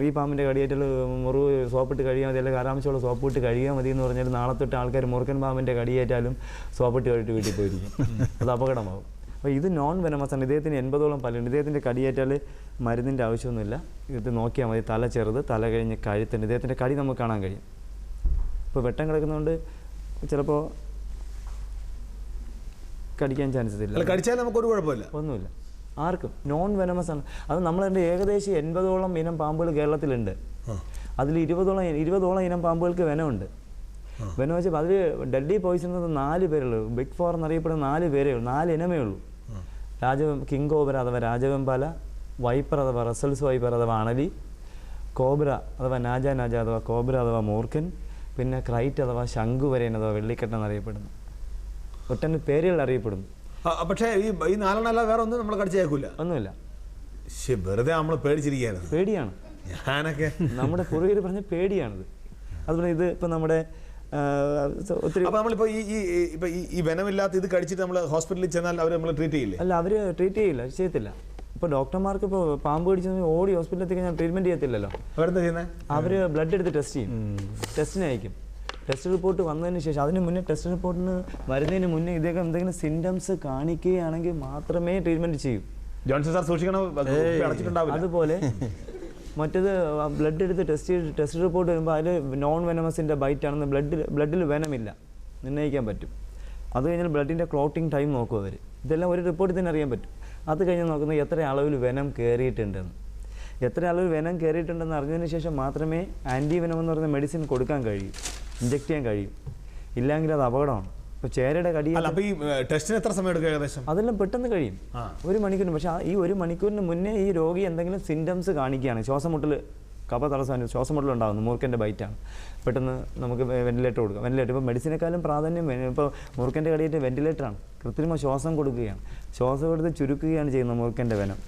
ഈ പാമ്പിൻ്റെ കടിയേറ്റാൽ മുറിവ് സോപ്പിട്ട് കഴിയാൽ മതി, അല്ലെങ്കിൽ ആരാംശമുള്ള സോപ്പ് ഇട്ട് കഴിയാൽ മതി എന്ന് പറഞ്ഞാൽ നാളെ തൊട്ട് ആൾക്കാർ മൂർഖൻ പാമ്പിൻ്റെ കടിയേറ്റാലും സോപ്പിട്ട് കഴിയിട്ട് വീട്ടിൽ പോയിരിക്കും. അത് അപകടമാകും. അപ്പോൾ ഇത് നോൺ വെനമസ് ആണ്. ഇദ്ദേഹത്തിന് 80ഓളം പല്ലുണ്ട്. ഇദ്ദേഹത്തിൻ്റെ കടിയേറ്റാൽ മരുന്നിൻ്റെ ആവശ്യമൊന്നുമില്ല. ഇത് നോക്കിയാൽ മതി. തല ചെറുത്, തല കഴിഞ്ഞ് കഴുത്തുണ്ട്. ഇദ്ദേഹത്തിൻ്റെ കടി നമുക്ക് കാണാൻ കഴിയും. ഇപ്പോൾ വെട്ടം കിടക്കുന്നതുകൊണ്ട് ചിലപ്പോൾ കടിക്കാൻ ചാൻസസ് ഇല്ല. കടിച്ചാൽ നമുക്കൊരു കുഴപ്പമില്ല, ഒന്നുമില്ല. ആർക്കും നോൺ വെനമസ് ആണ്. അത് നമ്മളതിൻ്റെ ഏകദേശം 80ഓളം ഇനം പാമ്പുകൾ കേരളത്തിലുണ്ട്. അതിൽ 20ഓളം ഇനം പാമ്പുകൾക്ക് വെനമുണ്ട്. വെനം വെച്ചാൽ അതിൽ ഡെഡ്ലി പോയിസൺ 4 പേരുള്ളൂ. ബിഗ് 4 എന്നറിയപ്പെടുന്ന 4 പേരേ ഉള്ളൂ, 4 ഇനമേ ഉള്ളൂ. കിങ് കോബ്ര അഥവാ രാജവെമ്പാല, വൈപ്പർ അഥവാ റസൽസ് വൈപ്പർ അഥവാ അണലി, കോബ്ര അഥവാ നാജ അഥവാ കോബ്ര അഥവാ മൂർഖൻ, പിന്നെ ക്രൈറ്റ് അഥവാ ശംഖുവരൻ അഥവാ വെള്ളിക്കെട്ട് എന്നറിയപ്പെടുന്നു. ഒട്ടന് പേരുകൾ അറിയപ്പെടുന്നു. പക്ഷേ ഈ 4 വേറെ ഒന്നും നമ്മൾ കടിച്ചേക്കൂല, ഒന്നുമില്ല. വെറുതെ നമ്മൾ പേടിച്ചിരിക്കുകയാണ്. പേടിയാണ് ഞാനൊക്കെ, നമ്മുടെ പൂർവ്വികർ പറഞ്ഞ പേടിയാണിത്. അതുപോലെ ഇത് ഇപ്പം നമ്മുടെ ഒത്തിരി, അപ്പോൾ നമ്മളിപ്പോൾ ഈ വെനമില്ലാത്ത ഇത് കടിച്ചിട്ട് നമ്മൾ ഹോസ്പിറ്റലിൽ ചെന്നാൽ അവർ നമ്മൾ ട്രീറ്റ് ചെയ്യില്ലേ? അല്ല, അവർ ട്രീറ്റ് ചെയ്യില്ല, ചെയ്യത്തില്ല. ഇപ്പോൾ ഡോക്ടർമാർക്ക് ഇപ്പോൾ പാമ്പ് കടിച്ച് ഓടി ഹോസ്പിറ്റലിൽ ഞാൻ ട്രീറ്റ്മെൻറ്റ് ചെയ്യത്തില്ലല്ലോ. അവരെന്താ ചെയ്യുന്നത്? അവർ ബ്ലഡ് എടുത്ത് ടെസ്റ്റ് ചെയ്യും, ടെസ്റ്റിന് അയക്കും. ടെസ്റ്റ് റിപ്പോർട്ട് വന്നതിന് ശേഷം, അതിന് മുന്നേ ടെസ്റ്റ് റിപ്പോർട്ടിന് വരുന്നതിന് മുന്നേ ഇദ്ദേഹം എന്തെങ്കിലും സിംറ്റംസ് കാണിക്കുകയാണെങ്കിൽ മാത്രമേ ട്രീറ്റ്മെൻറ്റ് ചെയ്യൂ. ജോൺസൺ സാർ സൂക്ഷിക്കണം, അതുപോലെ മറ്റേത് ബ്ലഡ് എടുത്ത് ടെസ്റ്റ് റിപ്പോർട്ട് വരുമ്പോൾ അതിൽ നോൺ വെനമസിൻ്റെ ബൈറ്റ് ആണെന്ന് ബ്ലഡിൽ വെനമില്ല നിർണ്ണയിക്കാൻ പറ്റും. അത് കഴിഞ്ഞാൽ ബ്ലഡിൻ്റെ ക്ലോട്ടിങ് ടൈം നോക്കും അവർ. ഇതെല്ലാം ഒരു റിപ്പോർട്ടിൽ തന്നെ അറിയാൻ പറ്റും. അത് കഴിഞ്ഞ് നോക്കുന്നത് എത്ര അളവിൽ വെനം കയറിയിട്ടുണ്ടെന്ന്. എത്ര അളവിൽ വെനം കയറിയിട്ടുണ്ടെന്ന് അറിഞ്ഞതിന് ശേഷം മാത്രമേ ആൻറ്റി വെനം എന്ന് പറയുന്ന മെഡിസിൻ കൊടുക്കാൻ കഴിയൂ, ഇഞ്ചെക്ട് ചെയ്യാൻ കഴിയും. ഇല്ലെങ്കിൽ അത് അപകടമാണ്. ഇപ്പോൾ ചേരയുടെ കടി ടെസ്റ്റിന് എത്ര സമയം എടുക്കും ഏകദേശം? അതെല്ലാം പെട്ടെന്ന് കഴിയും, 1 മണിക്കൂറിന്. പക്ഷേ ഈ 1 മണിക്കൂറിന് മുന്നേ ഈ രോഗി എന്തെങ്കിലും സിംറ്റംസ് കാണിക്കുകയാണ്, ശ്വാസം മുട്ടൽ, കഫ തടസ്സം, ശ്വാസം മുട്ടൽ ഉണ്ടാകുന്നു, മൂർഖൻ്റെ ബൈറ്റാണ്, പെട്ടെന്ന് നമുക്ക് വെന്റിലേറ്റർ കൊടുക്കാം. വെന്റിലേറ്റർ ഇപ്പോൾ മെഡിസിനേക്കാളും പ്രാധാന്യം, ഇപ്പോൾ മൂർഖൻ്റെ കടിയേറ്റ് വെന്റിലേറ്ററാണ്, കൃത്രിമ ശ്വാസം കൊടുക്കുകയാണ്. ശ്വാസം കൊടുത്ത് ചുരുക്കുകയാണ് ചെയ്യുന്നത് മൂർഖൻ്റെ വെനം.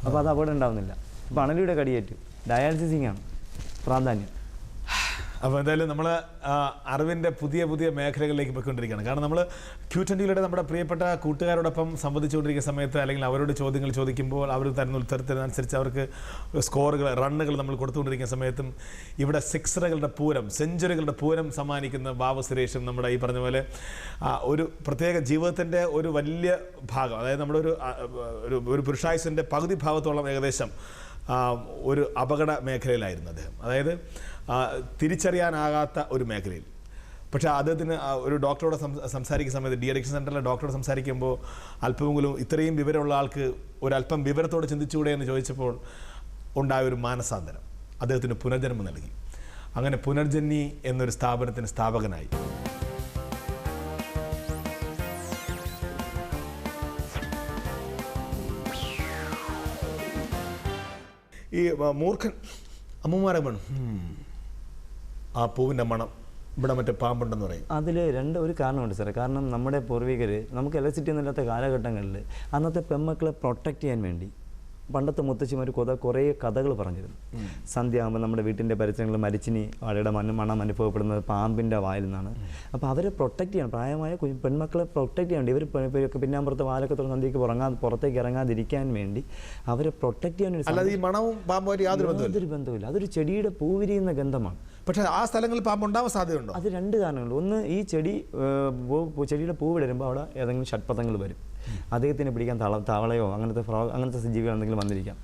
അപ്പോൾ അത് അപകടം ഉണ്ടാകുന്നില്ല. ഇപ്പോൾ അണലിയുടെ കടിയേറ്റ് ഡയാലിസിസിങ്ങാണ് പ്രാധാന്യം. അപ്പോൾ എന്തായാലും നമ്മൾ അറിവിൻ്റെ പുതിയ മേഖലകളിലേക്ക് പോയിക്കൊണ്ടിരിക്കുകയാണ്. കാരണം നമ്മൾ Q20 നമ്മുടെ പ്രിയപ്പെട്ട കൂട്ടുകാരോടൊപ്പം സംവദിച്ചുകൊണ്ടിരിക്കുന്ന സമയത്ത്, അല്ലെങ്കിൽ അവരോട് ചോദ്യങ്ങൾ ചോദിക്കുമ്പോൾ അവർ തരുന്ന ഉത്തരത്തിനനുസരിച്ച് അവർക്ക് സ്കോറുകൾ, റണ്ണുകൾ നമ്മൾ കൊടുത്തുകൊണ്ടിരിക്കുന്ന സമയത്തും ഇവിടെ സെഞ്ചുറികളുടെ പൂരം സമ്മാനിക്കുന്ന ബാബു സുരേഷും നമ്മുടെ ഈ പറഞ്ഞ പോലെ ഒരു പ്രത്യേക ജീവിതത്തിൻ്റെ ഒരു വലിയ ഭാഗം, അതായത് നമ്മുടെ ഒരു പുരുഷായുസിൻ്റെ പകുതി ഭാഗത്തോളം ഏകദേശം ഒരു അപകട മേഖലയിലായിരുന്നു അദ്ദേഹം. അതായത് തിരിച്ചറിയാനാകാത്ത ഒരു മേഖലയിൽ. പക്ഷേ അദ്ദേഹത്തിന് ഒരു ഡോക്ടറോട് സംസാരിക്കുന്ന സമയത്ത്, ഡി അഡിക്ഷൻ സെൻ്ററിലെ ഡോക്ടറോട് സംസാരിക്കുമ്പോൾ അല്പമെങ്കിലും ഇത്രയും വിവരമുള്ള ആൾക്ക് ഒരല്പം വിവരത്തോടെ ചിന്തിച്ചുകൂടെ എന്ന് ചോദിച്ചപ്പോൾ ഉണ്ടായ ഒരു മാനസാന്തരം അദ്ദേഹത്തിന് പുനർജന്മം നൽകി. അങ്ങനെ പുനർജന്മി എന്നൊരു സ്ഥാപനത്തിന് സ്ഥാപകനായി. ഈ മൂർഖൻ അമ്മമാരെ മണം, ആ പൂവിൻ്റെ മണം, ഇവിടെ മറ്റേ പാമ്പുണ്ടെന്ന് പറയും. അതിൽ ഒരു കാരണമുണ്ട് സാറേ. കാരണം നമ്മുടെ പൂർവികർ നമുക്ക് ഇലക്ട്രിസിറ്റി ഒന്നുമില്ലാത്ത കാലഘട്ടങ്ങളിൽ അന്നത്തെ പെൺമക്കളെ പ്രൊട്ടക്റ്റ് ചെയ്യാൻ വേണ്ടി പണ്ടത്തെ മുത്തശ്ശിമാർ കുറേ കഥകൾ പറഞ്ഞിരുന്നു. സന്ധ്യ ആകുമ്പോൾ നമ്മുടെ വീട്ടിൻ്റെ പരിസരങ്ങളിൽ മരിച്ചിനി വാഴയുടെ മണം അനുഭവപ്പെടുന്നത് പാമ്പിൻ്റെ വായിൽ നിന്നാണ്. അപ്പോൾ അവരെ പ്രൊട്ടക്റ്റ് ചെയ്യണം, പ്രായമായ പെൺമക്കളെ പ്രൊട്ടക്റ്റ് ചെയ്യണം. ഇവർ പിന്നാമ്പുറത്ത് വാലൊക്കെ തുറന്ന് സന്ധ്യയ്ക്ക് പുറത്തേക്ക് ഇറങ്ങാതിരിക്കാൻ വേണ്ടി അവരെ പ്രൊട്ടക്റ്റ് ചെയ്യാൻ ഈ മണവും പാമ്പുമായിട്ട് യാതൊരു ബന്ധമില്ല. അതൊരു ചെടിയുടെ പൂവിരിയുന്ന ഗന്ധമാണ്. പക്ഷേ ആ സ്ഥലങ്ങളിൽ പാമ്പ് ഉണ്ടാവാൻ സാധ്യതയുണ്ടോ? അത് രണ്ട് കാരണങ്ങളുണ്ട്. ഒന്ന്, ഈ ചെടിയുടെ പൂവ് വിടരുമ്പോൾ അവിടെ ഏതെങ്കിലും ഷഡ്പഥങ്ങൾ വരും. അദ്ദേഹത്തിന് പിടിക്കാൻ തവളയോ അങ്ങനത്തെ ജീവികൾ എന്തെങ്കിലും വന്നിരിക്കാം.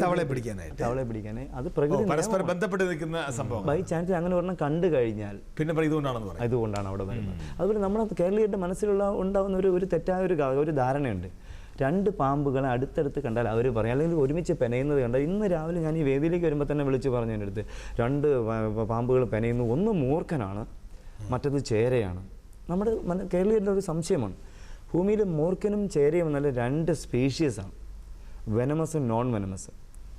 തവളയെ പിടിക്കാനായി അത് പ്രകൃതി പരസ്പരം ബന്ധപ്പെട്ട് നിൽക്കുന്ന സംഭവം. ബൈ ചാൻസ് അങ്ങനെ ഒരെണ്ണം കണ്ടു കഴിഞ്ഞാൽ പിന്നെ ഇതുകൊണ്ടാണ് അവിടെ വരുന്നത്. അതുപോലെ നമ്മുടെ കേരളീയരുടെ മനസ്സിലുള്ള ഉണ്ടാകുന്ന ഒരു തെറ്റായ ഒരു ധാരണയുണ്ട്. രണ്ട് പാമ്പുകളെ അടുത്തടുത്ത് കണ്ടാൽ അവർ പറയും, അല്ലെങ്കിൽ ഒരുമിച്ച് പെനയുന്നത് കണ്ടാൽ. ഇന്ന് രാവിലെ ഞാൻ ഈ വേദിയിലേക്ക് വരുമ്പോൾ തന്നെ വിളിച്ച് പറഞ്ഞു എൻ്റെ അടുത്ത്, രണ്ട് പാമ്പുകൾ പെനയുന്നു, ഒന്ന് മൂർഖനാണ്, മറ്റത് ചേരയാണ്. നമ്മുടെ കേരളീയരുടെ ഒരു സംശയമാണ്. ഭൂമിയിൽ മൂർഖനും ചേരയും എന്നല്ല രണ്ട് സ്പീഷ്യസാണ്, വെനമസും നോൺ വെനമസും.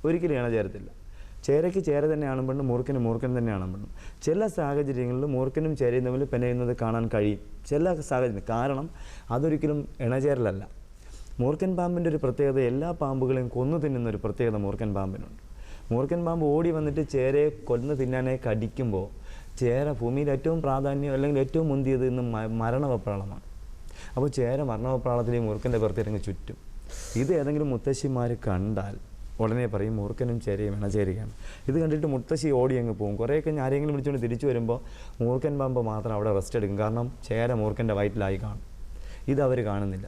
ഒരിക്കലും ഇണചേരത്തില്ല. ചേരയ്ക്ക് ചേര തന്നെയാണ് പെണ്ണും, മൂർഖന് മൂർഖൻ തന്നെയാണ് പെണ്ണും. ചില സാഹചര്യങ്ങളിൽ മൂർഖനും ചേരയും തമ്മിൽ പെനയുന്നത് കാണാൻ കഴിയും, ചില സാഹചര്യം. കാരണം അതൊരിക്കലും ഇണചേരലല്ല. മൂർഖൻ പാമ്പിൻ്റെ ഒരു പ്രത്യേകത, എല്ലാ പാമ്പുകളെയും കൊന്നു തിന്നുന്ന ഒരു പ്രത്യേകത മൂർഖൻ പാമ്പിനുണ്ട്. മൂർഖൻ പാമ്പ് ഓടി വന്നിട്ട് ചേരയെ കൊന്നു തിന്നാനായി കടിക്കുമ്പോൾ ചേര ഭൂമിയിൽ ഏറ്റവും പ്രാധാന്യം അല്ലെങ്കിൽ ഏറ്റവും മുന്തിയത് ഇന്ന് മരണവെപ്രാളമാണ്. അപ്പോൾ ചേര മരണവെപ്രാളത്തിൽ ഈ മൂർഖൻ്റെ പുറത്തിറങ്ങി ചുറ്റും. ഇത് ഏതെങ്കിലും മുത്തശ്ശിമാർ കണ്ടാൽ ഉടനെ പറയും മൂർഖനും ചേരയും ഇണചേരുകയാണ്. ഇത് കണ്ടിട്ട് മുത്തശ്ശി ഓടി അങ്ങ് പോകും. കുറേയൊക്കെ ആരെങ്കിലും വിളിച്ചുകൊണ്ട് തിരിച്ചു വരുമ്പോൾ മൂർഖൻ പാമ്പ് മാത്രം അവിടെ റെസ്റ്റ് എടുക്കും. കാരണം ചേര മൂർഖൻ്റെ വയറ്റിലായി കാണും. ഇതവർ കാണുന്നില്ല.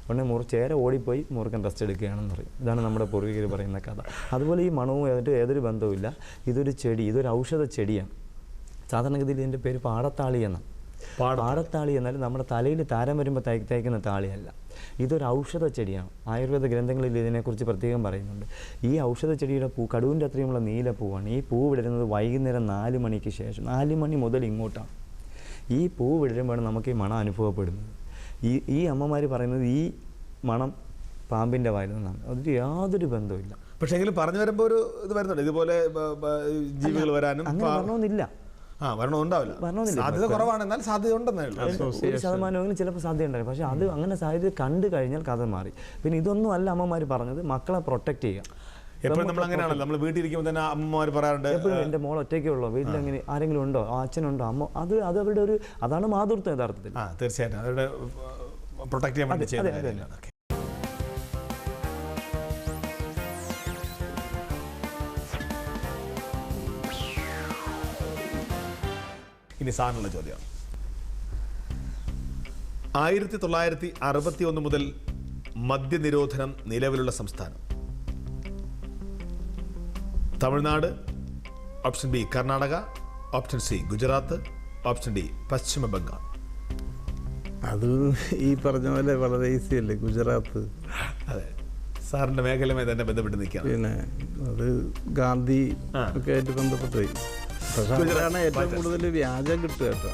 ഉടനെ ചേര ഓടിപ്പോയി മൂർഖൻ റെസ്റ്റ് എടുക്കുകയാണെന്ന് പറയും. ഇതാണ് നമ്മുടെ പൂർവികർ പറയുന്ന കഥ. അതുപോലെ ഈ മണവും ഏതൊരു ബന്ധവുമില്ല. ഇതൊരു ചെടി, ഇതൊരു ഔഷധ ചെടിയാണ്. സാധാരണഗതിയിൽ ഇതിൻ്റെ പേര് പാടത്താളി എന്നാണ്. പാടത്താളി എന്നാൽ നമ്മുടെ തലയിൽ താരം വരുമ്പോൾ തേക്കുന്ന താളിയല്ല. ഇതൊരു ഔഷധ ചെടിയാണ്. ആയുർവേദ ഗ്രന്ഥങ്ങളിൽ ഇതിനെക്കുറിച്ച് പ്രത്യേകം പറയുന്നുണ്ട്. ഈ ഔഷധ ചെടിയുടെ കടുവിൻ്റെ അത്രയുമുള്ള നീലപ്പൂവാണ്. ഈ പൂ വിടരുന്നത് വൈകുന്നേരം 4 മണിക്ക് ശേഷം, 4 മണി മുതൽ ഇങ്ങോട്ടാണ്. ഈ പൂ വിടരുമ്പോഴാണ് നമുക്ക് ഈ മണം അനുഭവപ്പെടുന്നത്. ഈ അമ്മമാർ പറയുന്നത് ഈ മണം പാമ്പിൻ്റെ വായിൽ നിന്നാണ്. അതിന് യാതൊരു ബന്ധവുമില്ല. പക്ഷേ എങ്കിലും പറഞ്ഞു വരുമ്പോൾ ഒരു ഇത് വരുന്നുണ്ട്, ഇതുപോലെ ജീവികൾ വരാനും വരണമെന്നില്ല. സാധ്യത കുറവാണ്, എന്നാൽ സാധ്യത ഉണ്ടെന്നേ ഉള്ളൂ. 1% ചിലപ്പോൾ സാധ്യത ഉണ്ടായി. പക്ഷേ അത് അങ്ങനെ സാധ്യത കണ്ടു കഴിഞ്ഞാൽ കഥ മാറി. പിന്നെ ഇതൊന്നും അല്ല അമ്മമാർ പറഞ്ഞത്, മക്കളെ പ്രൊട്ടക്ട് ചെയ്യുക. എപ്പോഴും നമ്മൾ അങ്ങനെയാണല്ലോ, നമ്മൾ വീട്ടിലിരിക്കുമ്പോൾ തന്നെ അമ്മമാർ പറയാറുണ്ട്, എപ്പോഴും എൻ്റെ മോൾ ഒറ്റയ്ക്കേ ഉള്ളൂ, വീട്ടിലെങ്ങനെ ആരെങ്കിലും ഉണ്ടോ, അച്ഛനുണ്ടോ, അമ്മ. അത് അവരുടെ അതാണ് മാതൃത്വം യഥാർത്ഥത്തിൽ. തീർച്ചയായിട്ടും അവരുടെ പ്രൊട്ടക്ട് ചെയ്യാൻ വേണ്ടി ചെയ്യുന്നത്. ഇനി സാറിനുള്ള ചോദ്യം. 1961 മുതൽ മദ്യനിരോധനം നിലവിലുള്ള സംസ്ഥാനം Tamil Nadu, option B Karnataka, option C Gujarat, option D പശ്ചിമ ബംഗാൾ. അത് ഈ പറഞ്ഞ പോലെ വളരെ ഈസി അല്ലേ, ഗുജറാത്ത്. അതെ, സാറിന്റെ മേഖലയുമായി തന്നെ ബന്ധപ്പെട്ട് നിൽക്കുക. പിന്നെ അത് ഗാന്ധി ഒക്കെ ആയിട്ട് ബന്ധപ്പെട്ട്. പക്ഷെ അതിലാണ് ഏറ്റവും കൂടുതൽ വ്യാജം കിട്ടുക കേട്ടോ.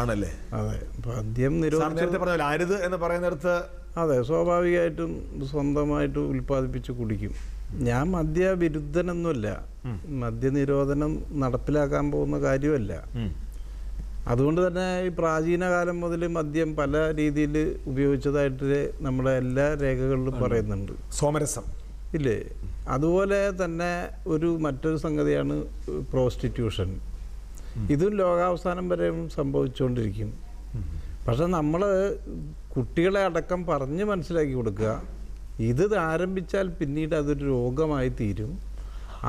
ആണല്ലേ? അതെ, മദ്യം നിരോധനം അരുത് എന്ന് പറയുന്നിടത്ത് അതെ സ്വാഭാവികമായിട്ടും സ്വന്തമായിട്ട് ഉൽപ്പാദിപ്പിച്ച് കുടിക്കും. ഞാൻ മദ്യവിരുദ്ധനൊന്നുമല്ല, മദ്യനിരോധനം നടപ്പിലാക്കാൻ പോകുന്ന കാര്യമല്ല. അതുകൊണ്ട് തന്നെ ഈ പ്രാചീന കാലം മുതൽ മദ്യം പല രീതിയിൽ ഉപയോഗിച്ചതായിട്ട് നമ്മുടെ എല്ലാ രേഖകളിലും പറയുന്നുണ്ട്. സോമരസം ഇല്ലേ? അതുപോലെ തന്നെ മറ്റൊരു സംഗതിയാണ് പ്രോസ്റ്റിറ്റ്യൂഷൻ. ഇതും ലോകാവസാനം വരെ സംഭവിച്ചുകൊണ്ടിരിക്കും. പക്ഷെ നമ്മൾ കുട്ടികളെ അടക്കം പറഞ്ഞ് മനസ്സിലാക്കി കൊടുക്കുക, ഇത് ആരംഭിച്ചാൽ പിന്നീട് അതൊരു രോഗമായി തീരും.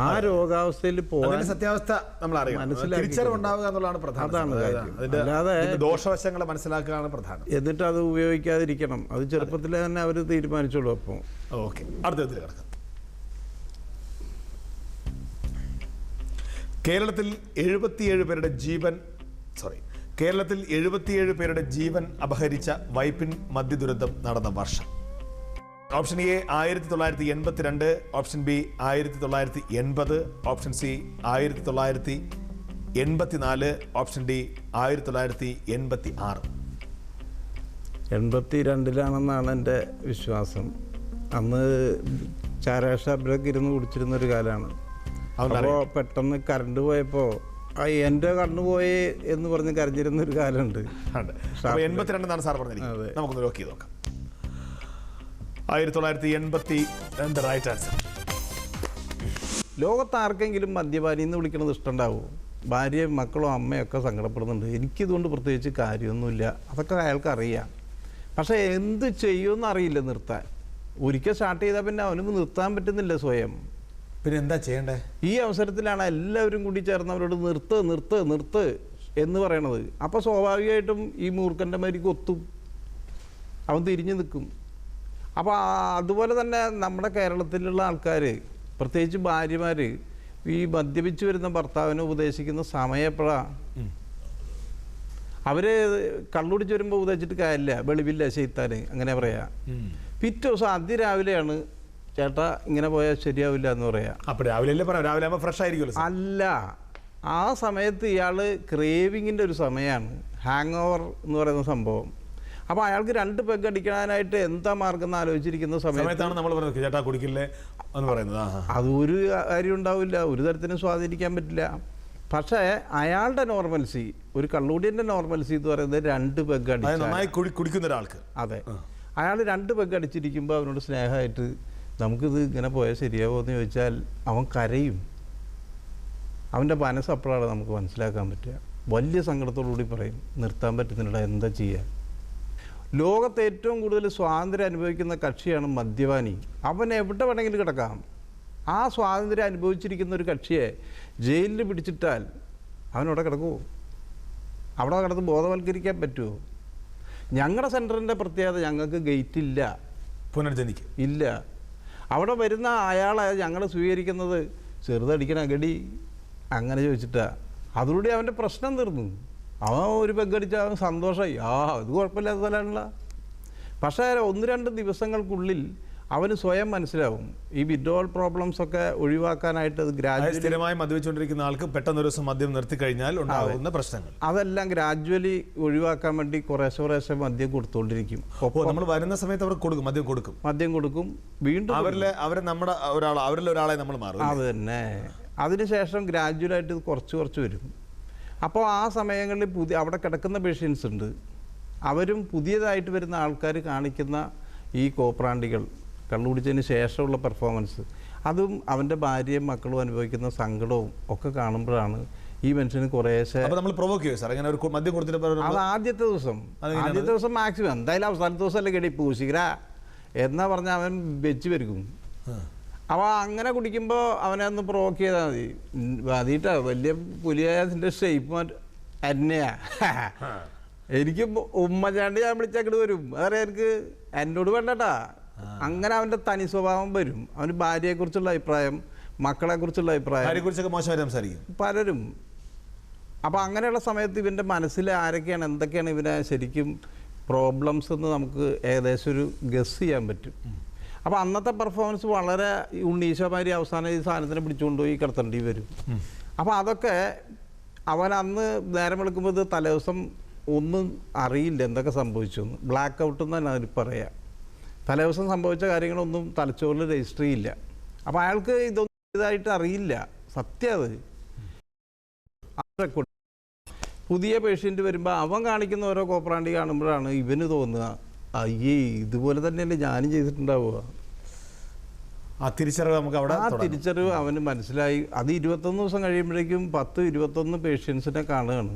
ആ രോഗാവസ്ഥയിൽ പോകാൻ സത്യാവസ്ഥ നമ്മൾ മനസ്സിലാക്കുക എന്നുള്ളതാണ് പ്രധാനം. അല്ലാതെ ദോഷവശങ്ങളെ മനസ്സിലാക്കുകയാണ് പ്രധാനം. എന്നിട്ട് അത് ഉപയോഗിക്കാതിരിക്കണം. അത് ചെറുപ്പത്തിൽ തന്നെ അവർ തീരുമാനിച്ചോളൂ. അപ്പോൾ ഓക്കെ, അടുത്തതിൽ കിടക്കാം. കേരളത്തിൽ 77 പേരുടെ ജീവൻ അപഹരിച്ച വൈപ്പിൻ മദ്യദുരന്തം നടന്ന വർഷം option A 1982, option B 1980, option C 1984, option D 1986. 82-ലാണെന്നാണ് എൻ്റെ വിശ്വാസം. അന്ന് ചാരാഷാബിലൊക്കെ ഇരുന്ന് കുടിച്ചിരുന്നൊരു കാലമാണ്. അപ്പോൾ പെട്ടെന്ന് കറണ്ട് പോയപ്പോൾ എൻ്റെ കണ്ണു പോയി എന്ന് പറഞ്ഞ് കരഞ്ഞിരുന്നൊരു കാലമുണ്ട്. 82 സാർ പറഞ്ഞിരിക്കുന്നത്. നമുക്കൊന്ന് നോക്കി നോക്കാം. 1982 റൈറ്റ് ആൻസർ. ലോകത്ത് ആർക്കെങ്കിലും മദ്യപാനി എന്ന് വിളിക്കുന്നത് ഇഷ്ടമുണ്ടാവും? ഭാര്യയും മക്കളും അമ്മയും ഒക്കെ സങ്കടപ്പെടുന്നുണ്ട്. എനിക്കിതുകൊണ്ട് പ്രത്യേകിച്ച് കാര്യമൊന്നുമില്ല, അതൊക്കെ അയാൾക്ക് അറിയാം. പക്ഷേ എന്ത് ചെയ്യുമെന്ന് അറിയില്ല നിർത്താൻ. ഒരിക്കൽ സ്റ്റാർട്ട് ചെയ്താൽ പിന്നെ അവന് നിർത്താൻ പറ്റുന്നില്ല സ്വയം. പിന്നെ എന്താ ചെയ്യണ്ടേ? ഈ അവസരത്തിലാണ് എല്ലാവരും കൂടി ചേർന്നവരോട് നിർത്ത് നിർത്ത് നിർത്ത് എന്ന് പറയണത്. അപ്പോൾ സ്വാഭാവികമായിട്ടും ഈ മൂർഖൻ്റെ മാതിരി കൊത്തും, അവൻ തിരിഞ്ഞു നിൽക്കും. അപ്പോൾ അതുപോലെ തന്നെ നമ്മുടെ കേരളത്തിലുള്ള ആൾക്കാർ, പ്രത്യേകിച്ച് ഭാര്യമാർ, ഈ മദ്യപിച്ച് വരുന്ന ഭർത്താവിനെ ഉപദേശിക്കുന്ന സമയം എപ്പോഴാണ്? അവർ കള്ളുടിച്ച് വരുമ്പോൾ ഉപദേശിച്ചിട്ട് കാര്യമില്ല, വെളിവില്ല ചെയ്ത്താൻ, അങ്ങനെ പറയാം. പിറ്റേ ദിവസം അതിരാവിലെയാണ് ചേട്ടാ ഇങ്ങനെ പോയാൽ ശരിയാവില്ല എന്ന് പറയാം. അപ്പോൾ രാവിലെ പറയാം, രാവിലെ ആകുമ്പോൾ ഫ്രഷ് ആയിരിക്കുമല്ലോ. അല്ല, ആ സമയത്ത് ഇയാൾ ക്രേവിങ്ങിൻ്റെ ഒരു സമയമാണ്, ഹാങ് ഓവർ എന്ന് പറയുന്ന സംഭവം. അപ്പോൾ അയാൾക്ക് 2 പെഗ് അടിക്കാനായിട്ട് എന്താ മാർഗം എന്ന് ആലോചിച്ചിരിക്കുന്ന സമയത്താണ് നമ്മൾ പറയുന്നത് ചേട്ടാ കുടിക്കില്ലേ എന്ന് പറയുന്നത്. അതൊരു കാര്യം ഉണ്ടാവില്ല, ഒരു തരത്തിലും സ്വാധീനിക്കാൻ പറ്റില്ല. പക്ഷേ അയാളുടെ നോർമൽസി, ഒരു കള്ളുകൂടിയൻ്റെ നോർമൽസി എന്ന് പറയുന്നത് 2 പെഗ് നന്നായി കുടിക്കുന്ന ഒരാൾക്ക്. അതെ, അയാൾ 2 പെഗ് അടിച്ചിരിക്കുമ്പോൾ അവനോട് സ്നേഹമായിട്ട് നമുക്കിത് ഇങ്ങനെ പോയാൽ ശരിയാവുമോ എന്ന് ചോദിച്ചാൽ അവൻ കരയും. അവൻ്റെ മനസ്സ് അപ്പോഴാണ് നമുക്ക് മനസ്സിലാക്കാൻ പറ്റുക. വലിയ സങ്കടത്തോടുകൂടി പറയും നിർത്താൻ പറ്റുന്നില്ല, എന്താ ചെയ്യുക. ലോകത്ത് ഏറ്റവും കൂടുതൽ സ്വാതന്ത്ര്യം അനുഭവിക്കുന്ന കക്ഷിയാണ് മദ്യപാനി. അവൻ എവിടെ വേണമെങ്കിലും കിടക്കാം. ആ സ്വാതന്ത്ര്യം അനുഭവിച്ചിരിക്കുന്ന ഒരു കക്ഷിയെ ജയിലിൽ പിടിച്ചിട്ടാൽ അവനവിടെ കിടക്കുമോ? അവിടെ കിടന്ന് ബോധവൽക്കരിക്കാൻ പറ്റുമോ? ഞങ്ങളുടെ സെൻറ്ററിൻ്റെ പ്രത്യേകത, ഞങ്ങൾക്ക് ഗേറ്റ് ഇല്ല, പുനർജനിക്ക് ഇല്ല. അവിടെ വരുന്ന അയാളെ ഞങ്ങൾ സ്വീകരിക്കുന്നത് ചെറുതടിക്കണ അകടി അങ്ങനെ ചോദിച്ചിട്ടാണ്. അതിലൂടെ അവൻ്റെ പ്രശ്നം തീർന്നു. അവൻ ഒരു പെഗടിച്ച അവൻ സന്തോഷമായി, അത് കുഴപ്പമില്ലാത്ത സ്ഥലമാണല്ലോ. പക്ഷേ 1-2 ദിവസങ്ങൾക്കുള്ളിൽ അവന് സ്വയം മനസ്സിലാവും ഈ വിഡ്രോവൽ പ്രോബ്ലംസ് ഒക്കെ ഒഴിവാക്കാനായിട്ട്. അത് ഗ്രാജുവലി സ്ഥിരമായി മദ്യപിച്ചുകൊണ്ടിരിക്കുന്ന ആൾക്ക് പെട്ടെന്ന് ഒരു ദിവസം മദ്യം നിർത്തി കഴിഞ്ഞാൽ ഉണ്ടാകുന്ന പ്രശ്നങ്ങൾ അതെല്ലാം ഗ്രാജുവലി ഒഴിവാക്കാൻ വേണ്ടി കുറേശ്ശെ മദ്യം കൊടുത്തുകൊണ്ടിരിക്കും. നമ്മൾ വരുന്ന സമയത്ത് അവർ കൊടുക്കും, മദ്യം കൊടുക്കും. വീണ്ടും അവരിൽ ഒരാളെ നമ്മൾ മാറും. അത് തന്നെ. അതിനുശേഷം ഗ്രാജുവലായിട്ട് ഇത് കുറച്ച് വരും. അപ്പോൾ ആ സമയങ്ങളിൽ അവിടെ കിടക്കുന്ന പേഷ്യൻസ് ഉണ്ട്. അവരും പുതിയതായിട്ട് വരുന്ന ആൾക്കാർ കാണിക്കുന്ന ഈ കോപ്രാണ്ടികൾ, കള്ളുകുടിച്ചതിന് ശേഷമുള്ള പെർഫോമൻസ്, അതും അവൻ്റെ ഭാര്യയും മക്കളും അനുഭവിക്കുന്ന സങ്കടവും ഒക്കെ കാണുമ്പോഴാണ് ഈ മനുഷ്യന് കുറേശ്ശെ നമ്മൾ പ്രൊവോക്ക് ചെയ്യും സാർ. അങ്ങനെ ഒരു മദ്യം കൊടുത്തിട്ട് അത് ആദ്യത്തെ ദിവസം മാക്സിമം, എന്തായാലും അവസാനത്തെ ദിവസമല്ലേ കേട്ടി പൂശിക്കര എന്നാ പറഞ്ഞാൽ അവൻ വെച്ച് പെരുക്കും. അപ്പോൾ അങ്ങനെ കുടിക്കുമ്പോൾ അവനെ ഒന്ന് പ്രൊവോക്ക് ചെയ്താൽ മതി. അതിട്ടാ വലിയ പുലിയായതിൻ്റെ ഷേപ്പ് എന്നെയാ. എനിക്ക് ഉമ്മചാണ്ടി ഞാൻ വിളിച്ചങ്ങോട്ട് വരും, അതറിയാം എനിക്ക്, എന്നോട് വേണ്ടട്ടാ. അങ്ങനെ അവൻ്റെ തനി സ്വഭാവം വരും. അവന് ഭാര്യയെക്കുറിച്ചുള്ള അഭിപ്രായം, മക്കളെക്കുറിച്ചുള്ള അഭിപ്രായം, പലരും. അപ്പോൾ അങ്ങനെയുള്ള സമയത്ത് ഇവൻ്റെ മനസ്സിൽ ആരൊക്കെയാണ് എന്തൊക്കെയാണ് ഇവനെ ശരിക്കും പ്രോബ്ലംസ് എന്ന് നമുക്ക് ഏകദേശം ഒരു ഗസ് ചെയ്യാൻ പറ്റും. അപ്പോൾ അന്നത്തെ പെർഫോമൻസ് വളരെ ഉണ്ണീശമാരി അവസാനം ഈ സാധനത്തിനെ പിടിച്ചുകൊണ്ടുപോയി കിടത്തേണ്ടി വരും. അപ്പോൾ അതൊക്കെ അവൻ അന്ന് നേരം വെളുക്കുമ്പോൾ ഇത് തലേദിവസം ഒന്നും അറിയില്ല എന്തൊക്കെ സംഭവിച്ചു. ബ്ലാക്ക് ഔട്ട് എന്ന് തന്നെ അതിൽ പറയാം. തലേദിവസം സംഭവിച്ച കാര്യങ്ങളൊന്നും തലച്ചോറിൽ രജിസ്റ്റർ ചെയ്യില്ല. അപ്പോൾ അയാൾക്ക് ഇതൊന്നും ഇതായിട്ട് അറിയില്ല. സത്യം അത് റെക്കോർഡ്. പുതിയ പേഷ്യൻ്റ് വരുമ്പോൾ അവൻ കാണിക്കുന്ന ഓരോ കോപ്രാണ്ടി കാണുമ്പോഴാണ് ഇവന് തോന്നുക, അയ്യേ ഇതുപോലെ തന്നെയല്ലേ ഞാനും ചെയ്തിട്ടുണ്ടാവുക. ആ തിരിച്ചറിവ് അവന് മനസ്സിലായി. അത് 21 ദിവസം കഴിയുമ്പോഴേക്കും 10-21 പേഷ്യൻസിനെ കാണുകയാണ്.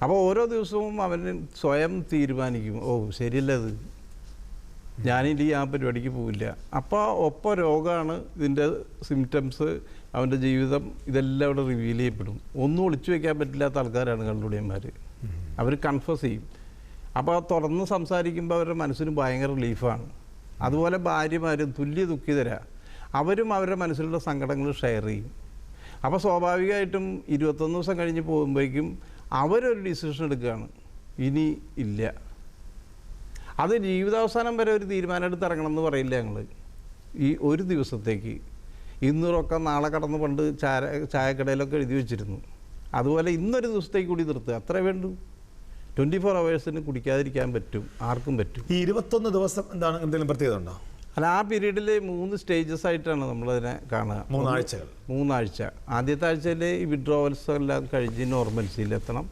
അപ്പോൾ ഓരോ ദിവസവും അവന് സ്വയം തീരുമാനിക്കും, ഓ ശരിയല്ല അത്, ഞാനിനി ആ പരിപാടിക്ക് പോവില്ല. അപ്പോൾ ഒപ്പം രോഗമാണ്, ഇതിൻ്റെ സിംറ്റംസ്, അവൻ്റെ ജീവിതം, ഇതെല്ലാം അവിടെ റിവീൽ ചെയ്യപ്പെടും. ഒന്നും ഒളിച്ചു വയ്ക്കാൻ പറ്റില്ലാത്ത ആൾക്കാരാണ് കള്ളുടിയന്മാർ. അവർ കൺഫസ് ചെയ്യും. അപ്പോൾ തുറന്ന് സംസാരിക്കുമ്പോൾ അവരുടെ മനസ്സിന് ഭയങ്കര റിലീഫാണ്. അതുപോലെ ഭാര്യമാരും തുല്യ ദുഃഖിതരാ, അവരും അവരുടെ മനസ്സിലുള്ള സങ്കടങ്ങൾ ഷെയർ ചെയ്യും. അപ്പോൾ സ്വാഭാവികമായിട്ടും 21 ദിവസം കഴിഞ്ഞ് പോകുമ്പോഴേക്കും അവരൊരു ഡിസിഷൻ എടുക്കുകയാണ്, ഇനി ഇല്ല. അത് ജീവിതാവസാനം വരെ ഒരു തീരുമാനം എടുത്ത് ഇറങ്ങണം എന്ന് പറയില്ല ഞങ്ങൾ. ഈ ഒരു ദിവസത്തേക്ക് 200 ഒക്കെ നാളെ കടന്ന് പണ്ട് ചായക്കടയിലൊക്കെ എഴുതി വെച്ചിരുന്നു. അതുപോലെ ഇന്നൊരു ദിവസത്തേക്ക് കൂടി നിർത്തുക, അത്രേ വേണ്ടൂ. 24 hours കുടിക്കാതിരിക്കാൻ പറ്റും, ആർക്കും പറ്റും. ഈ 21 ദിവസം എന്താണ് എന്തെങ്കിലും പ്രത്യേകത ഉണ്ടോ? അല്ല, ആ പീരീഡിൽ 3 സ്റ്റേജസ് ആയിട്ടാണ് നമ്മളതിനെ കാണുക. 3 ആഴ്ചകൾ. 3 ആഴ്ച. ആദ്യത്തെ ആഴ്ചയിൽ ഈ വിഡ്രോവൽസ് എല്ലാം കഴിഞ്ഞ് നോർമൽസിയിലെത്തണം.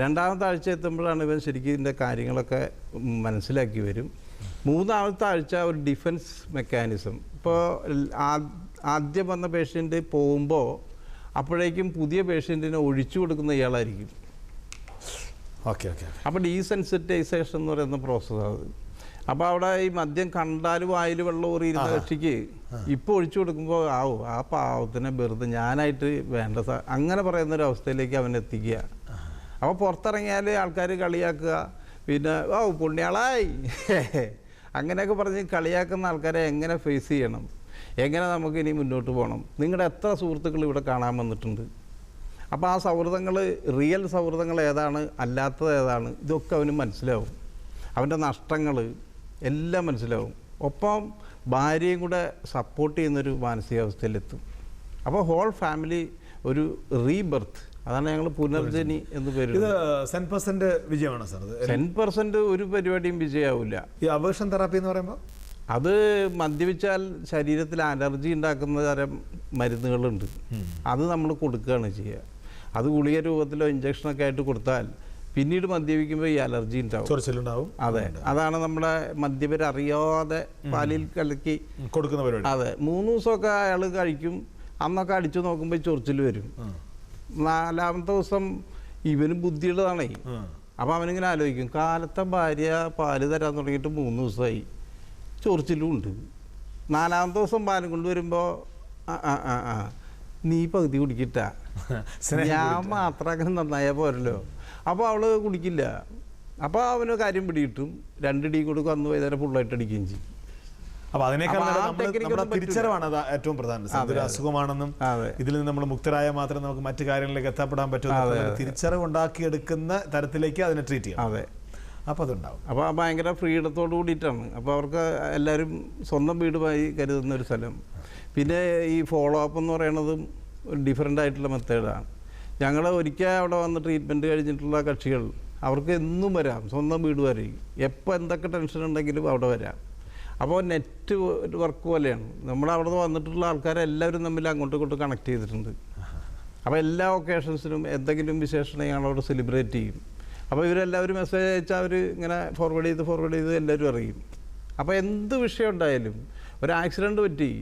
രണ്ടാമത്തെ ആഴ്ച എത്തുമ്പോഴാണ് ഇവൻ ശരിക്കും ഇതിൻ്റെ കാര്യങ്ങളൊക്കെ മനസ്സിലാക്കി വരും. 3ാമത്തെ ആഴ്ച ഒരു ഡിഫൻസ് മെക്കാനിസം. ഇപ്പോൾ ആദ്യം വന്ന പേഷ്യൻ്റ് പോകുമ്പോൾ അപ്പോഴേക്കും പുതിയ പേഷ്യൻറ്റിനെ ഒഴിച്ചു കൊടുക്കുന്ന ഇയാളായിരിക്കും. Okay okay. അപ്പോൾ ഡീസെൻസിറ്റൈസേഷൻ എന്ന് പറയുന്ന പ്രോസസ്സാണ് അത്. അപ്പോൾ അവിടെ ഈ മദ്യം കണ്ടാലും വായിൽ വെള്ളം ഊറിയിരുന്ന കക്ഷിക്ക് ഇപ്പോൾ ഒഴിച്ചു കൊടുക്കുമ്പോൾ ആ പാവത്തിനെ വെറുതെ ഞാനായിട്ട് വേണ്ട അങ്ങനെ പറയുന്നൊരു അവസ്ഥയിലേക്ക് അവൻ എത്തിക്കുക. അപ്പോൾ പുറത്തിറങ്ങിയാൽ ആൾക്കാർ കളിയാക്കുക, പിന്നെ പുണ്യാളായി അങ്ങനെയൊക്കെ പറഞ്ഞ് കളിയാക്കുന്ന ആൾക്കാരെ എങ്ങനെ ഫേസ് ചെയ്യണം, എങ്ങനെ നമുക്ക് ഇനി മുന്നോട്ട് പോകണം, നിങ്ങളുടെ എത്ര സുഹൃത്തുക്കൾ ഇവിടെ കാണാൻ വന്നിട്ടുണ്ട്. അപ്പോൾ ആ സൗഹൃദങ്ങൾ, റിയൽ സൗഹൃദങ്ങൾ ഏതാണ്, അല്ലാത്തത് ഏതാണ്, ഇതൊക്കെ അവന് മനസ്സിലാവും. അവൻ്റെ നഷ്ടങ്ങൾ എല്ലാം മനസ്സിലാവും. ഒപ്പം ഭാര്യയും കൂടെ സപ്പോർട്ട് ചെയ്യുന്നൊരു മാനസികാവസ്ഥയിലെത്തും. അപ്പോൾ ഹോൾ ഫാമിലി ഒരു റീബർത്ത്, അതാണ് ഞങ്ങൾ പുനർജനി എന്ന് പേര്. ഇത് 100% വിജയമാണോ സാർ? 100% ഒരു പരിപാടിയും വിജയമാവില്ല. ഈ അവേർഷൻ തെറാപ്പി എന്ന് പറയുമ്പോൾ അത് മദ്യപിച്ചാൽ ശരീരത്തിൽ അലർജി ഉണ്ടാക്കുന്ന തരം മരുന്നുകളുണ്ട്, അത് നമ്മൾ കൊടുക്കുകയാണ് ചെയ്യുക. അത് ഗുളിക രൂപത്തിലോ ഇഞ്ചക്ഷനൊക്കെ ആയിട്ട് കൊടുത്താൽ പിന്നീട് മദ്യപിക്കുമ്പോൾ ഈ അലർജി ഉണ്ടാവും. അതെ, അതാണ് നമ്മുടെ മദ്യപരറിയാതെ പാലിൽ കലക്കി കൊടുക്കുന്ന പരിപാടി. അതെ, 3 ദിവസമൊക്കെ അയാൾ കഴിക്കും. അന്നൊക്കെ അടിച്ചു നോക്കുമ്പോൾ ചൊറിച്ചിൽ വരും. 4ാമത്തെ ദിവസം ഇവനും ബുദ്ധിയുള്ളതാണേ. അപ്പോൾ അവനിങ്ങനെ ആലോചിക്കും, കാലത്തെ ഭാര്യ പാല് തരാൻ തുടങ്ങിയിട്ട് 3 ദിവസമായി, ചൊറിച്ചിലും ഉണ്ട്. 4ാമത്തെ ദിവസം പാലും കൊണ്ടുവരുമ്പോൾ നീ പകുതി കുടിക്കിട്ടാ, ഞാൻ മാത്രം അങ്ങനെ നന്നായാൽ പോരല്ലോ. അപ്പോൾ അവൾ കുടിക്കില്ല. അപ്പോൾ അവന് കാര്യം പിടികിട്ടും. 2 ടീ കൊടുക്കും, അന്ന് വൈകുന്നേരം ഫുള്ളായിട്ട് അടിക്കുകയും ചെയ്യും. അപ്പോൾ അതിനേക്കാൾ നമ്മുടെ തിരിച്ചറിവാണ് അത് ഏറ്റവും പ്രധാനം. ഇതൊരു അസുഖമാണെന്നും ഇതിൽ നിന്ന് നമ്മൾ മുക്തരായ മാത്രമേ നമുക്ക് മറ്റു കാര്യങ്ങളിലേക്ക് എത്തപ്പെടാൻ പറ്റും. തിരിച്ചറിവ് ഉണ്ടാക്കിയെടുക്കുന്ന തരത്തിലേക്ക് അതിനെ ട്രീറ്റ് ചെയ്യണം. അതെ, അപ്പോൾ അതുണ്ടാവും. അപ്പോൾ ഭയങ്കര ഫ്രീഡത്തോട് കൂടിയിട്ടാണ്. അപ്പോൾ അവർക്ക് എല്ലാവരും സ്വന്തം വീടുമായി കരുതുന്ന ഒരു സ്ഥലം. പിന്നെ ഈ ഫോളോ അപ്പ് എന്ന് പറയുന്നതും ഒരു ഡിഫറെൻ്റ് ആയിട്ടുള്ള മെത്തേഡാണ്. ഞങ്ങൾ ഒരിക്കൽ അവിടെ വന്ന് ട്രീറ്റ്മെൻറ്റ് കഴിഞ്ഞിട്ടുള്ള കക്ഷികൾ അവർക്ക് എന്നും വരാം, സ്വന്തം വീട് വരെ. എപ്പോൾ എന്തൊക്കെ ടെൻഷൻ ഉണ്ടെങ്കിലും അവിടെ വരാം. അപ്പോൾ നെറ്റ് വർക്ക് പോലെയാണ്. നമ്മളവിടെ നിന്ന് വന്നിട്ടുള്ള ആൾക്കാരെല്ലാവരും തമ്മിൽ അങ്ങോട്ടും ഇങ്ങോട്ടും കണക്ട് ചെയ്തിട്ടുണ്ട്. അപ്പോൾ എല്ലാ ഒക്കേഷൻസിനും എന്തെങ്കിലും വിശേഷണം ഞങ്ങളവിടെ സെലിബ്രേറ്റ് ചെയ്യും. അപ്പോൾ ഇവരെല്ലാവരും മെസ്സേജ് അയച്ചാൽ അവർ ഇങ്ങനെ ഫോർവേഡ് ചെയ്ത് എല്ലാവരും അറിയും. അപ്പോൾ എന്ത് വിഷയം ഉണ്ടായാലും, ഒരു ആക്സിഡൻറ്റ് പറ്റി,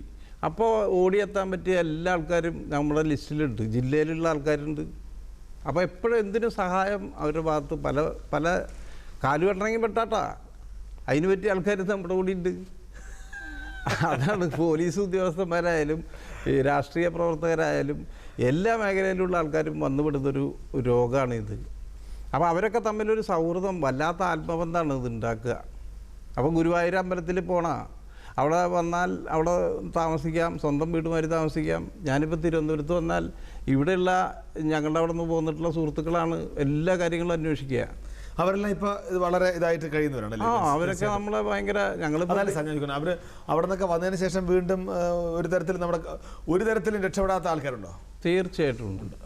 അപ്പോൾ ഓടിയെത്താൻ പറ്റിയ എല്ലാ ആൾക്കാരും നമ്മുടെ ലിസ്റ്റിലുണ്ട്, ജില്ലയിലുള്ള ആൾക്കാരുണ്ട്. അപ്പോൾ എപ്പോഴും എന്തിനും സഹായം അവരുടെ ഭാഗത്ത് പല കാലുവെട്ടണമെങ്കിൽ പെട്ടാട്ടാ, അതിന് പറ്റിയ ആൾക്കാർ നമ്മുടെ കൂടി ഉണ്ട്. അതാണ് പോലീസ് ഉദ്യോഗസ്ഥന്മാരായാലും രാഷ്ട്രീയ പ്രവർത്തകരായാലും എല്ലാ മേഖലയിലുള്ള ആൾക്കാരും വന്നുപെടുന്നൊരു രോഗമാണ് ഇത്. അപ്പോൾ അവരൊക്കെ തമ്മിലൊരു സൗഹൃദം, വല്ലാത്ത ആത്മബന്ധമാണ് ഇത് ഉണ്ടാക്കുക. അപ്പോൾ ഗുരുവായൂർ അമ്പലത്തിൽ അവിടെ വന്നാൽ അവിടെ താമസിക്കാം, സ്വന്തം വീടുമാരി താമസിക്കാം. ഞാനിപ്പോൾ തിരുവനന്തപുരത്ത് വന്നാൽ ഇവിടെയുള്ള ഞങ്ങളുടെ അവിടെ നിന്ന് പോന്നിട്ടുള്ള സുഹൃത്തുക്കളാണ് എല്ലാ കാര്യങ്ങളും അന്വേഷിക്കുക. അവരെല്ലാം ഇപ്പോൾ ഇത് വളരെ ഇതായിട്ട് കഴിയുന്നവരാണല്ലേ? അവരൊക്കെ നമ്മളെ ഭയങ്കര അവർ അവിടെ നിന്നൊക്കെ വന്നതിന് ശേഷം വീണ്ടും ഒരു തരത്തിലും രക്ഷപ്പെടാത്ത ആൾക്കാരുണ്ടോ? തീർച്ചയായിട്ടും ഉണ്ട്.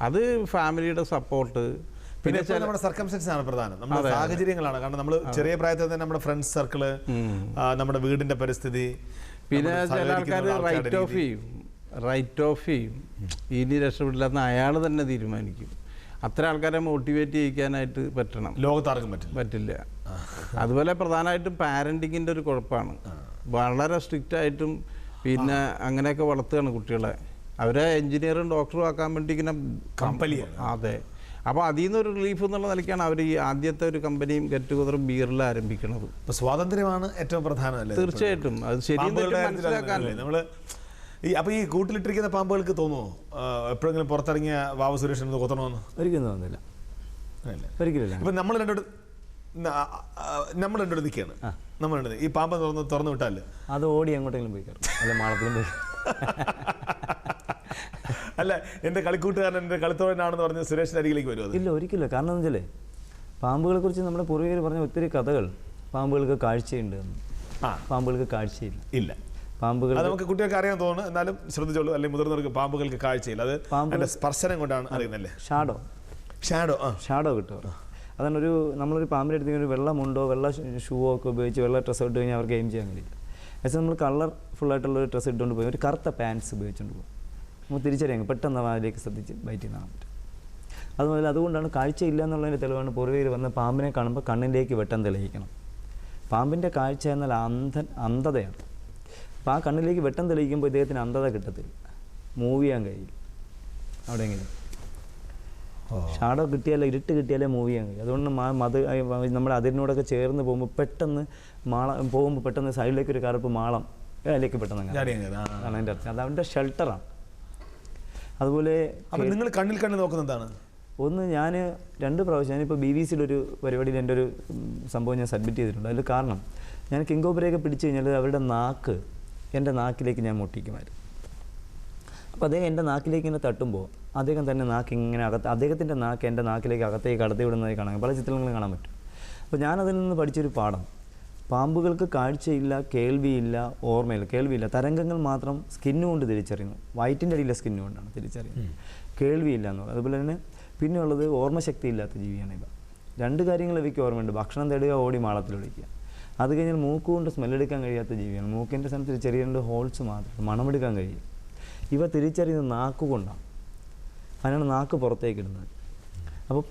അത് ഫാമിലിയുടെ സപ്പോർട്ട്, പിന്നെ നമ്മുടെ സർക്കംസ്റ്റൻസ് ആണ് പ്രധാനം, നമ്മുടെ സാഹചര്യങ്ങളാണ്. കാരണം നമ്മൾ ചെറിയ പ്രായത്തിൽ തന്നെ നമ്മുടെ ഫ്രണ്ട്സ് സർക്കിള്, നമ്മുടെ വീടിന്റെ പരിസ്ഥിതി, പിന്നെ ചില ആൾക്കാർ റൈറ്റ് ഓഫ് ചെയ്യും ഇനി രക്ഷപ്പെടില്ല എന്ന് അയാൾ തന്നെ തീരുമാനിക്കും. അത്ര ആൾക്കാരെ മോട്ടിവേറ്റ് ചെയ്യിക്കാനായിട്ട് പറ്റണം. ലോകത്താർക്കും പറ്റില്ല. അതുപോലെ പ്രധാനമായിട്ടും പാരൻറ്റിങ്ങിൻ്റെ ഒരു കുഴപ്പമാണ്. വളരെ സ്ട്രിക്റ്റായിട്ടും പിന്നെ അങ്ങനെയൊക്കെ വളർത്തുകയാണ് കുട്ടികളെ. അവരെ എൻജിനീയറും ഡോക്ടറും ആക്കാൻ വേണ്ടി ഇങ്ങനെ കമ്പനിയാണ്. അതെ. അപ്പോൾ അതിൽ നിന്നൊരു റിലീഫ് എന്നുള്ള നിലയ്ക്കാണ് അവർ ഈ ആദ്യത്തെ ഒരു കമ്പനിയും ഗെറ്റ് ടുഗദറും ബിയറിൽ ആരംഭിക്കുന്നത്. ഇപ്പോൾ സ്വാതന്ത്ര്യമാണ് ഏറ്റവും പ്രധാനം. തീർച്ചയായിട്ടും അത് ശരിയെന്ന് മനസ്സിലാക്കാൻ. നമ്മൾ അപ്പോൾ ഈ കൂട്ടിലിട്ടിരിക്കുന്ന പാമ്പുകൾക്ക് തോന്നുമോ എപ്പോഴെങ്കിലും പുറത്തിറങ്ങിയ വാവ സുരേഷൻ കൊത്തണമെന്ന്? ഒരിക്കലും തോന്നുന്നില്ല, ഒരിക്കലില്ല. ഇപ്പം നമ്മൾ രണ്ടോട് നിൽക്കുകയാണ്, നമ്മൾ ഈ പാമ്പ് തുറന്നു വിട്ടാൽ അത് ഓടി എങ്ങോട്ടെങ്കിലും പോയി കയറും, അല്ല മാളത്തിലും പോയി. അല്ല, എൻ്റെ കളിക്കൂട്ടുകാരൻ എൻ്റെ കളിത്തോഴനാണെന്ന് പറഞ്ഞ് സുരേഷിൻ്റെ അരികിലേക്ക് വരുമോ? ഇല്ല, ഒരിക്കലും. കാരണം എന്താ വെച്ചാൽ പാമ്പുകളെ കുറിച്ച് നമ്മുടെ പൂർവികർ പറഞ്ഞ ഒത്തിരി കഥകൾ പാമ്പുകൾക്ക് കാഴ്ചയുണ്ട് എന്ന്. ആ പാമ്പുകൾക്ക് കാഴ്ചയില്ല. ഇല്ല, പാമ്പുകൾ അത് നമുക്ക് കുട്ടികൾക്ക് അറിയാൻ തോന്നുന്നു, എന്നാലും ശ്രദ്ധിച്ചോളൂ. അല്ലെങ്കിൽ മുതിർന്നവർക്ക് പാമ്പുകൾക്ക് കാഴ്ചയില്ല, അത് അതിന്റെ സ്പർശനം കൊണ്ടാണ് അറിയുന്നല്ലേ. ഷാഡോ ഷാഡോ കിട്ടും. അതാണ് നമ്മളൊരു പാമ്പിൻ്റെ അടുത്ത് ഒരു വെള്ളമുണ്ടോ വെള്ള ഷൂവോ ഒക്കെ ഉപയോഗിച്ച് വെള്ള ഡ്രസ്സ് ഇട്ട് കഴിഞ്ഞാൽ അവർക്ക് എയിം ചെയ്യാൻ കഴിയില്ല. പക്ഷേ നമ്മൾ കളർഫുള്ളായിട്ടുള്ളൊരു ഡ്രസ്സ് ഇട്ടുകൊണ്ട് പോയി ഒരു കറുത്ത പാൻസ് ഉപയോഗിച്ചുകൊണ്ട് പോകും, നമുക്ക് തിരിച്ചറിയാം, പെട്ടെന്ന് അതിലേക്ക് ശ്രദ്ധിച്ച് ബൈറ്റ് ചെയ്യാൻ പറ്റും. അതുകൊണ്ടാണ് കാഴ്ചയില്ല എന്നുള്ളതിൻ്റെ തെളിവാണ് പൂർവ്വികർ വന്ന് പാമ്പിനെ കാണുമ്പോൾ കണ്ണിലേക്ക് വെട്ടം തെളിയിക്കണം. പാമ്പിൻ്റെ കാഴ്ച എന്നാൽ അന്ധതയാണ്. അപ്പോൾ ആ കണ്ണിലേക്ക് വെട്ടം തെളിയിക്കുമ്പോൾ ഇദ്ദേഹത്തിന് അന്ധത കിട്ടത്തില്ല, മൂവ് ചെയ്യാൻ കഴിയില്ല. അവിടെ എങ്ങനെ ഷാഡോ കിട്ടിയാലേ, ഇരുട്ട് കിട്ടിയാലേ മൂവ് ചെയ്യാൻ കഴിയും. അതുകൊണ്ട് നമ്മുടെ അതിരിനോടൊക്കെ ചേർന്ന് പോകുമ്പോൾ പെട്ടെന്ന് പോകുമ്പോൾ പെട്ടെന്ന് സൈഡിലേക്ക് ഒരു കറുപ്പ് മാളം അതിലേക്ക് പെട്ടെന്ന് അതാണ് അതിൻ്റെ അർത്ഥം. അത് അവൻ്റെ ഷെൽട്ടറാണ്. അതുപോലെ നിങ്ങൾ കണ്ണിൽ നോക്കുന്നതാണ്. ഒന്ന് ഞാൻ 2 പ്രാവശ്യം ഞാനിപ്പോൾ BBC-യുടെ ഒരു പരിപാടിയിൽ എൻ്റെ ഒരു സംഭവം ഞാൻ സബ്മിറ്റ് ചെയ്തിട്ടുണ്ട്. അതിൽ കാരണം ഞാൻ കിങ് കോബ്രയൊക്കെ പിടിച്ചു കഴിഞ്ഞാൽ അവരുടെ നാക്ക് എൻ്റെ നാക്കിലേക്ക് ഞാൻ മുട്ടിക്കുമായിരുന്നു. അപ്പോൾ അദ്ദേഹം എൻ്റെ നാക്കിലേക്ക് ഇങ്ങനെ തട്ടുമ്പോൾ അദ്ദേഹം തന്നെ നാക്ക് ഇങ്ങനെ അദ്ദേഹത്തിൻ്റെ നാക്ക് എൻ്റെ നാക്കിലേക്ക് അകത്തേക്ക് കടത്തി വിടുന്നതായി കാണാൻ പല ചിത്രങ്ങളും കാണാൻ പറ്റും. അപ്പോൾ ഞാനതിൽ നിന്ന് പഠിച്ചൊരു പാഠം, പാമ്പുകൾക്ക് കാഴ്ചയില്ല, കേൾവിയില്ല, ഓർമ്മയില്ല. കേൾവിയില്ല, തരംഗങ്ങൾ മാത്രം സ്കിന്നുകൊണ്ട് തിരിച്ചറിയുന്നു, വയറ്റിൻ്റെ അടിയിലെ സ്കിന്നുകൊണ്ടാണ് തിരിച്ചറിയുന്നത്. കേൾവിയില്ല എന്ന് പറയുന്നത്. അതുപോലെ തന്നെ പിന്നെ ഉള്ളത് ഓർമ്മശക്തി ഇല്ലാത്ത ജീവിയാണ് ഇവ. 2 കാര്യങ്ങൾ ഇവയ്ക്ക് ഓർമ്മയുണ്ട്, ഭക്ഷണം തേടുക, ഓടി മാളത്തിലൊളിക്കുക. അത് കഴിഞ്ഞാൽ മൂക്കുകൊണ്ട് സ്മെല്ലെടുക്കാൻ കഴിയാത്ത ജീവിയാണ്. മൂക്കിൻ്റെ സ്ഥലത്ത് ചെറിയ 2 ഹോൾസ് മാത്രം, മണമെടുക്കാൻ കഴിയും. ഇവ തിരിച്ചറിയുന്നത് നാക്കുകൊണ്ടാണ്. അതിനാണ് നാക്ക് പുറത്തേക്ക് ഇടുന്നത്. അപ്പോൾ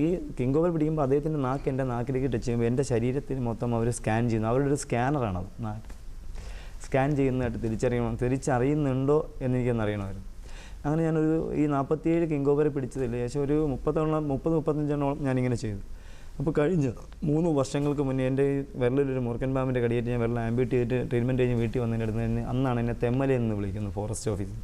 ഈ കിങ് കോബ്ര പിടിക്കുമ്പോൾ അദ്ദേഹത്തിൻ്റെ നാക്ക് എൻ്റെ നാക്കിലേക്ക് ടച്ച് ചെയ്യുമ്പോൾ എൻ്റെ ശരീരത്തിന് മൊത്തം അവർ സ്കാൻ ചെയ്യുന്നു. അവരുടെ ഒരു സ്കാനറാണത്. സ്കാൻ ചെയ്യുന്നതായിട്ട് തിരിച്ചറിയുന്നുണ്ടോ എന്നെനിക്കൊന്നറിയണമായിരുന്നു. അങ്ങനെ ഞാനൊരു ഈ 47 കിങ് കോബ്ര പിടിച്ചതിൽ ഏകദേശം ഒരു 30-35 ഞാനിങ്ങനെ ചെയ്തു. അപ്പോൾ കഴിഞ്ഞ 3 വർഷങ്ങൾക്ക് മുന്നേ എൻ്റെ വിരലിലൊരു മുറുക്കൻ പാമ്പിൻ്റെ കടിയേറ്റ് ഞാൻ വിരൽ ആംബ്യൂട്ട് ചെയ്തിട്ട് ട്രീറ്റ്മെൻറ്റ് കഴിഞ്ഞ് വീട്ടിൽ വന്നതിൻ്റെ അടുത്ത് അന്നാണ് എന്നെ തെമ്മലയെന്ന് വിളിക്കുന്നത്, ഫോറസ്റ്റ് ഓഫീസിൽ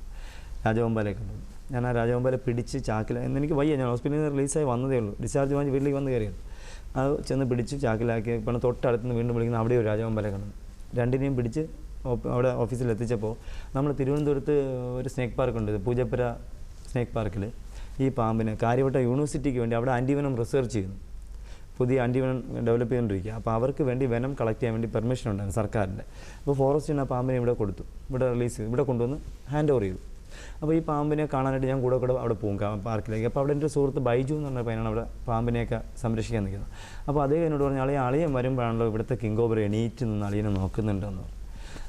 രാജവമ്പാലയെ കണ്ടത്. ഞാൻ ആ രാജവമ്പാല പിടിച്ച് ചാക്കിൽ എനിക്ക് വയ്യ, ഞാൻ ഹോസ്പിറ്റലിൽ നിന്ന് റിലീസായി വന്നതേ ഉള്ളൂ, ഡിസ്ചാർജ് വാങ്ങി വീട്ടിലേക്ക് വന്ന് കയറിയത്. അത് ചെന്ന് പിടിച്ച് ചാക്കിലാക്കി ഇപ്പോൾ തൊട്ടടുത്തുനിന്ന് വീണ്ടും വിളിക്കുന്ന അവിടെ ഒരു രാജവമ്പാല കണ്ടു. 2നെയും പിടിച്ച് അവിടെ ഓഫീസിൽ എത്തിച്ചപ്പോൾ നമ്മൾ തിരുവനന്തപുരത്ത് ഒരു സ്നേക്ക് പാർക്കുണ്ട്, പൂജപ്പുര സ്നേക്ക് പാർക്കിൽ ഈ പാമ്പിന് കാര്യവട്ട യൂണിവേഴ്സിറ്റിക്ക് വേണ്ടി അവിടെ ആൻറ്റിവനം റിസർച്ച് ചെയ്യുന്നു, പുതിയ ആൻറ്റിവനം ഡെവലപ്പ് ചെയ്തുകൊണ്ടിരിക്കുക. അപ്പോൾ അവർക്ക് വേണ്ടി വെനം കളക്ട് ചെയ്യാൻ വേണ്ടി പെർമിഷൻ ഉണ്ടായിരുന്നു സർക്കാരിൻ്റെ. അപ്പോൾ ഫോറസ്റ്റിന് ആ പാമ്പിനെ ഇവിടെ കൊടുത്തു, ഇവിടെ റിലീസ് ചെയ്തു, ഇവിടെ കൊണ്ടുവന്ന് ഹാൻഡ് ഓവർ ചെയ്തു. അപ്പോൾ ഈ പാമ്പിനെ കാണാനായിട്ട് ഞാൻ കൂടെ അവിടെ പോകും പാർക്കിലേക്ക്. അപ്പോൾ അവിടെ എൻ്റെ സുഹൃത്ത് ബൈജു എന്ന് പറഞ്ഞ പയ്യനാണ് അവിടെ പാമ്പിനെയൊക്കെ സംരക്ഷിക്കാൻ നിൽക്കുന്നത്. അപ്പോൾ അദ്ദേഹം എന്നോട് പറഞ്ഞു, അളിയൻ വരുമ്പോഴാണല്ലോ ഇവിടുത്തെ കിങ് കോബ്ര എണീറ്റ് നിന്ന് അളിയനെ നോക്കുന്നുണ്ടെന്ന് പറഞ്ഞു.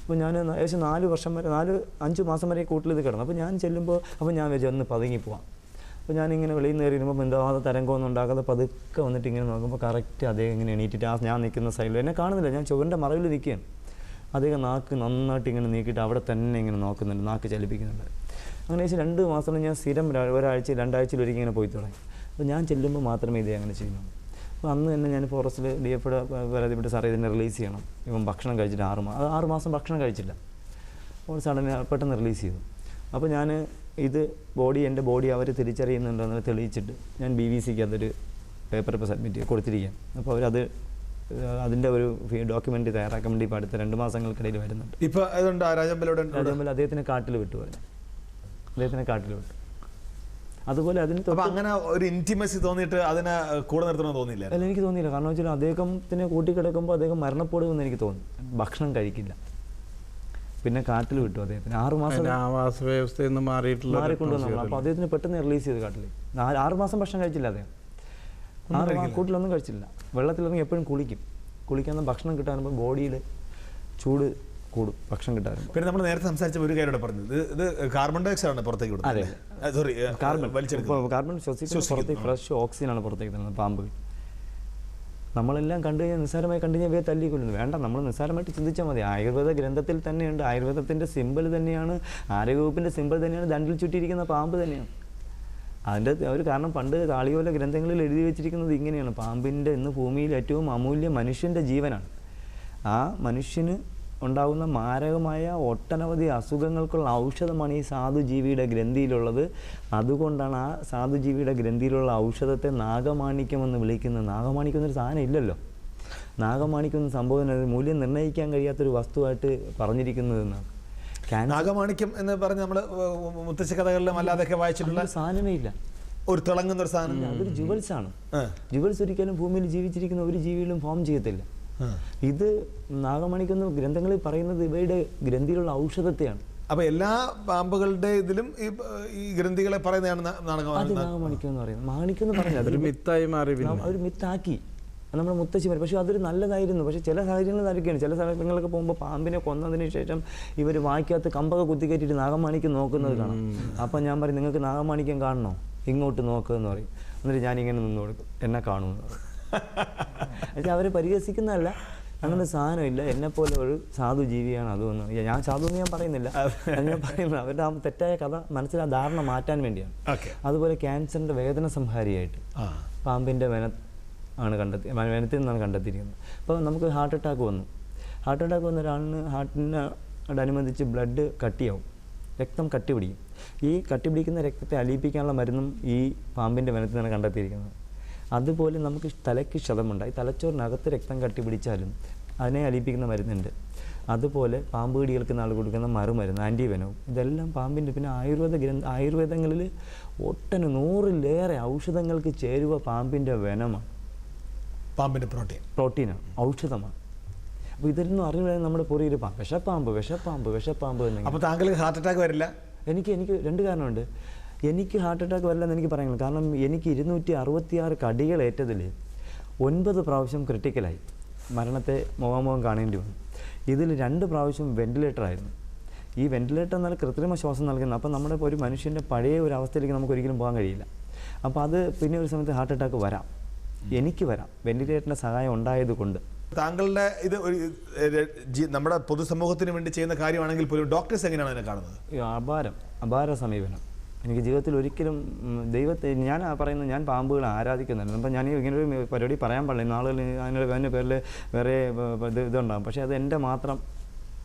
അപ്പോൾ ഞാൻ ഏകദേശം 4-5 മാസം വരെ കൂട്ടിലിത് കിടന്നു. അപ്പോൾ ഞാൻ ചെല്ലുമ്പോൾ ഞാൻ വിചാരിച്ചു ഒന്ന് പതുങ്ങി പോവാം. അപ്പോൾ ഞാനിങ്ങനെ വെളിയിൽ നിന്ന് കയറി വരുമ്പോൾ എന്താതെ തരംഗമൊന്നും ഉണ്ടാക്കാതെ പതുക്കെ വന്നിട്ട് ഇങ്ങനെ നോക്കുമ്പോൾ കറക്റ്റ് അദ്ദേഹം ഇങ്ങനെ എണീറ്റിട്ട് ഞാൻ നിൽക്കുന്ന സൈഡിൽ എന്നെ കാണുന്നില്ല, ഞാൻ ചുവരിൻ്റെ മറവിൽ നിൽക്കുകയാണ്. അദ്ദേഹം നാക്ക് നന്നായിട്ട് ഇങ്ങനെ നീക്കിയിട്ട് അവിടെ തന്നെ ഇങ്ങനെ നോക്കുന്നുണ്ട്, നാക്ക് ചലിപ്പിക്കുന്നുണ്ട്. അങ്ങനെ ഏകദേശം 2 മാസം ഞാൻ സ്ഥിരം 2 ആഴ്ചയിലൊരിക്കൽ ഇങ്ങനെ പോയി തുടങ്ങി. അപ്പോൾ ഞാൻ ചെല്ലുമ്പോൾ മാത്രമേ ഇതേ അങ്ങനെ ചെയ്യുന്നുള്ളൂ. അപ്പോൾ അന്ന് തന്നെ ഞാൻ ഫോറസ്റ്റിൽ DFയുടെ പരാതിപ്പെട്ട് സാറേ ഇതിനെ റിലീസ് ചെയ്യണം, ഇവൻ ഭക്ഷണം കഴിച്ചിട്ട് 6 മാസം ഭക്ഷണം കഴിച്ചില്ല. അപ്പോൾ സഡൻ പെട്ടെന്ന് റിലീസ് ചെയ്തു. അപ്പോൾ ഞാൻ എൻ്റെ ബോഡി അവർ തിരിച്ചറിയുന്നുണ്ടെന്ന് തെളിയിച്ചിട്ട് ഞാൻ BBC-ക്ക് അതൊരു പേപ്പർ ഇപ്പോൾ സബ്മിറ്റ് കൊടുത്തിരിക്കുകയാണ്. അപ്പോൾ അവരത് അതിൻ്റെ ഒരു ഡോക്യുമെൻ്റ് തയ്യാറാക്കാൻ വേണ്ടി ഇപ്പോൾ അടുത്ത 2 മാസങ്ങൾക്കിടയിൽ വരുന്നുണ്ട്. ഇപ്പോൾ അതുകൊണ്ട് രാജമ്പൽ അദ്ദേഹത്തിനെ കാട്ടിൽ വിട്ടു. അതുപോലെ അപ്പോൾ അങ്ങനെ ഒരു ഇൻറ്റിമസി തോന്നിയിട്ട് അതിനെ കൂടെ നിർത്തണമെന്ന് തോന്നിയില്ല? അല്ല, എനിക്ക് തോന്നിയില്ല. കാരണം വെച്ചാൽ അദ്ദേഹത്തിനെ കൂട്ടിക്കിടക്കുമ്പോൾ അദ്ദേഹം മരണപ്പെടുമെന്ന് എനിക്ക് തോന്നി. ഭക്ഷണം കഴിക്കില്ല, പിന്നെ കാട്ടിൽ വിട്ടു അദ്ദേഹത്തിന് 6 മാസം ആവാസ വ്യവസ്ഥയിൽ നിന്ന് മാറിക്കൊണ്ടുവന്നു. അപ്പോൾ അദ്ദേഹത്തിന് പെട്ടെന്ന് റിലീസ് ചെയ്തു കാട്ടിൽ. 6 മാസം ഭക്ഷണം കഴിച്ചില്ല അദ്ദേഹം, കൂട്ടിലൊന്നും കഴിച്ചില്ല. വെള്ളത്തിലിറങ്ങി എപ്പോഴും കുളിക്കാൻ ഭക്ഷണം കിട്ടാറുമ്പോൾ ബോഡിയിൽ ചൂട് കൂടും, ഭക്ഷണം കിട്ടാറുണ്ട്. പിന്നെ നമ്മൾ നേരത്തെ സംസാരിച്ച ഒരു കാര്യം പറഞ്ഞത്, ഇത് കാർബൺ ഡൈ ഓക്സൈഡ് ആണ് പുറത്തേക്ക് വിടുന്നത്. സോറി, കാർബൺ ശ്വസിച്ച് ഫ്രഷ് ഓക്സിജനാണ് പുറത്തേക്ക് തരുന്നത് പാമ്പ്. നമ്മളെല്ലാം കണ്ടു കഴിഞ്ഞാൽ നിസ്സാരമായി കണ്ടു കഴിഞ്ഞാൽ ഇവയെ തല്ലിക്കൊല്ലുന്നു. വേണ്ട, നമ്മൾ നിസ്സാരമായിട്ട് ചിന്തിച്ചാൽ മതി. ആയുർവേദ ഗ്രന്ഥത്തിൽ തന്നെയുണ്ട്, ആയുർവേദത്തിൻ്റെ സിമ്പിൾ തന്നെയാണ്, ആരോഗ്യവകുപ്പിൻ്റെ സിമ്പിൾ തന്നെയാണ് ദണ്ടിൽ ചുറ്റിയിരിക്കുന്ന പാമ്പ് തന്നെയാണ്. അതിൻ്റെ ഒരു കാരണം പണ്ട് താളിയോല ഗ്രന്ഥങ്ങളിൽ എഴുതി വെച്ചിരിക്കുന്നത് ഇങ്ങനെയാണ്: പാമ്പിൻ്റെ ഇന്ന് ഭൂമിയിൽ ഏറ്റവും അമൂല്യം മനുഷ്യൻ്റെ ജീവനാണ്. ആ മനുഷ്യന് ഉണ്ടാകുന്ന മാരകമായ ഒട്ടനവധി അസുഖങ്ങൾക്കുള്ള ഔഷധമാണ് ഈ സാധുജീവിയുടെ ഗ്രന്ഥിയിലുള്ളത്. അതുകൊണ്ടാണ് ആ സാധുജീവിയുടെ ഗ്രന്ഥിയിലുള്ള ഔഷധത്തെ നാഗമാണിക്യമെന്ന് വിളിക്കുന്നത്. നാഗമാണിക്യം എന്നൊരു സാധനം ഇല്ലല്ലോ. നാഗമാണിക്യം എന്ന സംഭവം മൂല്യം നിർണ്ണയിക്കാൻ കഴിയാത്തൊരു വസ്തുവായിട്ട് പറഞ്ഞിരിക്കുന്നതെന്നാണ്. നാഗമാണിക്യം എന്ന് പറഞ്ഞ് നമ്മൾ മുത്തശ്ശ കഥകളിലും അല്ലാതൊക്കെ വായിച്ചിട്ടുള്ള സാധനമേ ഇല്ല. ഒരു തിളങ്ങുന്ന ഒരു സാധനം, അതൊരു ജുവൽസ് ആണ്. ജുവൽസ് ഒരിക്കലും ഭൂമിയിൽ ജീവിച്ചിരിക്കുന്ന ഒരു ജീവികളും ഫോം ചെയ്യത്തില്ല. ഇത് നാഗമണിക്കൊന്നും ഗ്രന്ഥങ്ങളിൽ പറയുന്നത് ഇവയുടെ ഗ്രന്ഥിയിലുള്ള ഔഷധത്തെയാണ്. അപ്പൊ എല്ലാ പാമ്പുകളുടെ ഇതിലും ഈ ഗ്രന്ഥികളെ പറയുന്നതാണ് അത് നാഗമണിക്കെന്ന് പറയുന്നത്. മാണിക്കെന്ന് പറയുന്നത് ഒരു മിത്തായി മാറി. ഒരു മിത്താക്കി നമ്മുടെ മുത്തശ്ശിമാർ. പക്ഷേ അതൊരു നല്ലതായിരുന്നു. പക്ഷേ ചില സാഹചര്യങ്ങൾ അതൊക്കെയാണ്. ചില സ്ഥലങ്ങളിലൊക്കെ പോകുമ്പോൾ പാമ്പിനെ കൊന്നതിന് ശേഷം ഇവർ വായിക്കകത്ത് കമ്പൊക്കെ കുത്തിക്കയറ്റിയിട്ട് നാഗമാണിക്യം നോക്കുന്നത് കാണാം. അപ്പം ഞാൻ പറയും, നിങ്ങൾക്ക് നാഗമാണിക്യം കാണണോ, ഇങ്ങോട്ട് നോക്കുമെന്ന് പറയും. എന്നിട്ട് ഞാനിങ്ങനെ നിന്ന് കൊടുക്കും, എന്നെ കാണുമെന്ന് പറയും. പക്ഷേ അവരെ പരിഹസിക്കുന്നതല്ല, അങ്ങനെ സാധനമില്ല, എന്നെപ്പോലെ ഒരു സാധു ജീവിയാണ് അതൊന്നും. ഞാൻ സാധു എന്ന് ഞാൻ പറയുന്നില്ല, ഞാൻ പറയുന്നത് അവരുടെ ആ തെറ്റായ കഥ മനസ്സിലാ ധാരണ മാറ്റാൻ വേണ്ടിയാണ്. അതുപോലെ ക്യാൻസറിൻ്റെ വേദന സംഹാരിയായിട്ട് പാമ്പിൻ്റെ ആണ് വനത്തിൽ നിന്നാണ് കണ്ടെത്തിയിരിക്കുന്നത്. അപ്പോൾ നമുക്ക് ഹാർട്ട് അറ്റാക്ക് വന്നു. ഹാർട്ട് അറ്റാക്ക് വന്ന ഒരാളിന് ഹാർട്ടിനോടനുബന്ധിച്ച് ബ്ലഡ് കട്ടിയാവും, രക്തം കട്ടി പിടിക്കും. ഈ കട്ടി പിടിക്കുന്ന രക്തത്തെ അലിയിപ്പിക്കാനുള്ള മരുന്നും ഈ പാമ്പിൻ്റെ വനത്തിൽ നിന്നാണ് കണ്ടെത്തിയിരിക്കുന്നത്. അതുപോലെ നമുക്ക് തലയ്ക്ക് ക്ഷതമുണ്ടായി, തലച്ചോറിനകത്ത് രക്തം കട്ടി പിടിച്ചാലും അതിനെ അലിയിപ്പിക്കുന്ന മരുന്നുണ്ട്. അതുപോലെ പാമ്പ് കടികൾക്ക് നാൾ കൊടുക്കുന്ന മറുമരുന്ന് ആൻറ്റിവെനവും, ഇതെല്ലാം പാമ്പിൻ്റെ. പിന്നെ ആയുർവേദങ്ങളിൽ ഒട്ടന് 100-ലേറെ ഔഷധങ്ങൾക്ക് ചേരുവ പാമ്പിൻ്റെ വെനമാണ്, പാമ്പിൻ്റെ പ്രോട്ടീനാണ്, ഔഷധമാണ്. അപ്പോൾ ഇതൊന്നും അറിഞ്ഞു നമ്മുടെ പൊറിയൊരു വിഷപ്പാമ്പ് എന്ന്. അപ്പോൾ താങ്കൾക്ക് ഹാർട്ട് അറ്റാക്ക് വരില്ല? എനിക്ക് 2 കാരണമുണ്ട്. എനിക്ക് ഹാർട്ട് അറ്റാക്ക് വരില്ലെന്ന് എനിക്ക് പറയുന്നത് കാരണം എനിക്ക് 266 കടികളേറ്റതിൽ 9 പ്രാവശ്യം ക്രിട്ടിക്കലായി, മരണത്തെ മുഖാമുഖം കാണേണ്ടി വന്നു. ഇതിൽ 2 പ്രാവശ്യം വെന്റിലേറ്ററായിരുന്നു. ഈ വെന്റിലേറ്റർ എന്നാൽ കൃത്രിമ ശ്വാസം നൽകുന്നത്. അപ്പം നമ്മുടെ ഒരു മനുഷ്യൻ്റെ പഴയ ഒരു അവസ്ഥയിലേക്ക് നമുക്ക് ഒരിക്കലും പോകാൻ കഴിയില്ല. അപ്പോൾ അത് പിന്നെ ഒരു സമയത്ത് ഹാർട്ട് അറ്റാക്ക് വരാം, എനിക്ക് വരാം, വെന്റിലേറ്ററിൻ്റെ സഹായം ഉണ്ടായതുകൊണ്ട്. താങ്കളുടെ ഇത് ഒരു നമ്മുടെ പൊതുസമൂഹത്തിന് വേണ്ടി ചെയ്യുന്ന കാര്യമാണെങ്കിൽ പോലും ഡോക്ടേഴ്സ് എങ്ങനെയാണ് അതിനെ കാണുന്നത്? അപാര സമീപനം. എനിക്ക് ജീവിതത്തിൽ ഒരിക്കലും ദൈവത്തെ ഞാൻ പറയുന്നത്, ഞാൻ പാമ്പുകളെ ആരാധിക്കുന്നുണ്ട്. അപ്പം ഞാൻ ഇങ്ങനെ ഒരു പരിപാടി പറയാൻ പാടില്ല, നാളുകൾ അതിൻ്റെ പേരിൽ വേറെ ഇതുണ്ടാകും. പക്ഷേ അത് എൻ്റെ മാത്രം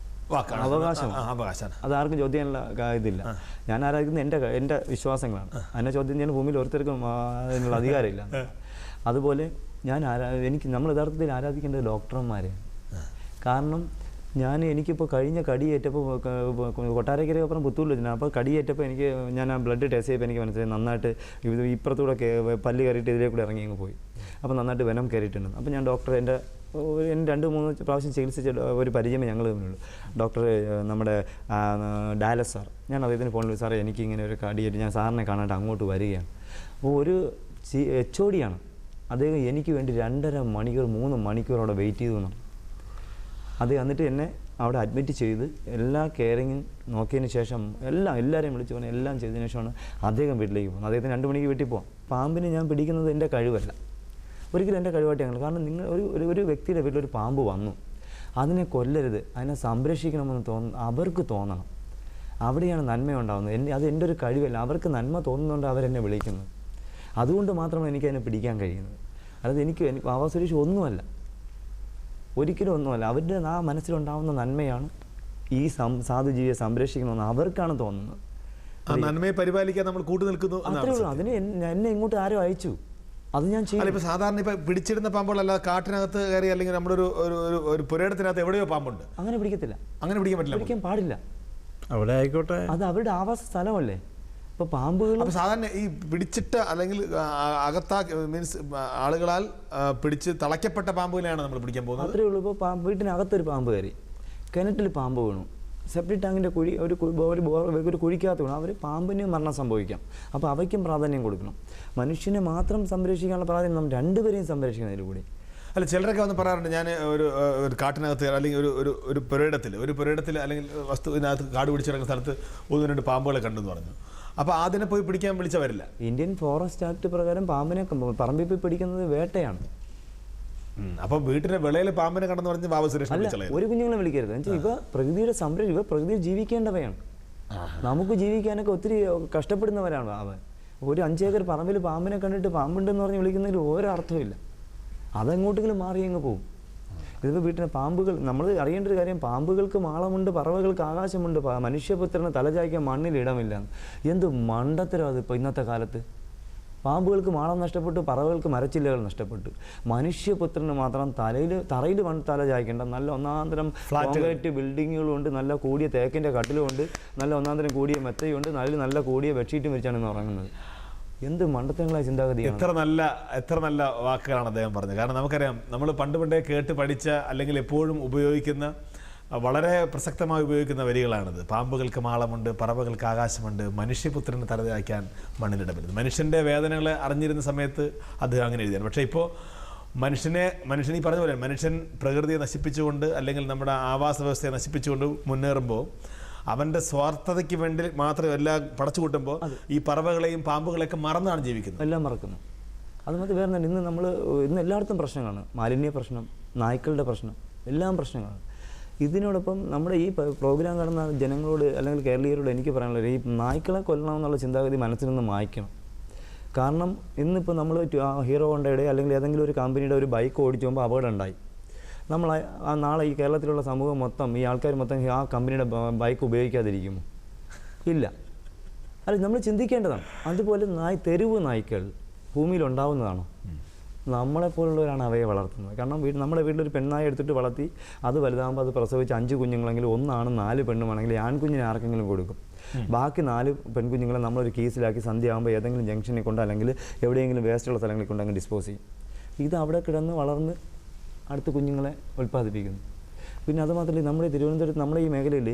അവകാശമാണ്, അതാർക്കും ചോദ്യം ചെയ്യാനുള്ള ഇതില്ല. ഞാൻ ആരാധിക്കുന്നത് എൻ്റെ വിശ്വാസങ്ങളാണ്. അതിനെ ചോദ്യം ചെയ്യാൻ ഭൂമിയിൽ ഓരോരുത്തർക്കും അതിനുള്ള അധികാരമില്ല. അതുപോലെ നമ്മൾ യഥാർത്ഥത്തിൽ ആരാധിക്കേണ്ടത് ഡോക്ടർമാരെയാണ്. കാരണം എനിക്കിപ്പോൾ കഴിഞ്ഞ കടിയേറ്റപ്പോൾ കൊട്ടാരക്കരപ്പുറം പുത്തൂരിൽ വെച്ചിട്ടുണ്ട്. അപ്പോൾ കടിയേറ്റപ്പോൾ ഞാൻ ആ ബ്ലഡ് ടെസ്റ്റ് ചെയ്തപ്പോൾ എനിക്ക് മനസ്സിലായി നന്നായിട്ട് ഇപ്പുറത്തൂടെ പല്ല് കയറിയിട്ട് ഇതിലേക്കൂടെ ഇറങ്ങി അങ്ങ് പോയി. അപ്പോൾ നന്നായിട്ട് വെനം കയറിയിട്ടുണ്ട്. അപ്പോൾ ഞാൻ ഡോക്ടറെ എൻ്റെ 2-3 പ്രാവശ്യം ചികിത്സിച്ച ഒരു പരിചയമേ ഞങ്ങൾ തമ്മിലുള്ളൂ. ഡോക്ടർ നമ്മുടെ ഡാലസ് സാർ, ഞാൻ അദ്ദേഹത്തിന് ഫോണിൽ, സാറേ എനിക്കിങ്ങനെ ഒരു കടിയേറ്റ്, ഞാൻ സാറിനെ കാണാനായിട്ട് അങ്ങോട്ട് വരികയാണ്. അപ്പോൾ ഒരു HOD ആണ് അദ്ദേഹം, എനിക്ക് വേണ്ടി 2.5 മണിക്കൂർ 3 മണിക്കൂർ അവിടെ വെയിറ്റ് ചെയ്തു എന്നാണ്. അത് എന്നിട്ട് എന്നെ അവിടെ അഡ്മിറ്റ് ചെയ്ത് എല്ലാ കെയറിങ്ങും നോക്കിയതിന് ശേഷം എല്ലാവരെയും വിളിച്ചു പറഞ്ഞ് എല്ലാം ചെയ്തതിനു ശേഷമാണ് അദ്ദേഹം വീട്ടിലേക്ക് പോകുന്നത്. അദ്ദേഹത്തിന് 2 മണിക്ക് വീട്ടിൽ പോകാം. പാമ്പിനെ ഞാൻ പിടിക്കുന്നത് എൻ്റെ കഴിവല്ല, ഒരിക്കലും എൻ്റെ കഴിവായിട്ട് ഞങ്ങൾ. കാരണം നിങ്ങൾ ഒരു വ്യക്തിയുടെ വീട്ടിലൊരു പാമ്പ് വന്നു, അതിനെ കൊല്ലരുത്, അതിനെ സംരക്ഷിക്കണമെന്ന് അവർക്ക് തോന്നണം. അവിടെയാണ് നന്മയുണ്ടാകുന്നത്. അത് എൻ്റെ ഒരു കഴിവല്ല, അവർക്ക് നന്മ തോന്നുന്നുണ്ട് അവരെന്നെ വിളിക്കുന്നത്. അതുകൊണ്ട് മാത്രമാണ് എനിക്കതിനെ പിടിക്കാൻ കഴിയുന്നത്. അതായത് എനിക്ക് വാവാ സുരേഷ് ഒന്നുമല്ല, ഒരിക്കലും ഒന്നുമല്ല. അവരുടെ ആ മനസ്സിലുണ്ടാകുന്ന നന്മയാണ് ഈ സാധുജീവിയെ സംരക്ഷിക്കണമെന്ന് അവർക്കാണ് തോന്നുന്നത്. ആ നന്മയെ പരിപാലിക്കാൻ നമ്മൾ കൂട്ടു നിൽക്കുന്നു. അത്രേ ഉള്ളൂ. അതിന് എന്നെ ഇങ്ങോട്ട് ആരും അയച്ചു, അത് ഞാൻ ചെയ്യും. ഇപ്പോൾ സാധാരണ ഇപ്പോൾ പിടിച്ചിടുന്ന പാമ്പുകളല്ല, കാട്ടിനകത്ത് കയറി അല്ലെങ്കിൽ നമ്മുടെ ഒരു പുരയിടത്തിനകത്ത് എവിടെയോ പാമ്പുണ്ട്, അങ്ങനെ പിടിക്കത്തില്ല, അങ്ങനെ പിടിക്കാൻ പറ്റില്ല, പിടിക്കാൻ പാടില്ല. അവിടെ ആയിക്കോട്ടെ, അത് അവരുടെ ആവാസ സ്ഥലമല്ലേ. ഇപ്പോൾ പാമ്പുകൾ സാധാരണ ഈ പിടിച്ചിട്ട് അല്ലെങ്കിൽ മീൻസ് ആളുകളാൽ പിടിച്ച് തളയ്ക്കപ്പെട്ട പാമ്പുകളെയാണ് നമ്മൾ പിടിക്കാൻ പോകുന്നത്. അത്രേ ഉള്ളൂ. ഇപ്പോൾ വീട്ടിനകത്തൊരു പാമ്പ് കയറി, കിണറ്റിൽ പാമ്പ് വീണു, സെപ്റ്റിക് ടാങ്കിൻ്റെ കുഴി ഒരു കുഴിക്കകത്ത് വീണു, അവർ പാമ്പിന് മരണം സംഭവിക്കാം. അപ്പോൾ അവയ്ക്കും പ്രാധാന്യം കൊടുക്കണം. മനുഷ്യനെ മാത്രം സംരക്ഷിക്കാനുള്ള പ്രാധാന്യം നമ്മൾ രണ്ടുപേരെയും സംരക്ഷിക്കുന്നതിലൂടെ. അല്ല, ചിലരൊക്കെ വന്ന് പറയാറുണ്ട്, ഞാൻ ഒരു കാട്ടിനകത്ത് അല്ലെങ്കിൽ ഒരു പുരയിടത്തിൽ അല്ലെങ്കിൽ വസ്തുവിനകത്ത് കാട് പിടിച്ചിറങ്ങുന്ന സ്ഥലത്ത് 1-2 പാമ്പുകളെ കണ്ടെന്ന് പറഞ്ഞു. അപ്പോൾ അതിനെ പോയി പിടിക്കാൻ വിളിച്ച വരില്ല. ഇന്ത്യൻ ഫോറസ്റ്റ് ആക്ട് പ്രകാരം പാമ്പിനെ പറമ്പിൽ പോയി പിടിക്കുന്നത് വേട്ടയാണ്. അപ്പോൾ വീട്ടിലെ വിളയിൽ പാമ്പിനെ കണ്ടെന്ന് പറഞ്ഞ് ബാബു സുരേഷ് ഒരു കുഞ്ഞുങ്ങളെ വിളിക്കരുത്. ഇവ പ്രകൃതിയുടെ ഇവ പ്രകൃതിയിൽ ജീവിക്കേണ്ടവയാണ്. നമുക്ക് ജീവിക്കാനൊക്കെ ഒത്തിരി കഷ്ടപ്പെടുന്നവരാണ് അവൻ. ഒരു 5 ഏക്കർ പറമ്പിൽ പാമ്പിനെ കണ്ടിട്ട് പാമ്പുണ്ടെന്ന് പറഞ്ഞ് വിളിക്കുന്നതിൽ ഒരർത്ഥമില്ല. അതെങ്ങോട്ടെങ്കിലും മാറി അങ്ങ് പോകും. ഇതിപ്പോൾ വീട്ടിലെ പാമ്പുകൾ, നമ്മൾ അറിയേണ്ട ഒരു കാര്യം, പാമ്പുകൾക്ക് മാളമുണ്ട്, പറവകൾക്ക് ആകാശമുണ്ട്, മനുഷ്യപുത്രന് തലചായ്ക്കാൻ മണ്ണിലിടമില്ല. എന്ത് മണ്ടത്തരം അത് ഇപ്പോൾ ഇന്നത്തെ കാലത്ത്. പാമ്പുകൾക്ക് മാളം നഷ്ടപ്പെട്ടു, പറവകൾക്ക് മരച്ചില്ലകൾ നഷ്ടപ്പെട്ടു. മനുഷ്യപുത്രന് മാത്രം തറയിൽ തല ചായ്ക്കേണ്ട നല്ല ഒന്നാന്തരം കോൺക്രീറ്റ് ബിൽഡിങ്ങുകളുണ്ട്, നല്ല കൂടിയ തേക്കിൻ്റെ കട്ടിലുമുണ്ട്, നല്ല ഒന്നാന്തരം കൂടിയ മെത്തയുണ്ട്, നല്ല കൂടിയ ബെഡ്ഷീറ്റും വിരിച്ചാണ് ഇന്ന് ഉറങ്ങുന്നത്. എന്ത് മണ്ടത്തങ്ങളായ ചിന്താഗതിയാണ്. എത്ര നല്ല വാക്കുകളാണ് അദ്ദേഹം പറഞ്ഞത്. കാരണം നമുക്കറിയാം, നമ്മൾ പണ്ടേ കേട്ട് പഠിച്ച അല്ലെങ്കിൽ എപ്പോഴും ഉപയോഗിക്കുന്ന വളരെ പ്രസക്തമായി ഉപയോഗിക്കുന്ന വരികളാണിത്. പാമ്പുകൾക്ക് മാളമുണ്ട്, പറവകൾക്ക് ആകാശമുണ്ട്, മനുഷ്യപുത്രന് തലതാക്കാൻ മണ്ണിലിടപെടുന്നത്. മനുഷ്യൻ്റെ വേദനകൾ അറിഞ്ഞിരുന്ന സമയത്ത് അദ്ദേഹം അങ്ങനെ എഴുതിയാണ്. പക്ഷേ ഇപ്പോൾ മനുഷ്യൻ ഈ പറഞ്ഞ പോലെ മനുഷ്യൻ പ്രകൃതിയെ നശിപ്പിച്ചുകൊണ്ട് അല്ലെങ്കിൽ നമ്മുടെ ആവാസ വ്യവസ്ഥയെ നശിപ്പിച്ചുകൊണ്ട് മുന്നേറുമ്പോൾ അവൻ്റെ സ്വാർത്ഥതയ്ക്ക് വേണ്ടി മാത്രം എല്ലാം പടച്ചു കൂട്ടുമ്പോൾ ഈ പറവകളെയും പാമ്പുകളെയൊക്കെ മറന്നാണ് ജീവിക്കുന്നത്. എല്ലാം മറക്കുന്നു. അതുമാതിരി വേറെ ഇന്ന് എല്ലായിടത്തും പ്രശ്നങ്ങളാണ്. മാലിന്യ പ്രശ്നം, നായ്ക്കളുടെ പ്രശ്നം, എല്ലാം പ്രശ്നങ്ങളാണ്. ഇതിനോടൊപ്പം നമ്മുടെ ഈ പ്രോഗ്രാം കാണുന്ന ജനങ്ങളോട് അല്ലെങ്കിൽ കേരളീയരോട് എനിക്ക് പറയാനുള്ളത്, ഈ നായ്ക്കളെ കൊല്ലണമെന്നുള്ള ചിന്താഗതി മനസ്സിൽ നിന്ന് മായ്ക്കണം. കാരണം ഇന്നിപ്പോൾ നമ്മൾ ഹീറോ ഹോണ്ടയുടെ അല്ലെങ്കിൽ ഏതെങ്കിലും ഒരു കമ്പനിയുടെ ഒരു ബൈക്ക് ഓടിച്ചു പോകുമ്പോൾ അപകടം ഉണ്ടായി. നമ്മൾ നാളെ ഈ കേരളത്തിലുള്ള സമൂഹം മൊത്തം, ഈ ആൾക്കാർ മൊത്തം ആ കമ്പനിയുടെ ബൈക്ക് ഉപയോഗിക്കാതിരിക്കുമോ? ഇല്ല. അല്ല, നമ്മൾ ചിന്തിക്കേണ്ടതാണ്. അതുപോലെ തെരുവ് നായ്ക്കൾ ഭൂമിയിൽ ഉണ്ടാവുന്നതാണോ? നമ്മളെപ്പോലുള്ളവരാണ് അവയെ വളർത്തുന്നത്. കാരണം നമ്മുടെ വീട്ടിലൊരു പെണ്ണായി എടുത്തിട്ട് വളർത്തി അത് വലുതാകുമ്പോൾ അത് പ്രസവിച്ച് 5 കുഞ്ഞുങ്ങളെങ്കിലും 1 ആണും 4 പെണ്ണുമാണെങ്കിൽ ആൺകുഞ്ഞിനെ ആർക്കെങ്കിലും കൊടുക്കും. ബാക്കി 4 പെൺകുഞ്ഞുങ്ങളെ നമ്മളൊരു കേസിലാക്കി സന്ധ്യയാകുമ്പോൾ ഏതെങ്കിലും ജംഗ്ഷനിൽ കൊണ്ട് അല്ലെങ്കിൽ എവിടെയെങ്കിലും വേസ്റ്റുള്ള സ്ഥലങ്ങളിൽ കൊണ്ട് അങ്ങ് ഡിസ്പോസ് ചെയ്യും. ഇത് അവിടെ കിടന്ന് വളർന്ന് അടുത്ത കുഞ്ഞുങ്ങളെ ഉൽപ്പാദിപ്പിക്കുന്നു. പിന്നെ അതുമാത്രമല്ല, നമ്മുടെ തിരുവനന്തപുരത്ത് നമ്മുടെ ഈ മേഖലയിൽ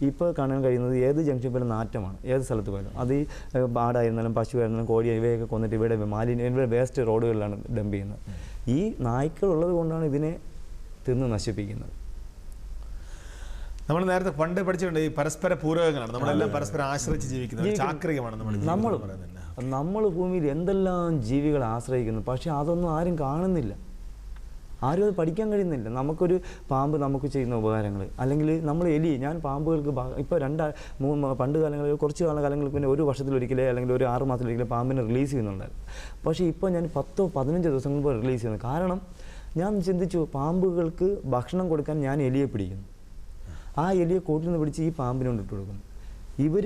ഇപ്പോൾ കാണാൻ കഴിയുന്നത് ഏത് ജംഗ്ഷൻ പോലും നാറ്റമാണ്. ഏത് സ്ഥലത്ത് പോയാലും അത് ഈ ആടായിരുന്നാലും പശുവായിരുന്നാലും കോഴി ഇവയൊക്കെ കൊന്നിട്ട് ഇവിടെ ഇവിടെ വേസ്റ്റ് റോഡുകളിലാണ് ഡംപ് ചെയ്യുന്നത്. ഈ നായ്ക്കളുള്ളത് കൊണ്ടാണ് ഇതിനെ തിന്ന് നശിപ്പിക്കുന്നത്. നമ്മൾ നേരത്തെ പണ്ട് പഠിച്ചിട്ടുണ്ട്, ഈ പരസ്പര പൂരകങ്ങളാണ്, നമ്മളെല്ലാം പരസ്പരം ആശ്രയിച്ച് ജീവിക്കുന്നത്, ചാക്രികമാണ് നമ്മൾ ഭൂമിയിൽ എന്തെല്ലാം ജീവികളെ ആശ്രയിക്കുന്നു. പക്ഷേ അതൊന്നും ആരും കാണുന്നില്ല, ആരും അത് പഠിക്കാൻ കഴിയുന്നില്ല. നമുക്കൊരു പാമ്പ് നമുക്ക് ചെയ്യുന്ന ഉപകാരങ്ങൾ, അല്ലെങ്കിൽ നമ്മൾ ഞാൻ പാമ്പുകൾക്ക് ഇപ്പോൾ പണ്ട് കാലങ്ങളിൽ കുറച്ച് കാലങ്ങൾക്ക് പിന്നെ ഒരു വർഷത്തിലൊരിക്കലേ അല്ലെങ്കിൽ ഒരു 6 മാസത്തിലൊരിക്കലേ പാമ്പിനെ റിലീസ് ചെയ്യുന്നുണ്ടായിരുന്നു. പക്ഷേ ഇപ്പോൾ ഞാൻ 10-15 ദിവസങ്ങൾ മുമ്പ് റിലീസ് ചെയ്യുന്നത്. കാരണം ഞാൻ ചിന്തിച്ചു, പാമ്പുകൾക്ക് ഭക്ഷണം കൊടുക്കാൻ ഞാൻ എലിയെ പിടിക്കുന്നു, ആ എലിയെ കൂട്ടിൽ നിന്ന് പിടിച്ച് ഈ പാമ്പിനോട് ഇട്ട് കൊടുക്കുന്നു. ഇവർ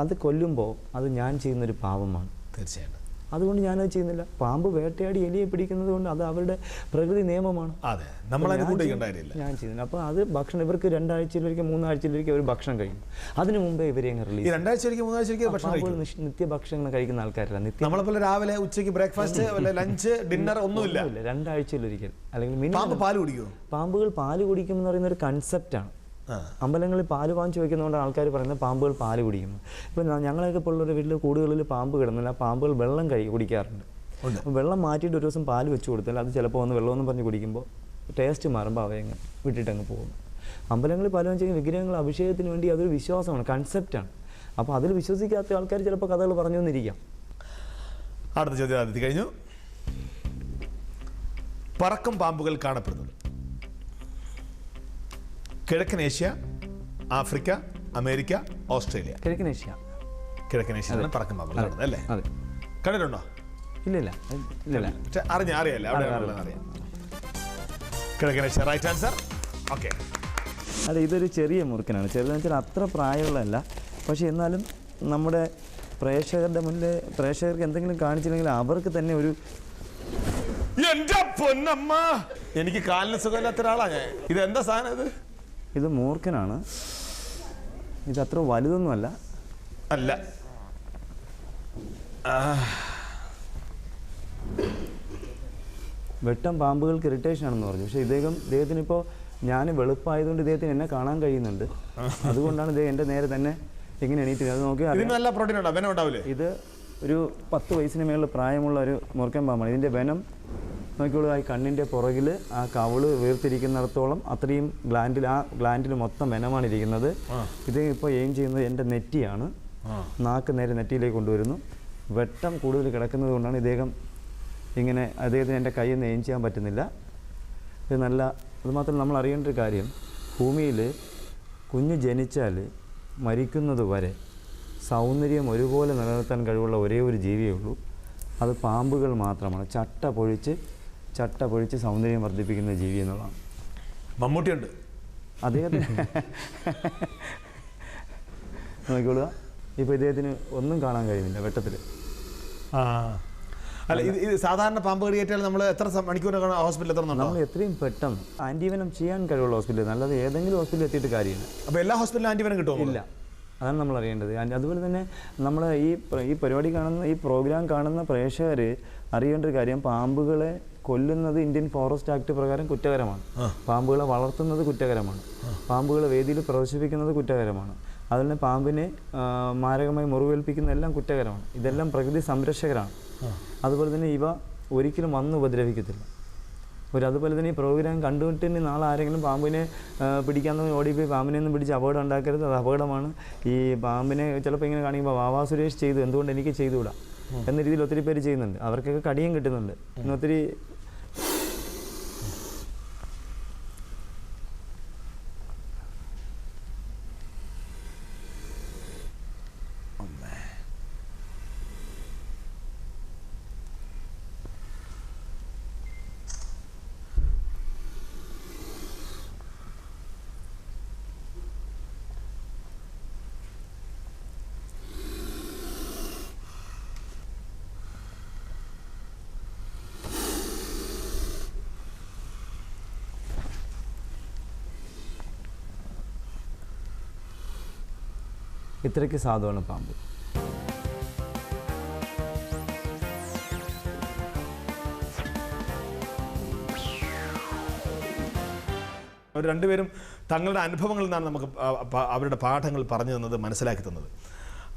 അത് കൊല്ലുമ്പോൾ അത് ഞാൻ ചെയ്യുന്നൊരു പാപമാണ്. തീർച്ചയായിട്ടും. അതുകൊണ്ട് ഞാനത് ചെയ്യുന്നില്ല. പാമ്പ് വേട്ടയാടി എലിയെ പിടിക്കുന്നത് കൊണ്ട് അത് അവരുടെ പ്രകൃതി നിയമമാണ്. ഞാൻ ചെയ്യുന്നില്ല. അപ്പോൾ അത് ഭക്ഷണം ഇവർക്ക് 2 ആഴ്ചയിലൊരിക്കൽ 3 ആഴ്ചയിലൊരിക്കൽ ഒരു ഭക്ഷണം കഴിക്കും. അതിനു മുമ്പേ ഇവരെ അങ്ങ് റിലീസ്. 2 ആഴ്ചയിലൊരിക്കൽ 3 ആഴ്ചയിലൊരിക്കൽ നിത്യ ഭക്ഷണം കഴിക്കുന്ന ആൾക്കാരല്ല. നമ്മളെപ്പോലെ രാവിലെ ഉച്ചയ്ക്ക് ബ്രേക്ക്ഫാസ്റ്റ് ലഞ്ച് ഡിന്നർ ഒന്നുമില്ല. 2 ആഴ്ചയിലൊരിക്കൽ അല്ലെങ്കിൽ പാല് കുടിക്കുമോ? പാമ്പുകൾ പാല് കുടിക്കുമെന്ന് പറയുന്ന ഒരു കൺസെപ്റ്റാണ്. അമ്പലങ്ങളിൽ പാല് വാങ്ങിച്ച് വയ്ക്കുന്നതുകൊണ്ട് ആൾക്കാർ പറയുന്നത് പാമ്പുകൾ പാല് കുടിക്കുന്നു. ഇപ്പോൾ ഞങ്ങളൊക്കെ ഇപ്പോൾ ഉള്ളൊരു വീട്ടിൽ കൂടുകളിൽ പാമ്പ് കിടന്നില്ല, പാമ്പുകൾ വെള്ളം കുടിക്കാറുണ്ട്. വെള്ളം മാറ്റിയിട്ട് ഒരു ദിവസം പാല് വെച്ച് കൊടുത്താൽ അത് ചിലപ്പോൾ വന്ന് വെള്ളമെന്ന് പറഞ്ഞ് കുടിക്കുമ്പോൾ ടേസ്റ്റ് മാറുമ്പോൾ അവയങ്ങ് വിട്ടിട്ടങ്ങ് പോകുന്നു. അമ്പലങ്ങളിൽ പാല് വാങ്ങിച്ച വിഗ്രഹങ്ങൾ അഭിഷേകത്തിന് വേണ്ടി അതൊരു വിശ്വാസമാണ്, കൺസെപ്റ്റാണ്. അപ്പോൾ അതിൽ വിശ്വസിക്കാത്ത ആൾക്കാർ ചിലപ്പോൾ കഥകൾ പറഞ്ഞു വന്നിരിക്കാം. അടുത്ത ചോദ്യം ആദ്യത്തെ കഴിഞ്ഞു. പറക്കും പാമ്പുകൾ കാണപ്പെടുന്നത് കിഴക്കൻ ഏഷ്യ, ആഫ്രിക്ക, അമേരിക്ക, ഓസ്ട്രേലിയ. കിഴക്കൻ ഏഷ്യ പറക്കും പാമ്പുകൾ അല്ലേ? കണ്ടിട്ടുണ്ടോ? ഇല്ല. അറിയാം. കിഴക്കൻ ഏഷ്യ റൈറ്റ് ആൻസർ. ഓക്കെ. അല്ല, ഇതൊരു ചെറിയ മുറുക്കനാണ്. ചെറുതെന്ന് വെച്ചാൽ അത്ര പ്രായമുള്ളതല്ല. പക്ഷേ എന്നാലും നമ്മുടെ പ്രേക്ഷകരുടെ മുന്നിൽ പ്രേക്ഷകർക്ക് എന്തെങ്കിലും കാണിച്ചില്ലെങ്കിൽ അവർക്ക് തന്നെ ഒരു എന്റെ പൊന്നമ്മ, എനിക്ക് കാലിന് സുഖമില്ലാത്ത ഒരാളാണ് ഞാൻ. ഇതെന്താ സാധനം? ഇത് മൂർഖനാണ്. ഇതത്ര വലുതൊന്നുമല്ല. അല്ല, വെട്ടം പാമ്പുകൾക്ക് ഇറിറ്റേഷൻ ആണെന്ന് പറഞ്ഞു. പക്ഷേ ഇദ്ദേഹത്തിനിപ്പോൾ ഞാൻ വെളുപ്പായതുകൊണ്ട് ഇദ്ദേഹത്തിന് എന്നെ കാണാൻ കഴിയുന്നുണ്ട്. അതുകൊണ്ടാണ് ഇദ്ദേഹം എൻ്റെ നേരെ തന്നെ ഇങ്ങനെ എണീറ്റ്. അത് നോക്കി ഇത് ഒരു 10 വയസ്സിന് മേളിൽ പ്രായമുള്ള ഒരു മൂർഖൻ പാമ്പാണ്. ഇതിൻ്റെ വെനം നോക്കിയോളൂ. ആ കണ്ണിൻ്റെ പുറകിൽ ആ കവിള് വീർത്തിരിക്കുന്നിടത്തോളം അത്രയും ഗ്ലാൻഡിൽ മൊത്തം വെനമാണ് ഇരിക്കുന്നത്. ഇദ്ദേഹം ഇപ്പോൾ എയിം ചെയ്യുന്നത് എൻ്റെ നെറ്റിയാണ്. നാക്ക് നേരെ നെറ്റിയിലേക്ക് കൊണ്ടുവരുന്നു. വെട്ടം കൂടുതൽ കിടക്കുന്നത് കൊണ്ടാണ് അദ്ദേഹത്തിന് എൻ്റെ കയ്യിൽ നിന്ന് എയിം ചെയ്യാൻ പറ്റുന്നില്ല. ഇത് അതുമാത്രം നമ്മൾ അറിയേണ്ട ഒരു കാര്യം, ഭൂമിയിൽ കുഞ്ഞ് ജനിച്ചാൽ മരിക്കുന്നത് വരെ സൗന്ദര്യം ഒരുപോലെ നിലനിർത്താൻ കഴിവുള്ള ഒരേ ഒരു ജീവിയേ ഉള്ളൂ. അത് പാമ്പുകൾ മാത്രമാണ്. ചട്ട പൊഴിച്ച് സൗന്ദര്യം വർദ്ധിപ്പിക്കുന്ന ജീവി എന്നുള്ളതാണ്. മമ്മൂട്ടിയുണ്ട് അദ്ദേഹത്തിന്. നോക്കിക്കൊള്ളുക, ഇപ്പോൾ ഇദ്ദേഹത്തിന് ഒന്നും കാണാൻ കഴിയുന്നില്ല വെട്ടത്തിൽ. അല്ല, ഇത് സാധാരണ പാമ്പ് കടിയേറ്റാൽ നമ്മൾ എത്ര മണിക്കൂറാണ് ഹോസ്പിറ്റലിൽ എത്തണം? നമ്മൾ എത്രയും പെട്ടെന്ന് ആൻറ്റിവെനം ചെയ്യാൻ കഴിവുള്ള ഹോസ്പിറ്റലിൽ, അല്ലാതെ ഏതെങ്കിലും ഹോസ്പിറ്റലിൽ എത്തിയിട്ട് കാര്യമില്ല. അപ്പോൾ എല്ലാ ഹോസ്പിറ്റലിലും ആൻറ്റിവെനം കിട്ടുമോ? ഇല്ല. അതാണ് നമ്മൾ അറിയേണ്ടത്. അതുപോലെ തന്നെ നമ്മൾ ഈ പരിപാടി കാണുന്ന, ഈ പ്രോഗ്രാം കാണുന്ന പ്രേക്ഷകർ അറിയേണ്ട ഒരു കാര്യം, പാമ്പുകളെ കൊല്ലുന്നത് ഇന്ത്യൻ ഫോറസ്റ്റ് ആക്ട് പ്രകാരം കുറ്റകരമാണ്. പാമ്പുകളെ വളർത്തുന്നത് കുറ്റകരമാണ്. പാമ്പുകളെ വേദിയിൽ പ്രദർശിപ്പിക്കുന്നത് കുറ്റകരമാണ്. അതുപോലെ തന്നെ പാമ്പിനെ മാരകമായി മുറിവേൽപ്പിക്കുന്നതെല്ലാം കുറ്റകരമാണ്. ഇതെല്ലാം പ്രകൃതി സംരക്ഷകരാണ്. അതുപോലെ തന്നെ ഇവ ഒരിക്കലും വന്ന് ഉപദ്രവിക്കത്തില്ല. അതുപോലെ തന്നെ ഈ പ്രോഗ്രാം കണ്ടുകൊണ്ടിന് നാളെ ആരെങ്കിലും പാമ്പിനെ പിടിക്കാമെന്ന് ഓടിപ്പോയി പാമ്പിനെ ഒന്നും പിടിച്ച് അപകടം ഉണ്ടാക്കരുത്. അത് അപകടമാണ്. ഈ പാമ്പിനെ ചിലപ്പോൾ ഇങ്ങനെ കാണിക്കുമ്പോൾ വാവാ സുരേഷ് ചെയ്തു, എന്തുകൊണ്ട് എനിക്ക് ചെയ്തുകൂടാ എന്ന രീതിയിൽ ഒത്തിരി പേര് ചെയ്യുന്നുണ്ട്. അവർക്കൊക്കെ കടിയും കിട്ടുന്നുണ്ട്. ഒത്തിരി ഇത്രയ്ക്ക് സാധുവാണ് പാമ്പ്. അവർ രണ്ടുപേരും തങ്ങളുടെ അനുഭവങ്ങളിൽ നിന്നാണ് നമുക്ക് അവരുടെ പാഠങ്ങൾ പറഞ്ഞു തന്നത്, മനസ്സിലാക്കി തന്നത്.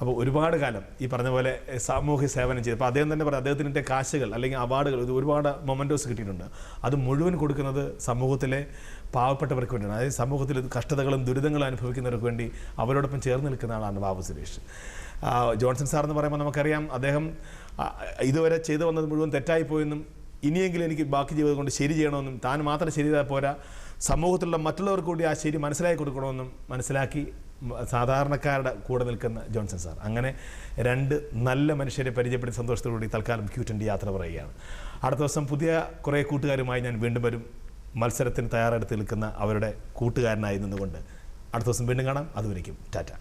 അപ്പോൾ ഒരുപാട് കാലം ഈ പറഞ്ഞ പോലെ സാമൂഹ്യ സേവനം ചെയ്ത്, അപ്പോൾ അദ്ദേഹം തന്നെ പറയും അദ്ദേഹത്തിൻ്റെ കാശുകൾ അല്ലെങ്കിൽ അവാർഡുകൾ ഇത് ഒരുപാട് മൊമെൻറ്റോസ് കിട്ടിയിട്ടുണ്ട്. അത് മുഴുവൻ കൊടുക്കുന്നത് സമൂഹത്തിലെ പാവപ്പെട്ടവർക്ക് വേണ്ടിയാണ്. അതായത് സമൂഹത്തിൽ കഷ്ടതകളും ദുരിതങ്ങളും അനുഭവിക്കുന്നവർക്ക് വേണ്ടി അവരോടൊപ്പം ചേർന്ന് നിൽക്കുന്ന ആളാണ് ബാബു സുരേഷ്. ജോൺസൺ സാർ എന്ന് പറയുമ്പോൾ നമുക്കറിയാം അദ്ദേഹം ഇതുവരെ ചെയ്തു വന്നത് മുഴുവൻ തെറ്റായിപ്പോയെന്നും ഇനിയെങ്കിലും എനിക്ക് ബാക്കി ജീവിതം കൊണ്ട് ശരി ചെയ്യണമെന്നും താൻ മാത്രം ശരി ചെയ്താൽ പോരാ സമൂഹത്തിലുള്ള മറ്റുള്ളവർക്ക് കൂടി ആ ശരി മനസ്സിലാക്കി കൊടുക്കണമെന്നും മനസ്സിലാക്കി സാധാരണക്കാരുടെ കൂടെ നിൽക്കുന്ന ജോൺസൺ സാർ. അങ്ങനെ രണ്ട് നല്ല മനുഷ്യരെ പരിചയപ്പെടുത്തി സന്തോഷത്തോടുകൂടി തൽക്കാലം Q20 യാത്ര പറയുകയാണ്. അടുത്ത ദിവസം പുതിയ കുറേ കൂട്ടുകാരുമായി ഞാൻ വീണ്ടും വരും. മത്സരത്തിന് തയ്യാറെടുത്ത് നിൽക്കുന്ന അവരുടെ കൂട്ടുകാരനായി നിന്നുകൊണ്ട് അടുത്ത ദിവസം വീണ്ടും കാണാം. അതുവരേക്കും ടാറ്റ.